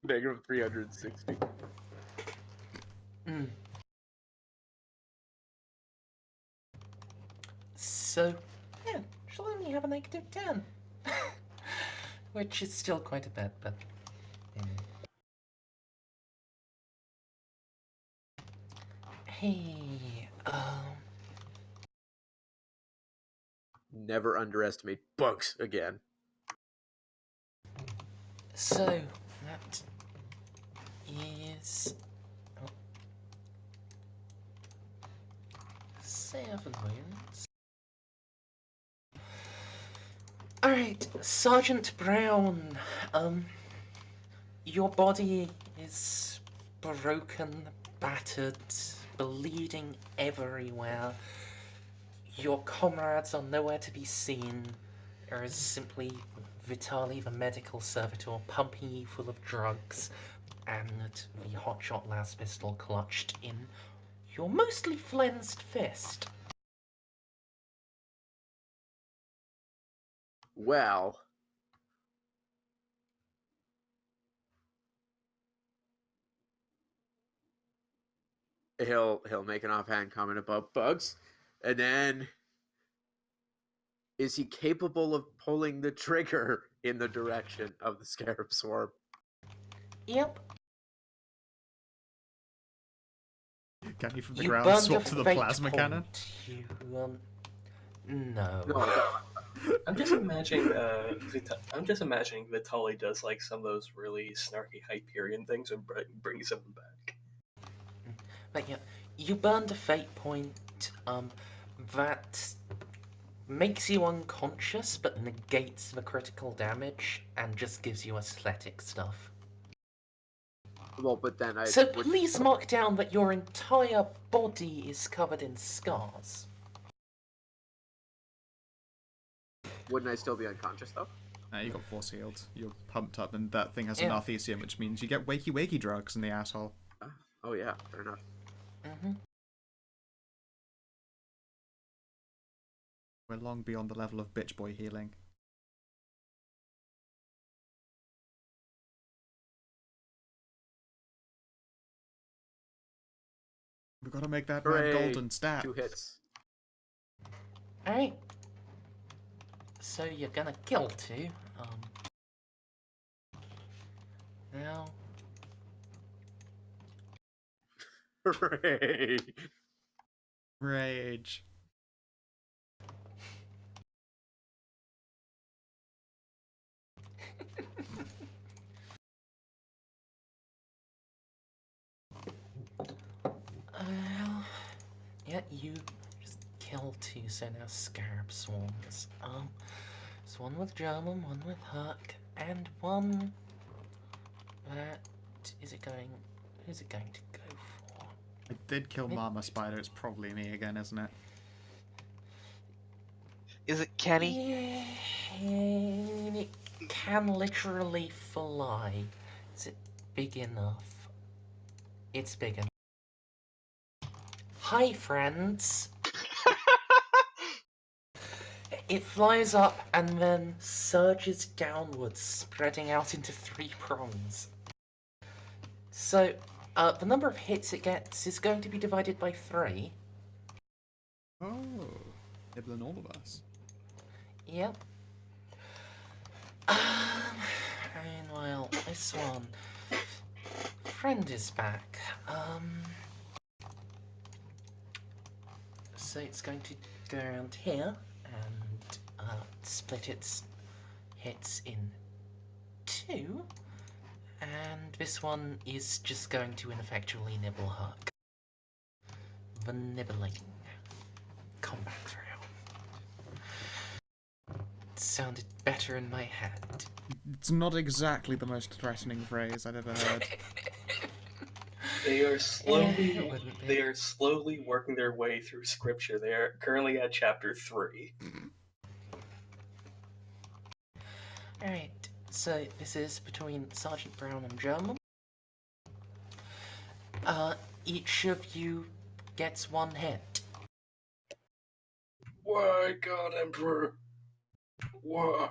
Negative 360. So, yeah, she'll only have a negative 10. Which is still quite a bit, but. Hey, Never underestimate bugs again. so that is 7 wounds. Alright, Sergeant Brown, your body is broken, battered, bleeding everywhere. Your comrades are nowhere to be seen. There is simply Vitali, the medical servitor, pumping you full of drugs, and the hotshot las pistol clutched in your mostly flensed fist. Well, he'll make an offhand comment about bugs, and then is he capable of pulling the trigger in the direction of the scarab swarm? Yep. Can you from the You ground burned swap a to the fate plasma cannon? point. You, no. No, I'm just imagining. I'm just imagining Vitali does like some of those really snarky Hyperion things and brings him back. But yeah, you burned a fate point. That makes you unconscious, but negates the critical damage and just gives you aesthetic stuff. well, but then So please mark down that your entire body is covered in scars. Wouldn't I still be unconscious though? You got force healed. You're pumped up, and that thing has Yeah. an arthesium, which means you get wakey drugs in the asshole. Oh yeah, fair enough. We're long beyond the level of bitch boy healing. We've got to make that man Hooray, golden stat. 2 hits. Alright. So you're gonna kill 2. Now. Hooray! Rage. Yeah, you just kill 2, so now scarab swarms. There's one with German, one with Huck, and one that who's it going to go for? I did kill Mama Spider. It's probably me again, isn't it? Is it Kenny? Yeah, it can literally fly. Is it big enough? It's big enough. Hi, friends. It flies up and then surges downwards, spreading out into 3 prongs. So, the number of hits it gets is going to be divided by 3. Oh, nibbling all of us. Yep. Meanwhile, this one. Friend is back. So it's going to go around here and split its hits in 2. And this one is just going to ineffectually nibble Huck. The nibbling combat round. Sounded better in my head. It's not exactly the most threatening phrase I've ever heard. They are slowly Yeah, it wouldn't be. they are slowly working their way through scripture. They are currently at chapter 3. Alright, so this is between Sergeant Brown and German. Each of you gets 1 hit. Why, God Emperor? Why?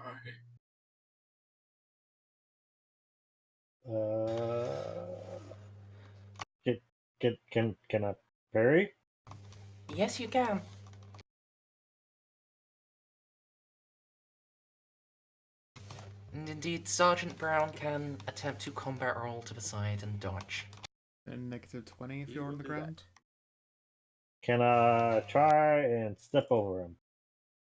Can I parry? Yes, you can. And indeed, Sergeant Brown can attempt to combat roll to the side and dodge. And -20 if You you're will on the do that. ground. Can I try and step over him?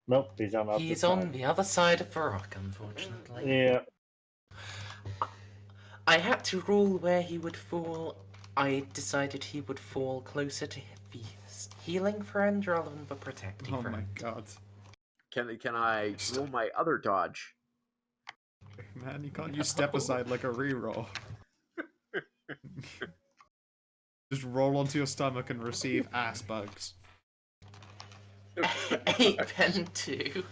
Nope, he's on the opposite He's side. on the other side of the rock, unfortunately. Yeah. I had to rule where he would fall. I decided he would fall closer to the healing friend rather than the protecting Oh friend. my god. Can I roll my other dodge? Man, you can't use step aside like a reroll. Just roll onto your stomach and receive ass bugs. 8 pen 2.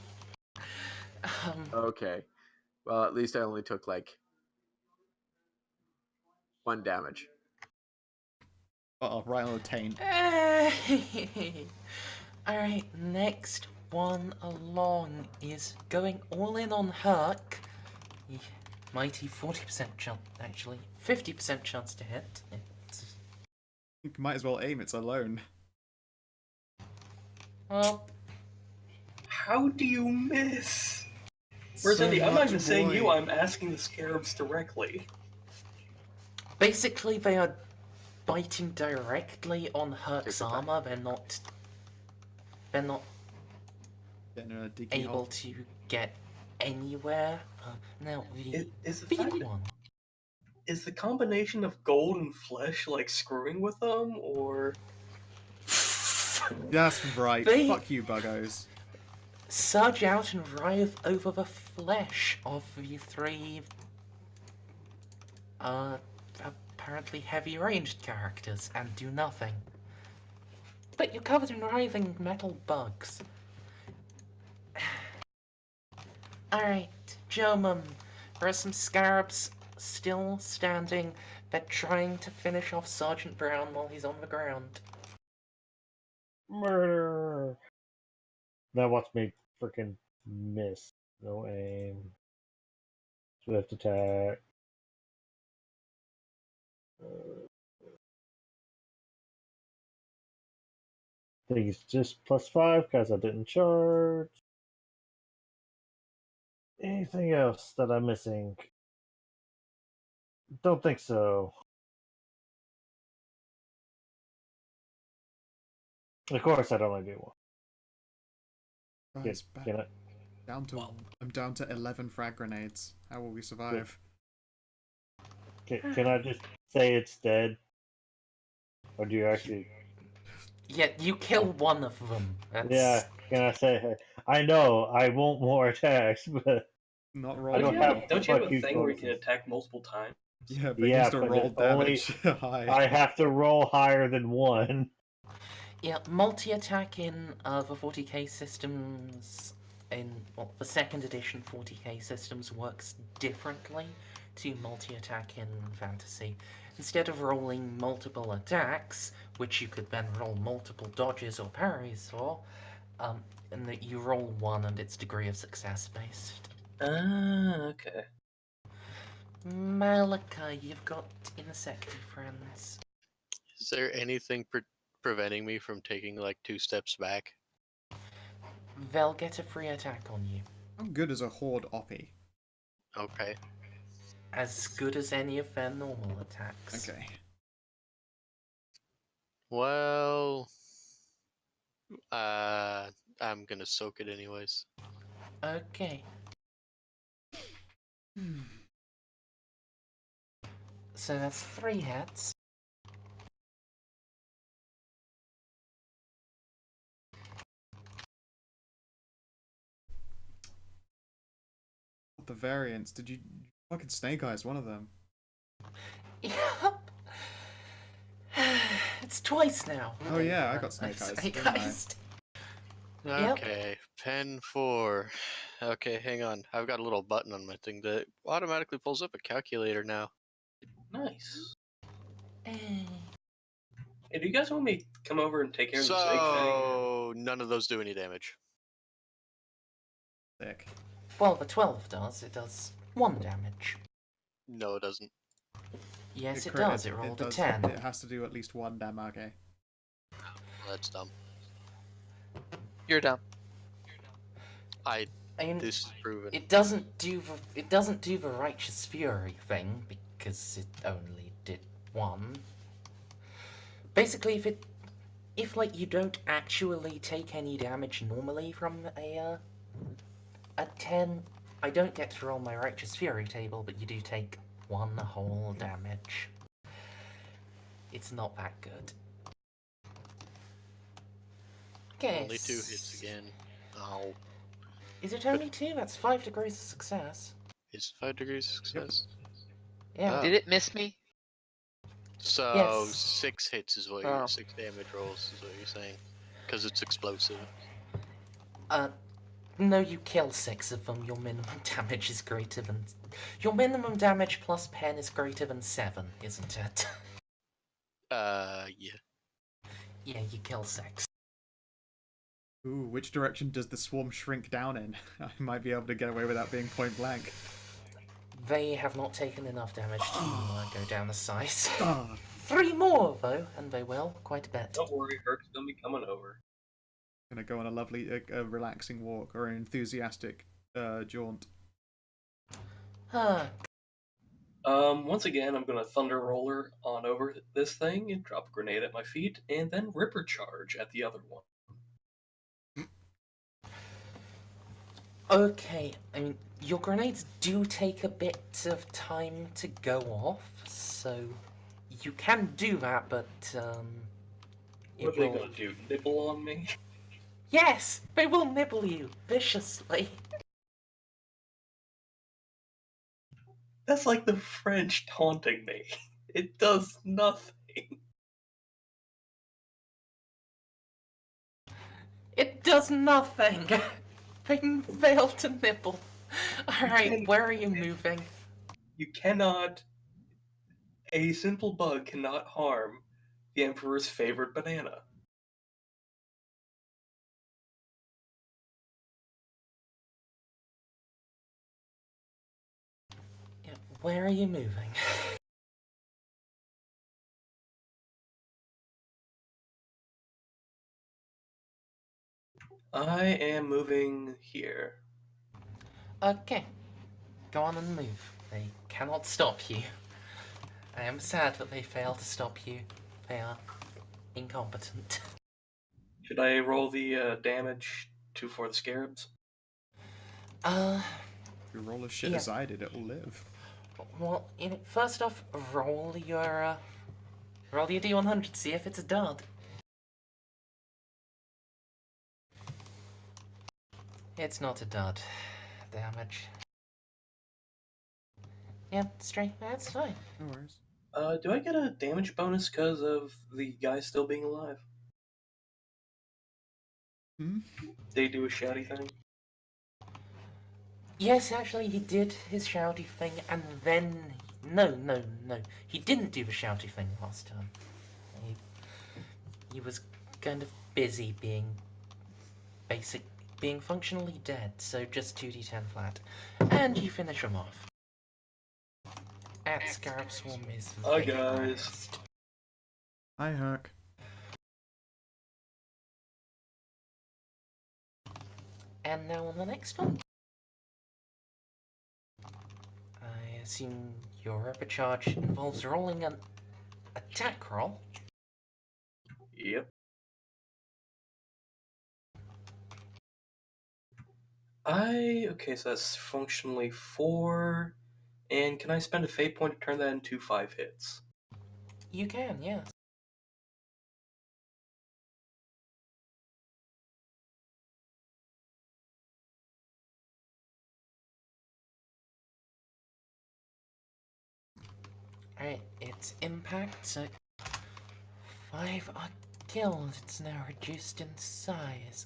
Okay. Well, at least I only took like 1 damage. Uh-oh, right on the taint. Alright, next one along is going all in on Herc. Mighty 40% chance, actually. 50% chance to hit. You might as well aim, it's alone. Well, How do you miss? So Merzendi, I'm not much even saying you, boy. I'm asking the scarabs directly. basically they are biting directly on Herc's Take it back. armor. They're not Getting a dicky able hole. to get anywhere. Now the Is the big fact one. is the combination of gold and flesh like screwing with them, or That's right. They- Fuck you, buggos. Surge out and writhe over the flesh of the 3 apparently heavy ranged characters and do nothing. But you're covered in writhing metal bugs. Alright, German. There are some scarabs still standing. They're trying to finish off Sergeant Brown while he's on the ground. Murder. Now watch me freaking miss. No aim. Swift attack. I think it's just +5 because I didn't charge. Anything else that I'm missing? Don't think so. Of course, I'd only do one. Guys, back Can I? down to I'm down to 11 frag grenades. How will we survive? Can I just say it's dead? Or do you actually? Yeah, you kill one of them. That's... Yeah. Can I say? I know I want more attacks, but Not I rolling. don't have don't you have fuck a you thing where you can bonuses. attack multiple times? Yeah, but Yeah, used to but roll it only- damage high. I have to roll higher than 1. Yeah, multi-attack in the 40k systems, the second edition 40k systems works differently to multi-attack in fantasy. Instead of rolling multiple attacks, which you could then roll multiple dodges or parries for, and that you roll one and it's degree of success based. Ah, okay. Malika, you've got insecty friends. Is there anything preventing me from taking like 2 steps back? They'll get a free attack on you. How good is a horde oppie? Okay. As good as any of their normal attacks. Okay. Well, I'm gonna soak it anyways. Okay. So that's 3 hits. The variants. Did you fucking snake eyes one of them? Yep. It's twice now. Oh yeah, I got snake eyes. Snake didn't I? eyes. Yep. Okay, pen 4. Okay, hang on. I've got a little button on my thing that automatically pulls up a calculator now. Nice. Eh. Hey, do you guys want me to come over and take care of the snake thing? So none of those do any damage. Sick. Well, the 12 does. It does 1 damage. No, it doesn't. Yes, it crit- does. It rolled a does- 10. It has to do at least 1 damage. Well, that's dumb. You're dumb. I mean, This is proven. it doesn't do the righteous fury thing because it only did 1. Basically, if like you don't actually take any damage normally from a 10, I don't get to roll my righteous fury table, but you do take 1 whole damage. It's not that good. Okay. Only 2 hits again. Oh, Is it only 2? That's 5 degrees of success. is 5 degrees of success? Yeah. Oh. Did it miss me? So Yes. 6 hits is what Oh. you're 6 damage rolls is what you're saying, because it's explosive. No, you kill 6 of them. Your minimum damage is greater than. Your minimum damage plus pen is greater than 7, isn't it? Yeah. Yeah, you kill 6. Ooh, which direction does the swarm shrink down in? I might be able to get away without being point blank. They have not taken enough damage to go down the size. Ah, 3 more, though, and they will, quite a bit. Don't worry, Herc's gonna be coming over. gonna go on a lovely, relaxing walk or an enthusiastic jaunt. Huh. Once again, I'm gonna Thunder Roller on over this thing and drop a grenade at my feet, and then Ripper Charge at the other one. Okay, I mean, your grenades do take a bit of time to go off, so you can do that, but, What are they gonna do? Nibble on me? Yes! They will nibble you viciously. That's like the French taunting me. It does nothing. It does nothing! They fail to nibble. Alright, where are you moving? You cannot. A simple bug cannot harm the Emperor's favorite banana. Yeah, where are you moving? I am moving here. Okay, go on and move. They cannot stop you. I am sad that they fail to stop you. They are incompetent. Should I roll the damage for the scarabs? If you roll as shit Yeah. as I did, it will live. Well, first off, roll your D100, see if it's a dud. It's not a dud. Damage. Yeah, straight. That's fine. No worries. Do I get a damage bonus because of the guy still being alive? Hmm? They do a shouty thing. Yes, actually, he did his shouty thing, and then no, he didn't do the shouty thing last time. He was kind of busy being functionally dead, so just 2d10 flat, and you finish him off. At Scarab Swarm is Hi, guys. vaporized. Hi, Herc. And now on the next one. I assume your rapid charge involves rolling an attack roll. Yep. Okay, so that's functionally 4. And can I spend a fate point to turn that into 5 hits? You can, yes. Alright, its impact, so 5 are killed. It's now reduced in size.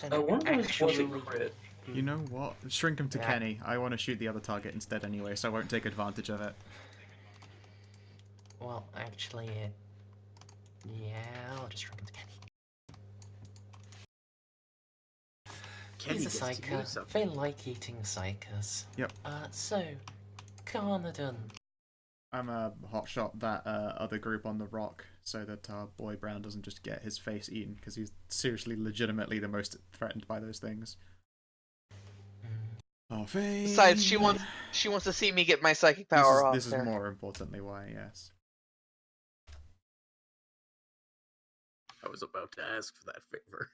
One of those was a crit. You know what? Shrink him to Yeah. Kenny. I want to shoot the other target instead anyway, so I won't take advantage of it. Well, actually, yeah, I'll just shrink him to Kenny. Kenny He's a gets to do psyker. something. They like eating psychers. Yep. So, Carnarvon. I'm a hotshot that other group on the rock so that our boy Brown doesn't just get his face eaten, because he's seriously, legitimately the most threatened by those things. Oh, Besides, she wants to see me get my psychic power off. This is there. more importantly why, yes. I was about to ask for that favor.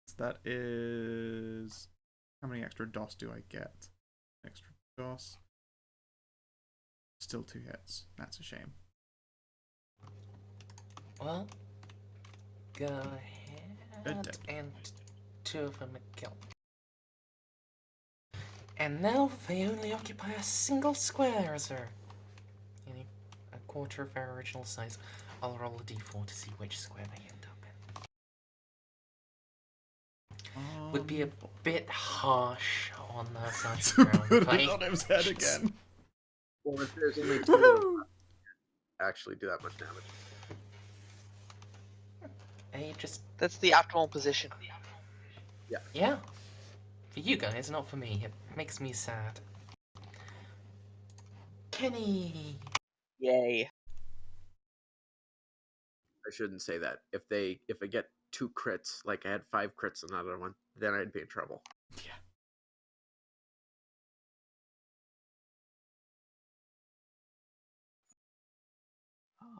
So that is... How many extra DOS do I get? Extra DOS. Still 2 hits. That's a shame. Well, go They're ahead dead. and 2 of them are killed. And now they only occupy a single square as a quarter of their original size. I'll roll a d4 to see which square they end up in. Would be a bit harsh on Sergeant to Brown. put but it on his head again. Well, if there's only 2 of them, actually do that much damage. Hey, just That's the optimal position. yeah. For you guys, not for me. It makes me sad. Kenny. Yay. I shouldn't say that. If I get 2 crits, like I had 5 crits on another one, then I'd be in trouble. Yeah.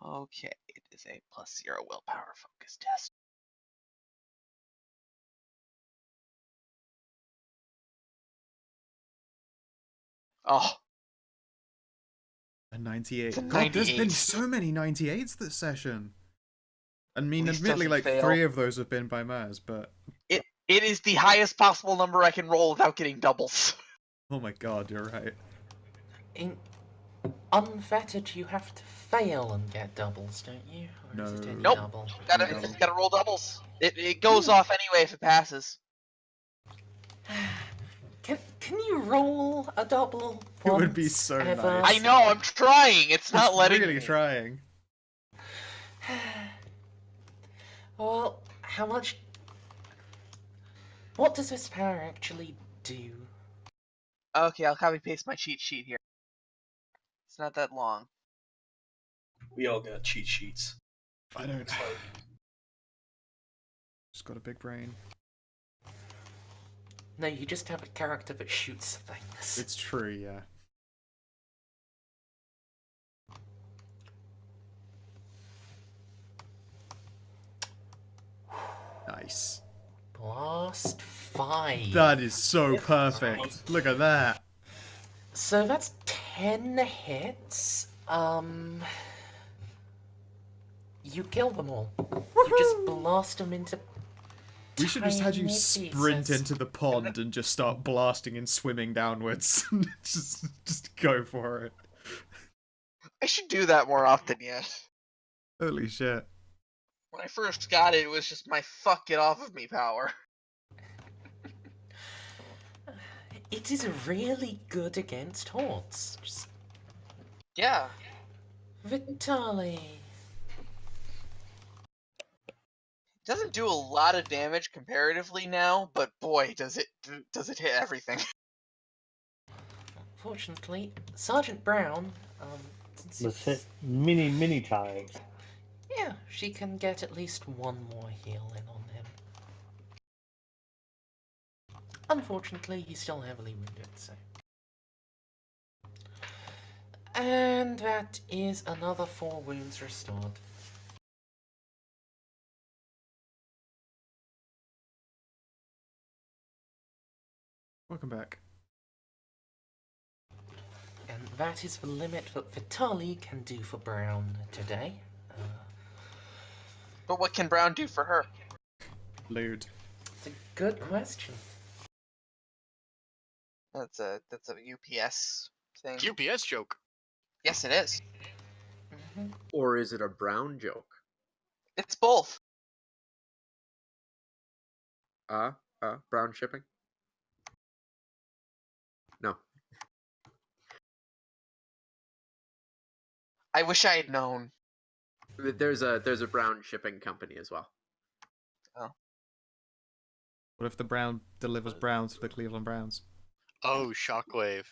Okay, it is a +0 willpower focus test. Oh, A 98. It's a God, there's been 98. so many 98s this session. I mean, Least admittedly, doesn't like fail. 3 of those have been by Maz, but... it is the highest possible number I can roll without getting doubles. Oh my god, you're right. In unfettered, you have to fail and get doubles, don't you? Or is it No. any Nope. double? Gotta roll doubles. It goes off anyway if it passes. Can you roll a double? It would be once so ever? nice. I know, I'm trying. It's not letting really me. trying. Well, how much? What does this power actually do? Okay, I'll copy paste my cheat sheet here. It's not that long. We all got cheat sheets. I don't... Just got a big brain. No, you just have a character that shoots things. It's true, yeah. Nice. Blast 5. That is so perfect. Look at that. So that's 10 hits. You kill them all. You just blast them into We should just had you tiny sprint pieces. into the pond and just start blasting and swimming downwards. just go for it. I should do that more often, yes. Holy shit. When I first got it, it was just my fuck it off of me power. It is really good against hordes. Just Yeah. Vitali. Doesn't do a lot of damage comparatively now, but boy, does it hit everything. Fortunately, Sergeant Brown, since Let's it's- hit many times. yeah, she can get at least one more heal in on him. Unfortunately, he's still heavily wounded, so. And that is another 4 wounds restored. Welcome back. And that is the limit that Vitali can do for Brown today. But what can Brown do for her? Lewd. It's a good question. That's a UPS thing. UPS joke. Yes, it is. Or is it a Brown joke? It's both. Brown shipping? No. I wish I had known. There's a Brown shipping company as well. What if the Brown delivers Browns to the Cleveland Browns? Oh, Shockwave.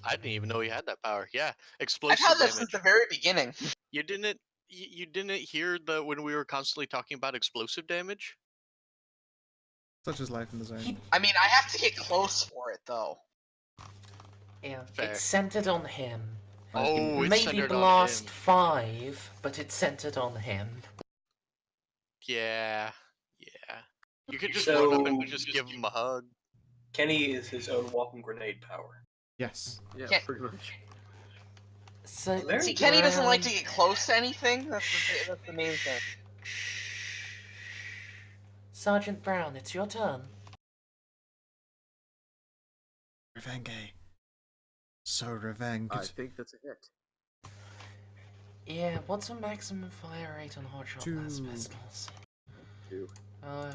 I didn't even know he had that power. Yeah, explosive I've had that damage. since the very beginning. You didn't hear the when we were constantly talking about explosive damage? Such is life in the zone. I mean, I have to get close for it, though. Yeah, Fair. it's centered on him. Oh, it's Maybe centered blast on him. 5, but it's centered on him. Yeah. You could just So- run up and just give him a hug. Kenny is his own walking grenade power. Yes. Yeah, Can't- pretty much. So Very See, Kenny doesn't like to Brown- get close to anything. That's the main thing. Sergeant Brown, it's your turn. Revenge. So revenge. I think that's a hit. Yeah, what's the maximum fire rate on hotshot 2. las pistols? 2. Yeah.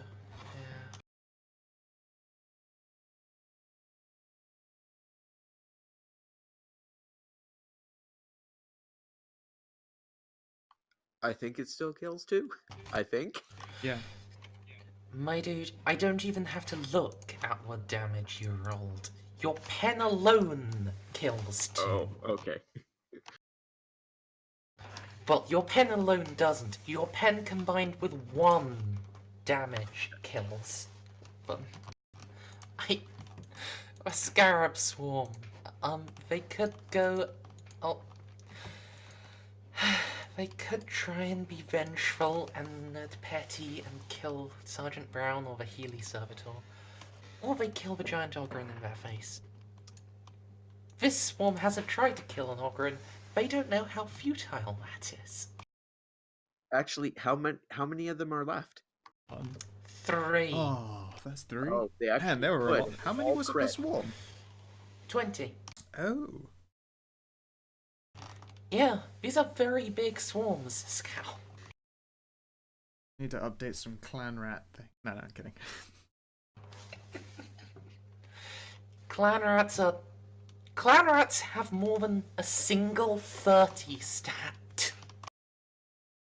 I think it still kills 2. I think. Yeah. My dude, I don't even have to look at what damage you rolled. Your pen alone kills 2. Oh, okay. Well, your pen alone doesn't. Your pen combined with 1 damage kills. But a scarab swarm. They could go. Oh, they could try and be vengeful and petty and kill Sergeant Brown or the Healy Servitor, or they kill the giant Ogren in their face. This swarm hasn't tried to kill an Ogren. They don't know how futile that is. Actually, how many of them are left? 3. Oh, that's 3. Oh, they actually Man, there were a could. lot. How many All was it crit. per swarm? 20. Oh. Yeah, these are very big swarms, Scout. Need to update some clan rat thing. No, I'm kidding. Clan rats have more than a single 30 stat.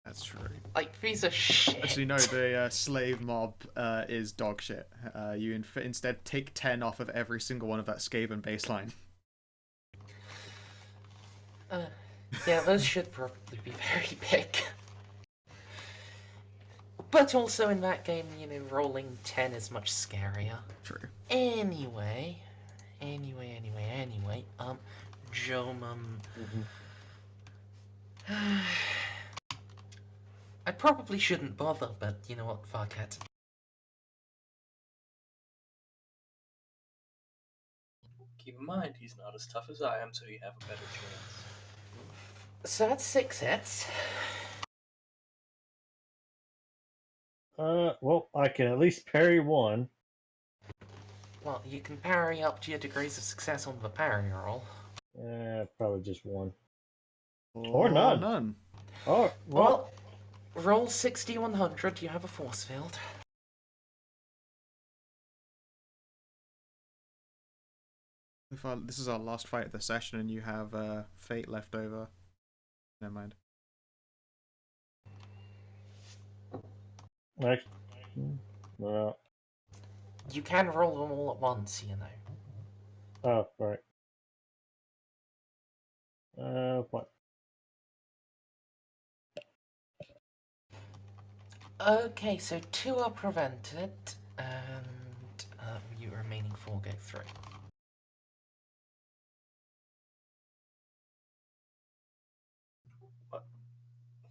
That's true. Like, these are shit. Actually, no, the slave mob is dog shit. You instead take 10 off of every single one of that Skaven baseline. Yeah, those should probably be very big. But also in that game, rolling 10 is much scarier. True. Anyway, Jomum. I probably shouldn't bother, but you know what, fuck it. Keep in mind, he's not as tough as I am, so you have a better chance. So that's 6 hits. Well, I can at least parry one. Well, you can parry up to your degrees of success on the parry roll. Probably just one. Or none. none. Oh, well. Well, roll 60-100, you have a force field. This is our last fight of the session and you have fate left over. Never mind. Well. You can roll them all at once, you know. Oh, right. What? Okay, so 2 are prevented, and you remaining 4 go through.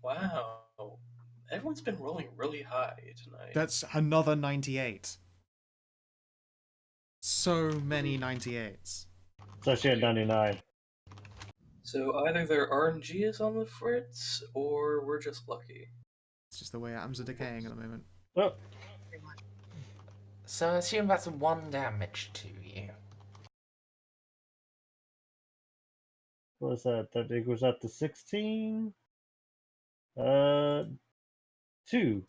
Wow. Everyone's been rolling really high tonight. That's another 98. So many 98s. Especially at 99. So either their RNG is on the fritz, or we're just lucky. It's just the way atoms are decaying at the moment. Oh, So I assume that's 1 damage to you. what was that? That equals up to 16? 2. You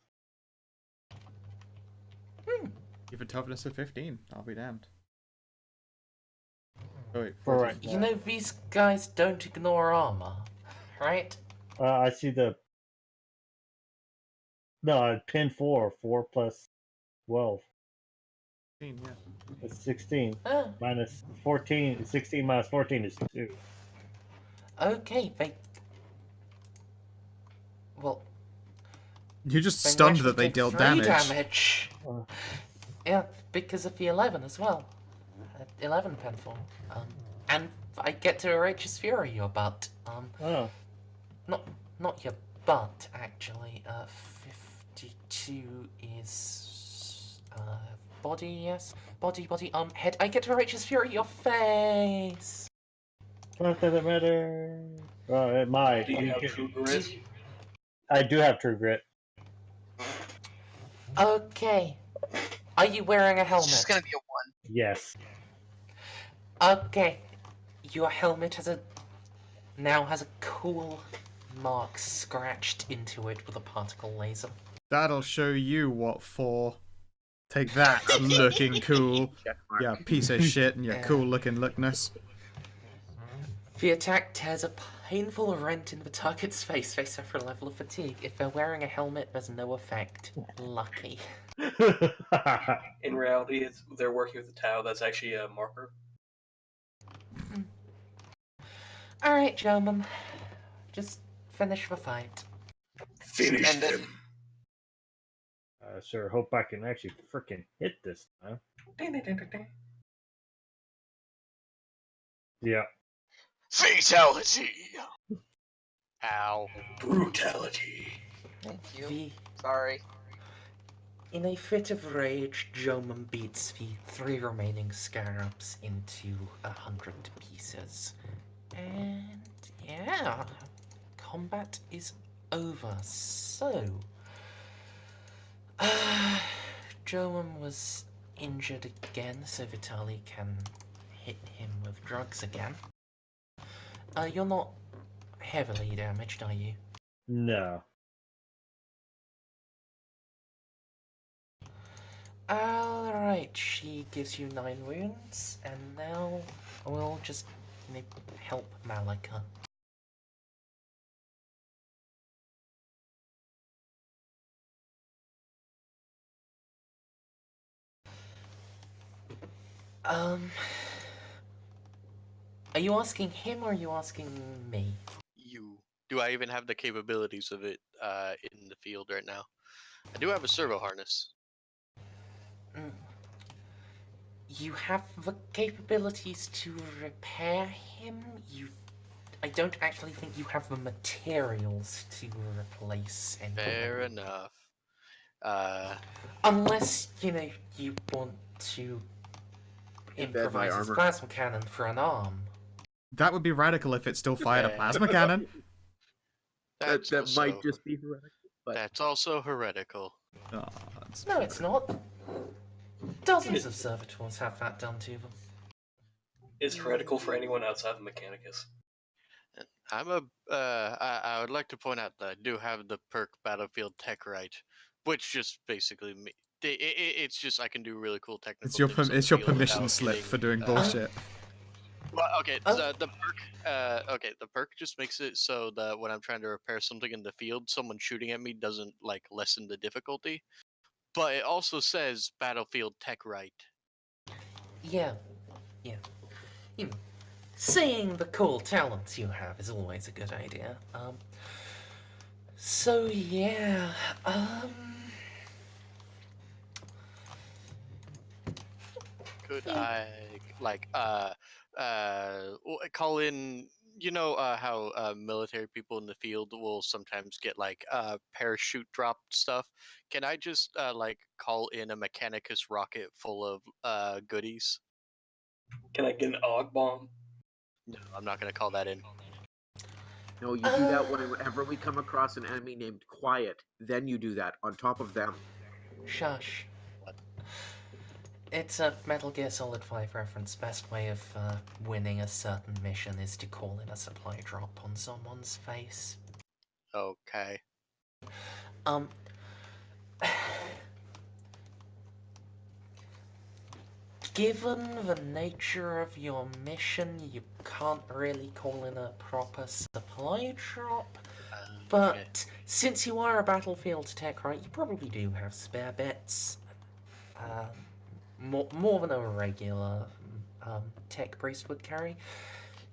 have a toughness of 15. I'll be damned. Oh, wait, Right. You know, these guys don't ignore armor, right? I see the. No, pin 4. 4 plus 12. 15, yeah. That's 16. Oh, Minus 14. 16 minus 14 is 2. okay, they... Well, You're just they stunned actually that they take dealt 3 damage. damage. Uh. Yeah, because of the 11 as well. 11 penfall. And I get to Outrageous Fury your butt. Oh. Not your butt, actually. 52 is body, yes. Body, head. I get to Outrageous Fury your face. What does it matter? Oh, it might. Do you have true grit? I do have true grit. Okay. Are you wearing a It's helmet? just gonna be a 1. Yes. Okay. Your helmet now has a cool mark scratched into it with a particle laser. That'll show you what for. Take that, looking cool. Check mark. Yeah, piece of shit and your Yeah. cool looking lookness. The attack tears a painful rent in the target's face based off a level of fatigue. If they're wearing a helmet, there's no effect. Lucky. In reality, they're working with the Tau. That's actually a marker. Alright, gentlemen. Just finish the fight. Finish And then- them. I sure hope I can actually freaking hit this time. Ding, ding, ding, ding, ding. Yeah. Fatality! Ow. Brutality. Thank you. The Sorry. In a fit of rage, Jomon beats the 3 remaining scarabs into 100 pieces. And yeah, combat is over. So, Jomon was injured again, so Vitali can hit him with drugs again. You're not heavily damaged, are you? No. Alright, she gives you 9 wounds, and now we'll just help Malika. Are you asking him or are you asking me? You. Do I even have the capabilities of it in the field right now? I do have a servo harness. You have the capabilities to repair him. I don't actually think you have the materials to replace anything. Fair enough. Unless, you want to Embed my improvise his armor. plasma cannon for an arm. That would be radical if it still fired a plasma cannon. That might just be heretical. But That's also heretical. Oh, that's No, it's not. Dozens of servitors have that done to them. It's heretical for anyone outside of Mechanicus. I would like to point out that I do have the perk Battlefield Tech Right, which just basically it's just I can do really cool technical it's your things on it's the your field permission without slip getting, for doing bullshit. Well, okay, Oh. so the perk just makes it so that when I'm trying to repair something in the field, someone shooting at me doesn't like lessen the difficulty. But it also says Battlefield Tech Right. Yeah. You know, seeing the cool talents you have is always a good idea. So yeah, Could Yeah. I call in? You know how military people in the field will sometimes get like parachute drop stuff. Can I just call in a Mechanicus rocket full of goodies? Can I get an Og Bomb? No, I'm not gonna call that in. No, you do that whenever we come across an enemy named Quiet. Then you do that on top of them. Shush. What? It's a Metal Gear Solid 5 reference. Best way of winning a certain mission is to call in a supply drop on someone's face. Okay. Given the nature of your mission, you can't really call in a proper supply drop. But Okay. since you are a Battlefield Tech, right, you probably do have spare bits. More than a regular tech priest would carry.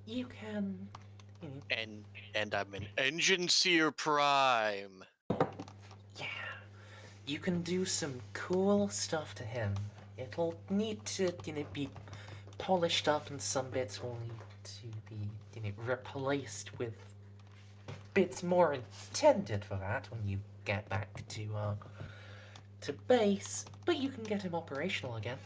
You can, you know, And I'm an Engine Seer Prime. yeah, you can do some cool stuff to him. It'll need to, be polished up, and some bits will need to be, replaced with bits more intended for that when you get back to base. But you can get him operational again.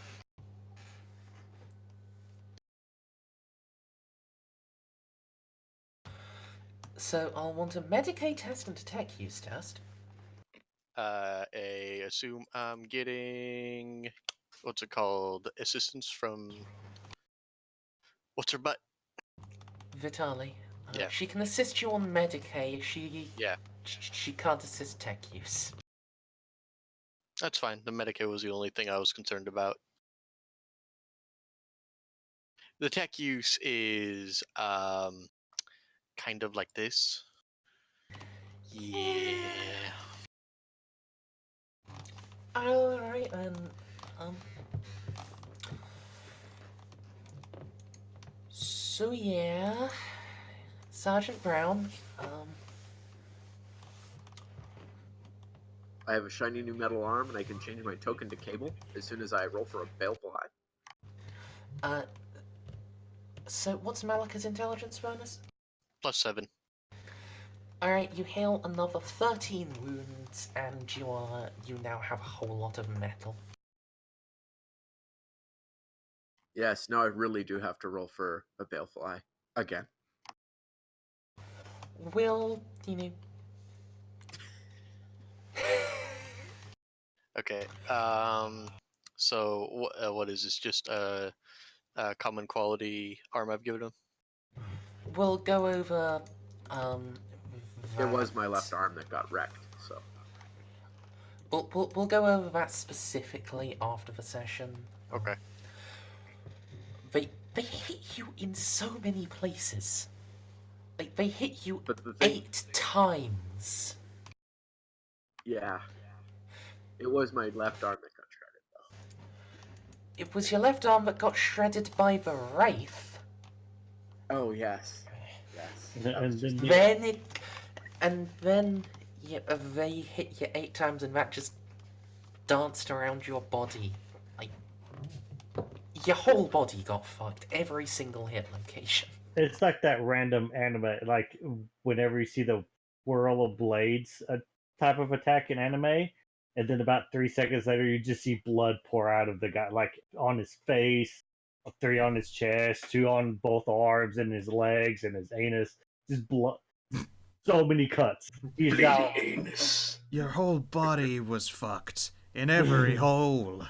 So I'll want a Medicaid test and a tech use test. I assume I'm getting what's it called? Assistance from what's her butt? Vitali. Yeah. She can assist you on Medicaid. Yeah, She can't assist tech use. that's fine. The Medicare was the only thing I was concerned about. The tech use is kind of like this. Yeah. Alright, and so yeah, Sergeant Brown, I have a shiny new metal arm, and I can change my token to cable as soon as I roll for a baleful high. So what's Malika's intelligence bonus? +7. Alright, you heal another 13 wounds, and you now have a whole lot of metal. Yes, now I really do have to roll for a baleful eye again. Will, Okay. So what is this? Just a common quality arm I've given him. we'll go over, It was that. my left arm that got wrecked, so. We'll go over that specifically after the session. Okay. They hit you in so many places. Like, they hit you But the thing, 8 times. yeah, it was my left arm that got shredded, though. It was your left arm that got shredded by the Wraith. Oh yes, yes. That was just- Then they hit you 8 times, and that just danced around your body. Like, your whole body got fucked. Every single hit location. It's like that random anime, like whenever you see the whirl of blades type of attack in anime, and then about 3 seconds later you just see blood pour out of the guy, like on his face, 3 on his chest, 2 on both arms and his legs and his anus, just blood. so many cuts. He's Bleeding out. anus. Your whole body was fucked in every hole.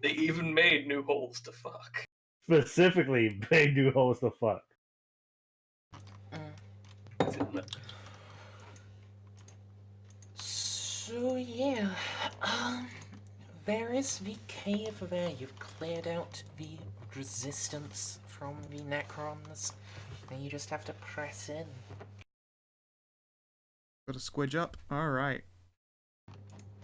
They even made new holes to fuck. Specifically, big new holes to fuck. So yeah, there is the cave there. You've cleared out the resistance from the Necrons. Now you just have to press in. Got to squidge up. All right.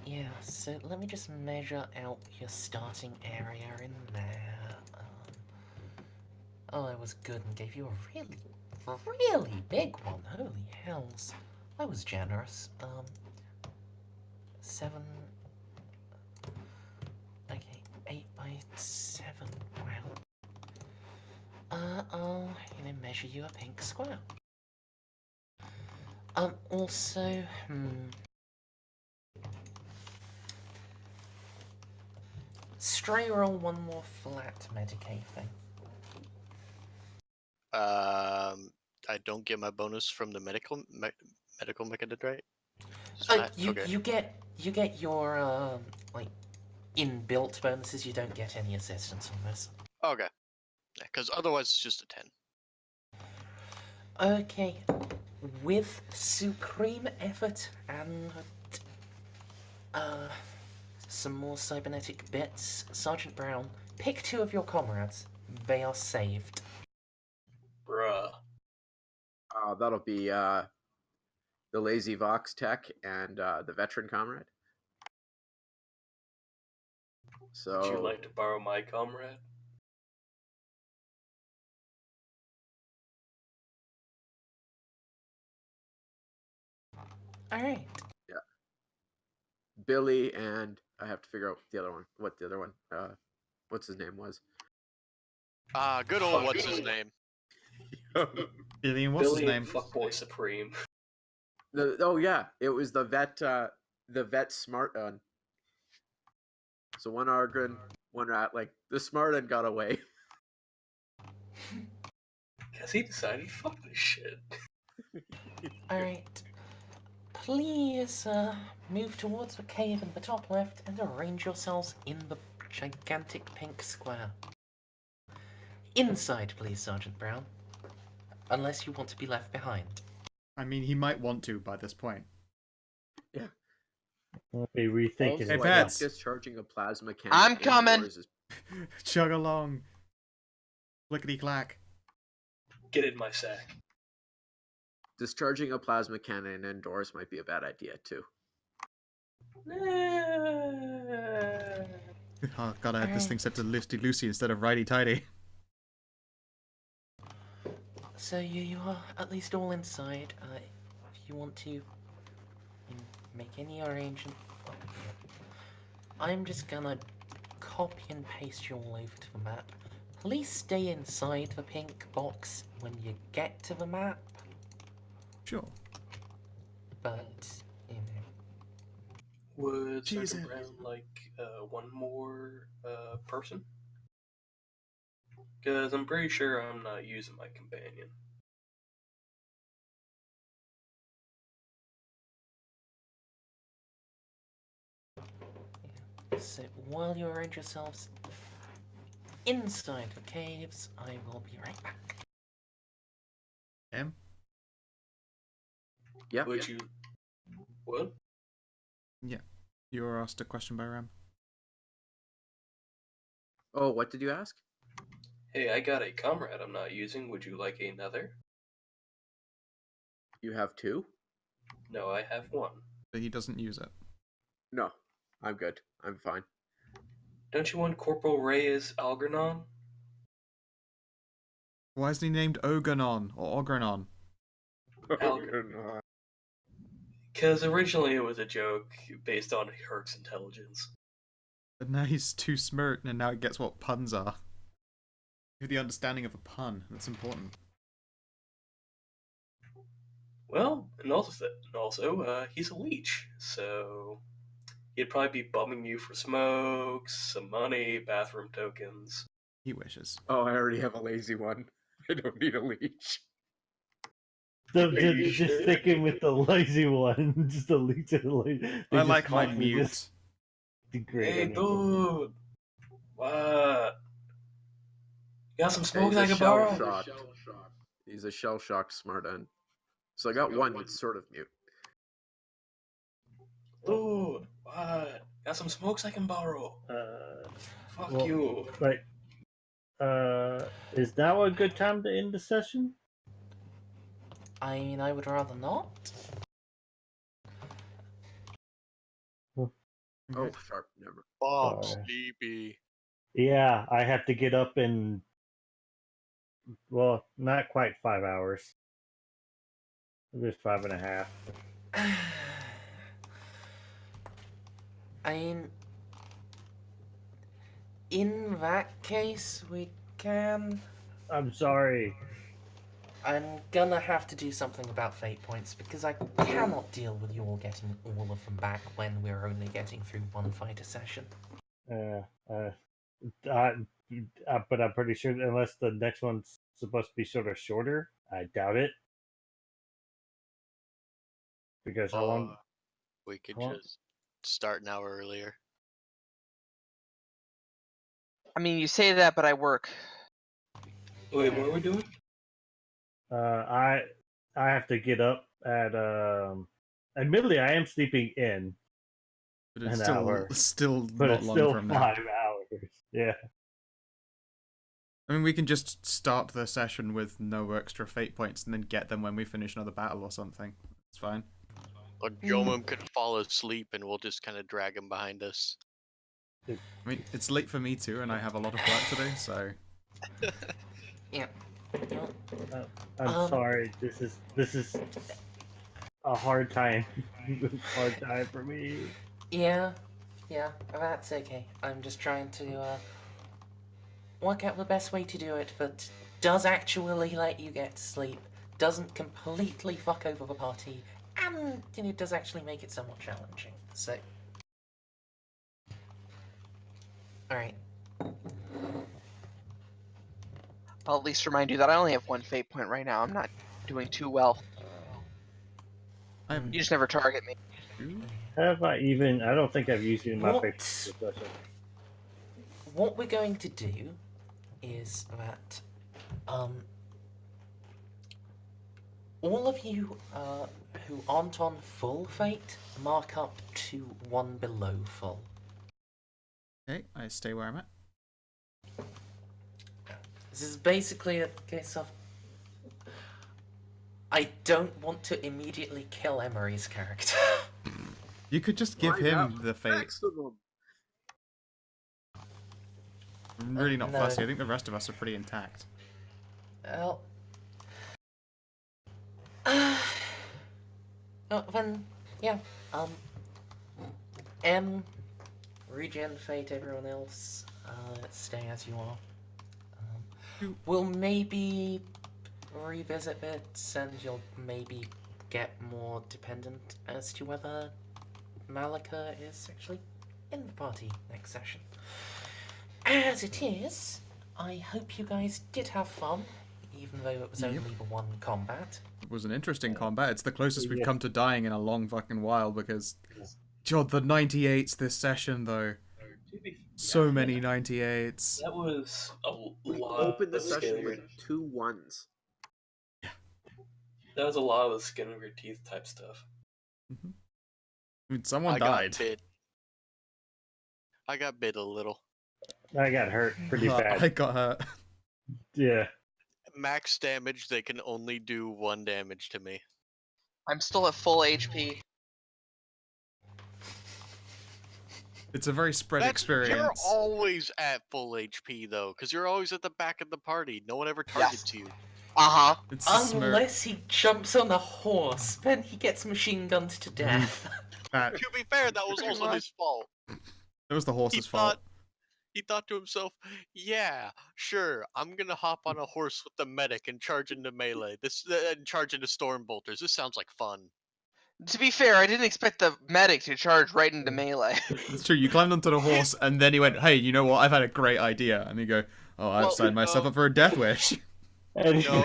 Yeah, so let me just measure out your starting area in there. Oh, I was good and gave you a really big one. Holy hells. I was generous. 7... Okay, 8 by 7. Wow. I'll, measure you a pink square. Also, Stray roll one more flat Medicaid thing. I don't get my bonus from the medical mechanism, right? You get your like inbuilt bonuses. You don't get any assistance on this. Okay. Because otherwise it's just a 10. Okay, with supreme effort and some more cybernetic bits, Sergeant Brown, pick 2 of your comrades. They are saved. Bruh. That'll be the Lazy Vox Tech and the Veteran Comrade. So, Would you like to borrow my comrade? Alright. yeah, Billy and I have to figure out the other one. What the other one? What's his name was? Good old what's his name? Billion, what's Billy his name? and Fuckboy Supreme. Oh yeah, it was the vet smart one. So one Argon, one rat. Like the smart one got away. Guess he decided, fuck this shit. Alright. Please, move towards the cave in the top left and arrange yourselves in the gigantic pink square. Inside, please, Sergeant Brown. Unless you want to be left behind. I mean, he might want to by this point. Yeah. I'll be rethinking Also, Hey, it. I Pats. think discharging a plasma cannon. I'm coming. indoors is- Chug along. Clickety clack. Get in my sack. Discharging a plasma cannon indoors might be a bad idea too. Oh, gotta have this thing set to Lifty Lucy instead of Righty Tighty. So you are at least all inside. If you want to make any arrangement, I'm just gonna copy and paste you all over to the map. Please stay inside the pink box when you get to the map. Sure. But Would Jesus. Sergeant Brown like one more person? Because I'm pretty sure I'm not using my companion. So while you arrange yourselves inside the caves, I will be right back. M? Yeah. Would you? What? You were asked a question by Ram. Oh, what did you ask? Hey, I got a comrade I'm not using. Would you like another? You have 2? No, I have one. But he doesn't use it. No, I'm good. I'm fine. Don't you want Corporal Reyes Algernon? Why isn't he named Oganon or Ogranon? Because originally it was a joke based on Herc's intelligence. But now he's too smirk, and now it gets what puns are. You have the understanding of a pun. That's important. Well, and also, he's a leech, so he'd probably be bumming you for smokes, some money, bathroom tokens. He wishes. Oh, I already have a lazy one. I don't need a leech. Just sticking with the lazy one. Just delete it. I like my mute. Hey, dude. What? You got some smoke He's I a can borrow? shell-shocked. He's a shell-shocked smart end. So I got one that's sort of mute. Dude, what? Got some smokes I can borrow? Fuck well, you. Like, is now a good time to end the session? I mean, I would rather not. Oh, sharp, never. Bob Sorry. sleepy. Yeah, I have to get up in, well, not quite 5 hours. Maybe 5.5. I mean, in that case, we can. I'm sorry. I'm gonna have to do something about fate points because I cannot deal with you all getting all of them back when we're only getting through one fight a session. But I'm pretty sure unless the next one's supposed to be sort of shorter, I doubt it. Because how long? We could How long- just start an hour earlier. I mean, you say that, but I work. Wait, what are we doing? I have to get up at Admittedly, I am sleeping in, But it's An still hour. still but not it's long still from 5 now. hours. Yeah. I mean, we can just start the session with no extra fate points and then get them when we finish another battle or something. It's fine. Or Jomum could fall asleep and we'll just kind of drag him behind us. I mean, it's late for me too, and I have a lot of work to do, so... Yeah. I'm sorry. This is a hard time. Hard time for me. Yeah, that's okay. I'm just trying to work out the best way to do it that does actually let you get to sleep, doesn't completely fuck over the party, and does actually make it somewhat challenging. So, all right. I'll at least remind you that I only have one fate point right now. I'm not doing too well. I'm... You just never target me. Have I even? I don't think I've used it in my What? paper discussion. What we're going to do is that all of you who aren't on full fate mark up to 1 below full. Okay, I stay where I'm at. This is basically a case of I don't want to immediately kill Emery's character. You could just give Why him not? the fate. Next of them. I'm really not No. fussy. I think the rest of us are pretty intact. Well, then, yeah, regen fate, everyone else, stay as you are. We'll maybe revisit bits, and you'll maybe get more dependent as to whether Malika is actually in the party next session. As it is, I hope you guys did have fun, even though it was only the one combat. It was an interesting combat. It's the closest we've Yeah. come to dying in a long fucking while because... God, the 98s this session, though. So many 98s. That was a We lot opened the of session skin. with 2 1s. That was a lot of the skin of your teeth type stuff. I mean, someone I died. got bit. I got bit a little. I got hurt pretty bad. I got hurt. Yeah. Max damage, they can only do 1 damage to me. I'm still at full HP. It's a very spread You're experience. always at full HP though, because you're always at the back of the party. No one ever targets you. Uh-huh. It's a smirk. Unless he jumps on a horse, then he gets machine gunned to death. Pat, To be fair, that was also his fault. it was the horse's He fault. He thought to himself, yeah, sure, I'm gonna hop on a horse with the medic and charge into melee. And charge into storm bolters. This sounds like fun. To be fair, I didn't expect the medic to charge right into melee. It's true, you climbed onto the horse and then he went, hey, you know what, I've had a great idea. And you go, oh, I've Well, signed myself no. up for a death wish. And No,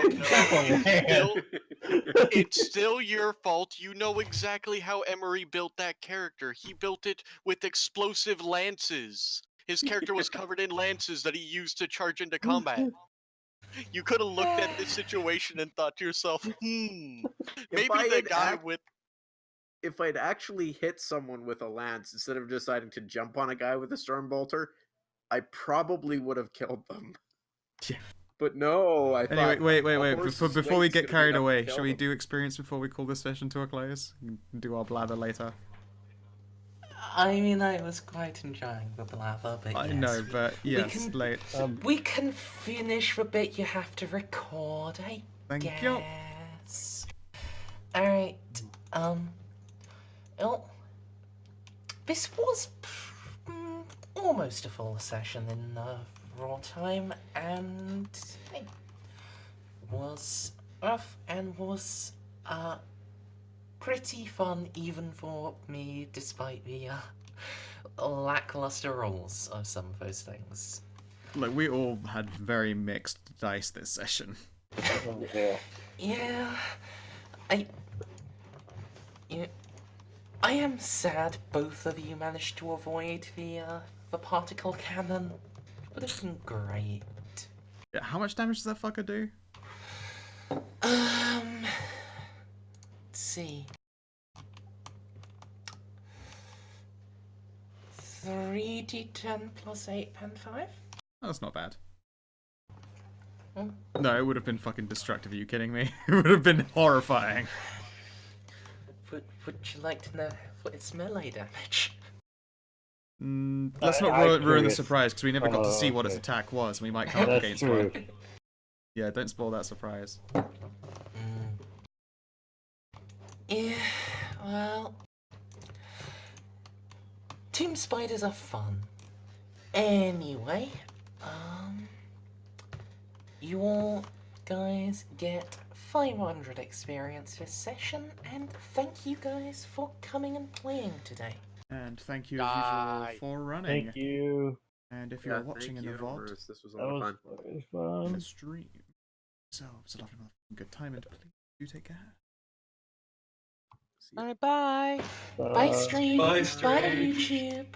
It's still your fault. You know exactly how Emery built that character. He built it with explosive lances. His character was covered in lances that he used to charge into combat. You could have looked at this situation and thought to yourself, maybe the guy with... If I'd actually hit someone with a lance instead of deciding to jump on a guy with a stormbolter, I probably would have killed them. Yeah. But no, I Anyway, thought. wait. Before we get carried away, shall shall we do experience before we call this session to a close? And do our blather later. I mean, I was quite enjoying the blather, but I yes, know, but yes, late. we can finish the bit you have to record, I Thank you. guess. Alright, well, this was almost a full session in raw time, and hey, was rough and was pretty fun even for me, despite the lackluster rolls of some of those things. Look, we all had very mixed dice this session. Yeah, I am sad both of you managed to avoid the particle cannon. Would have been great. Yeah, how much damage does that fucker do? Let's see. 3d10 plus 8 pen 5? That's not bad. Hmm. No, it would have been fucking destructive. Are you kidding me? It would have been horrifying. Would you like to know what its melee damage? Let's not I'm ruin the curious. surprise, because we never got to see what its Okay. attack was, and we might come up That's against true. one. Yeah, don't spoil that surprise. Yeah, well... Tomb spiders are fun. Anyway, you all guys get 500 experience this session, and thank you guys for coming and playing today. And thank you, as usual, for running. Thank you. And if Yeah, you're watching in thank the you, vault, Bruce. This was a That lot of was fun. fun. the stream. So, it's a lovely good time, and please do take care. See ya. Bye. Bye stream, Bye, bye stream. YouTube.